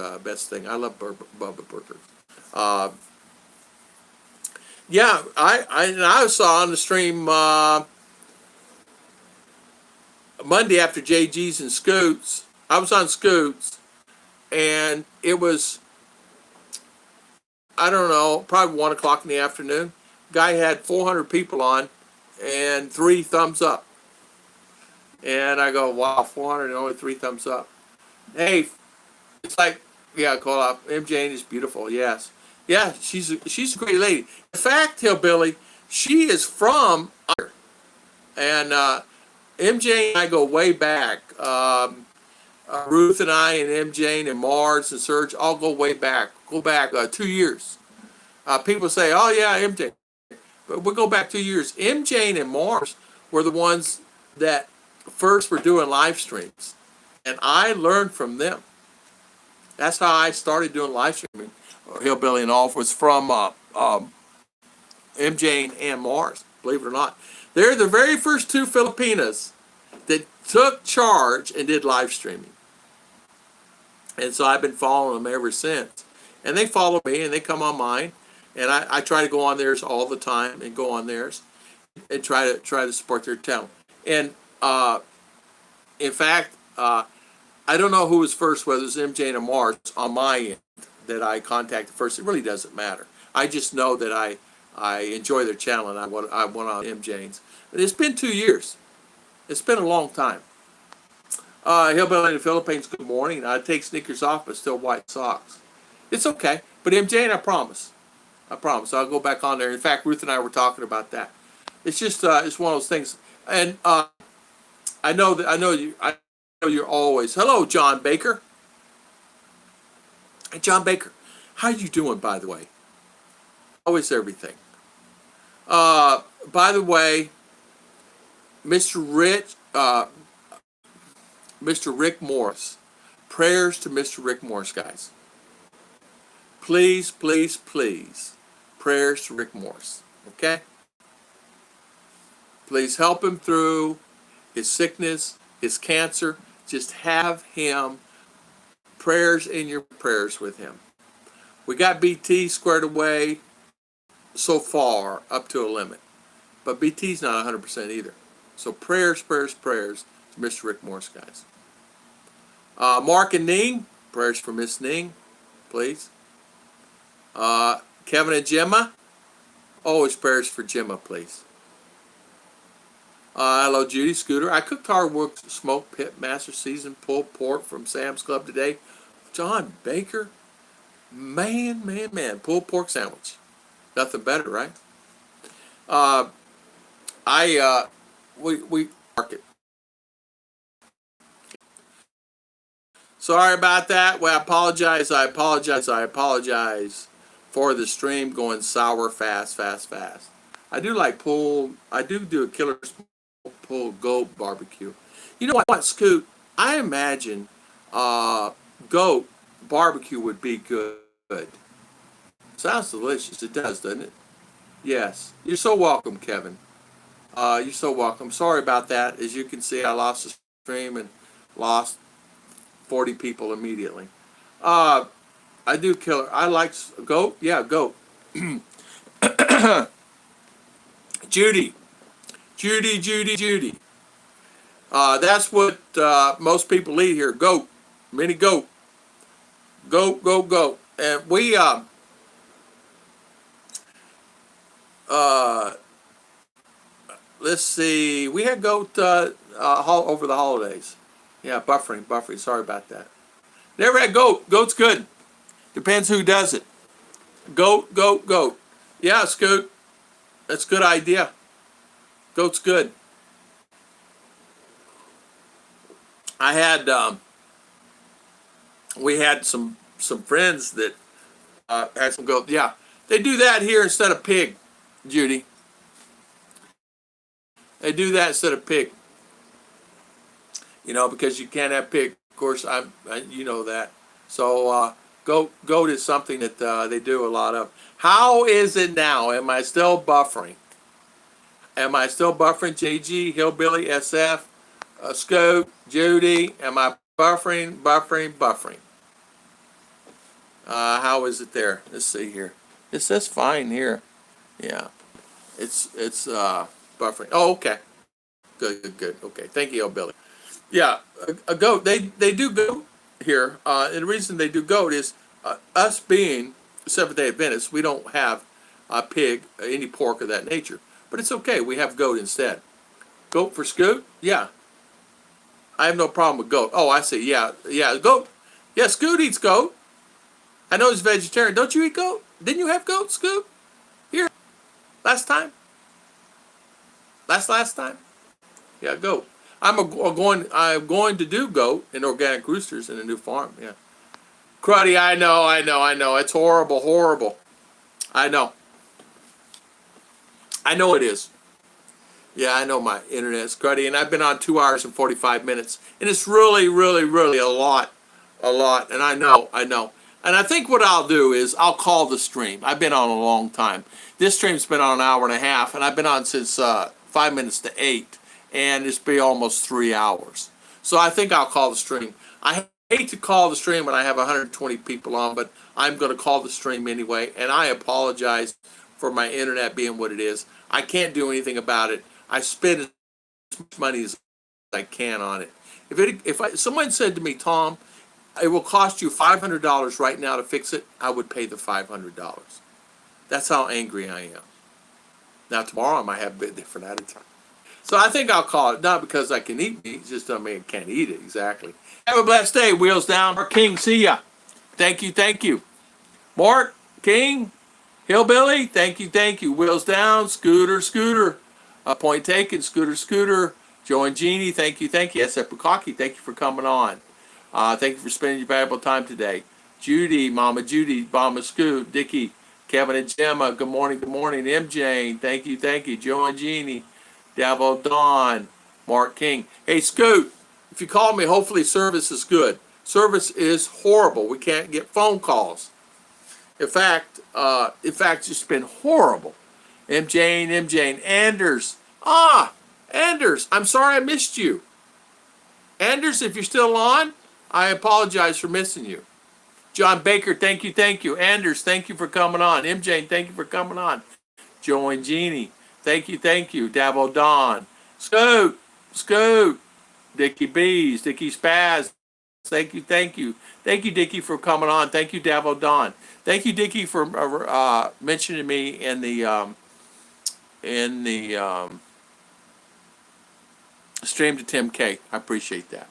thing. I love Bubba burgers. Yeah, I saw on the stream Monday after JG's and Scoots. I was on Scoots, and it was, I don't know, probably 1 o'clock in the afternoon. Guy had 400 people on, and 3 thumbs up. And I go, wow, 400 and only 3 thumbs up. Hey, it's like, yeah, call out. MJ is beautiful, yes. Yeah, she's a great lady. In fact, Hillbilly, she is from here. And MJ and I go way back. Ruth and I and MJ and Mars and Serge all go way back. Go back 2 years. People say, oh, yeah, MJ. But we go back 2 years. MJ and Mars were the ones that first were doing live streams. And I learned from them. That's how I started doing live streaming. Hillbilly and all, was from MJ and Mars, believe it or not. They're the very first two Filipinas that took charge and did live streaming. And so I've been following them ever since. And they follow me and they come on mine. And I try to go on theirs all the time and go on theirs and try to support their channel. And in fact, I don't know who was first, whether it was MJ or Mars on my end that I contacted first. It really doesn't matter. I just know that I enjoy their channel and I went on MJ's. But it's been 2 years. It's been a long time. Hillbilly in the Philippines, good morning. I take sneakers off, but still white socks. It's okay. But MJ, I promise. I promise. I'll go back on there. In fact, Ruth and I were talking about that. It's just, it's one of those things. And I know you're always, hello, John Baker. Hey, John Baker, how you doing, by the way? Always everything. By the way, Mr. Rick Morris. Prayers to Mr. Rick Morris, guys. Please, please, please. Prayers to Rick Morris. Okay? Please help him through his sickness, his cancer. Just have him, prayers in your prayers with him. We got BT squared away so far, up to a limit. But BT's not 100% either. So prayers, prayers, prayers to Mr. Rick Morris, guys. Mark and Ning, prayers for Miss Ning, please. Kevin and Gemma, always prayers for Gemma, please. Hello, Judy. Scooter. I cooked hardwood smoked pit master seasoned pulled pork from Sam's Club today. John Baker, man, pulled pork sandwich. Nothing better, right? We mark it. Sorry about that. Well, I apologize for the stream going sour fast. I do like I do a killer pulled goat barbecue. You know what, Scoot? I imagine goat barbecue would be good. Sounds delicious. It does, doesn't it? Yes. You're so welcome, Kevin. You're so welcome. Sorry about that. As you can see, I lost the stream and lost 40 people immediately. I do killer. I like goat. Yeah, goat. Judy. That's what most people eat here. Goat. Mini goat. Goat. And we let's see. We had goat over the holidays. Yeah, buffering. Sorry about that. Never had goat. Goat's good. Depends who does it. Goat. Yeah, Scoot. That's a good idea. Goat's good. I had we had some friends that had some goat. Yeah, they do that here instead of pig, Judy. They do that instead of pig. You know, because you can't have pig. Of course, you know that. So goat is something that they do a lot of. How is it now? Am I still buffering? JG, Hillbilly, SF, Scoot, Judy. Am I buffering? How is it there? Let's see here. It says fine here. Yeah, it's buffering. Oh, okay. Good. Okay, thank you, Hillbilly. Yeah, a goat. They do goat here. And the reason they do goat is us being Seventh-day Adventists, we don't have pig, any pork of that nature. But it's okay. We have goat instead. Goat for Scoot? Yeah. I have no problem with goat. Oh, I see. Yeah, goat. Yeah, Scoot eats goat. I know he's vegetarian. Don't you eat goat? Didn't you have goat, Scoot? Here. Last time? Last time? Yeah, goat. I'm going to do goat and organic roosters in a new farm. Yeah. Cruddy, I know. It's horrible. I know it is. Yeah, I know my internet's cruddy, and I've been on 2 hours and 45 minutes, and it's really a lot. And I know. And I think what I'll do is I'll call the stream. I've been on a long time. This stream's been on an hour and a half, and I've been on since 5 minutes to 8, and it's been almost 3 hours. So I think I'll call the stream. I hate to call the stream when I have 120 people on, but I'm going to call the stream anyway, and I apologize for my internet being what it is. I can't do anything about it. I spend as much money as I can on it. If someone said to me, Tom, it will cost you $500 right now to fix it, I would pay the $500. That's how angry I am. Now tomorrow I might have a bit different attitude. So I think I'll call it, not because I can eat meat, just I mean I can't eat it exactly. Have a blessed day. Wheels down. Mark King, see ya. Thank you, thank you. Mark King, Hillbilly, thank you, thank you. Wheels down. Scooter, Scooter. Point taken. Scooter, Scooter. Joe and Jeannie, thank you, thank you. S.F. Bukaki, thank you for coming on. Thank you for spending your valuable time today. Judy, Mama Judy, Mama Scoot, Dickie, Kevin and Gemma, good morning, good morning. M. Jane, thank you, thank you. Joe and Jeannie, Davo Dawn, Mark King. Hey, Scoot, if you call me, hopefully service is good. Service is horrible. We can't get phone calls. In fact, it's been horrible. M. Jane, Anders. Anders, I'm sorry I missed you. Anders, if you're still on, I apologize for missing you. John Baker, thank you, thank you. Anders, thank you for coming on. M. Jane, thank you for coming on. Joe and Jeannie, thank you, thank you. Dabo Don. Scoot, Dickie Bees, Dickie Spaz, thank you, thank you. Thank you, Dickie, for coming on. Thank you, Dabo Don. Thank you, Dickie, for mentioning me in the stream to Tim K. I appreciate that.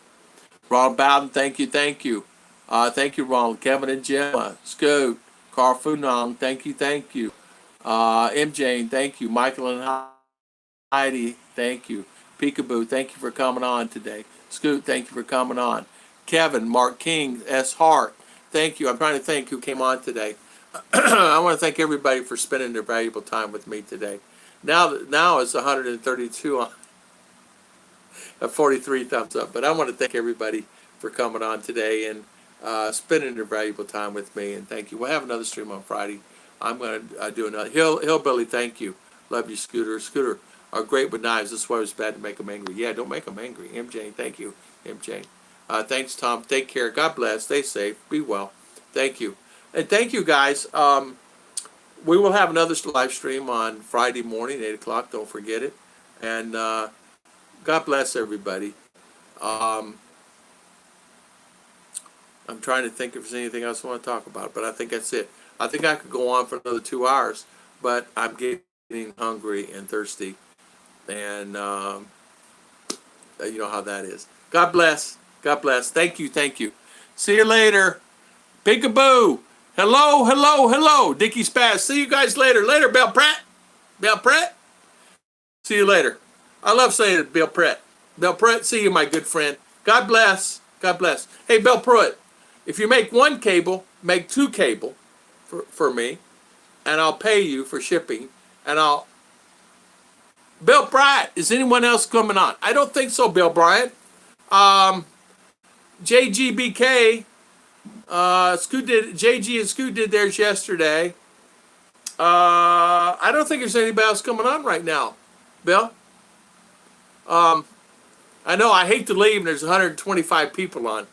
Ronald Bowden, thank you, thank you. Thank you, Ronald. Kevin and Gemma, Scoot, Carl Funong, thank you, thank you. M. Jane, thank you. Michael and Heidi, thank you. Peekaboo, thank you for coming on today. Scoot, thank you for coming on. Kevin, Mark King, S. Hart, thank you. I'm trying to think who came on today. I want to thank everybody for spending their valuable time with me today. Now it's 132 on 43 thumbs up. But I want to thank everybody for coming on today and spending their valuable time with me. And thank you. We'll have another stream on Friday. I'm going to do another. Hillbilly, thank you. Love you, Scooter. Scooter are great with knives. That's why it's bad to make them angry. Yeah, don't make them angry. MJ, thank you. MJ. Thanks, Tom. Take care. God bless. Stay safe. Be well. Thank you. And thank you, guys. We will have another live stream on Friday morning, 8 o'clock. Don't forget it. And God bless everybody. I'm trying to think if there's anything else I want to talk about, but I think that's it. I think I could go on for another 2 hours, but I'm getting hungry and thirsty. And you know how that is. God bless. God bless. Thank you. Thank you. See you later. Peekaboo. Hello, hello, hello. Dickie Spaz. See you guys later. Later, Bill Pratt. Bill Pratt. See you later. I love saying it, Bill Pratt. Bill Pratt, see you, my good friend. God bless. God bless. Hey, Bill Pruitt, if you make one cable, make 2 cable for me, and I'll pay you for shipping, and I'll... Bill Bryant, is anyone else coming on? I don't think so, Bill Bryant. JGBK, Scoot did, JG and Scoot did theirs yesterday. I don't think there's anybody else coming on right now, Bill. I know I hate to leave and there's 125 people on.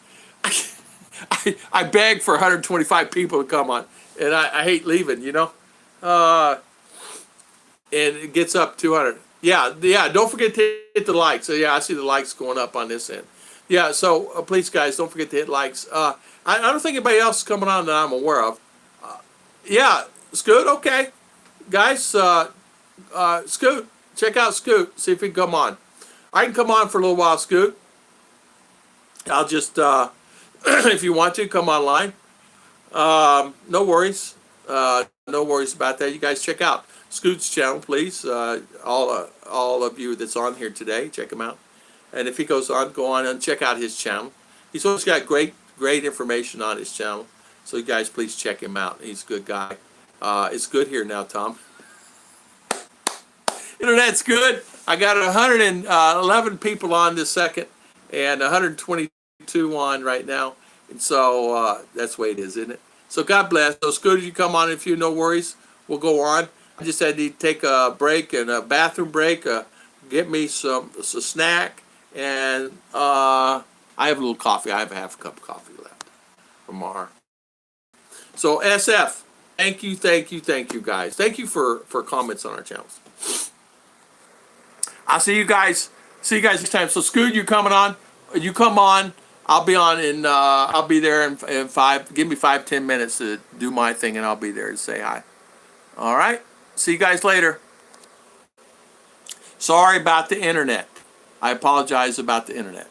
I beg for 125 people to come on, and I hate leaving, you know. And it gets up 200. Yeah, don't forget to hit the likes. So, yeah, I see the likes going up on this end. Yeah, so please, guys, don't forget to hit likes. I don't think anybody else is coming on that I'm aware of. Yeah, Scoot, okay. Guys, Scoot, check out Scoot. See if he can come on. I can come on for a little while, Scoot. I'll just, if you want to, come online. No worries. No worries about that. You guys check out Scoot's channel, please. All of you that's on here today, check him out. And if he goes on, go on and check out his channel. He's always got great information on his channel. So you guys, please check him out. He's a good guy. It's good here now, Tom. Internet's good. I got 111 people on this second and 122 on right now. And so that's the way it is, isn't it? So God bless. So Scooter, you come on if you no worries. We'll go on. I just had to take a break and a bathroom break. Get me some snack, and I have a little coffee. I have a half a cup of coffee left from our. So SF, thank you guys. Thank you for comments on our channels. I'll see you guys. See you guys next time. So Scoot, you coming on? You come on. I'll be on in. I'll be there in 5. Give me 5-10 minutes to do my thing, and I'll be there to say hi. All right. See you guys later. Sorry about the internet. I apologize about the internet.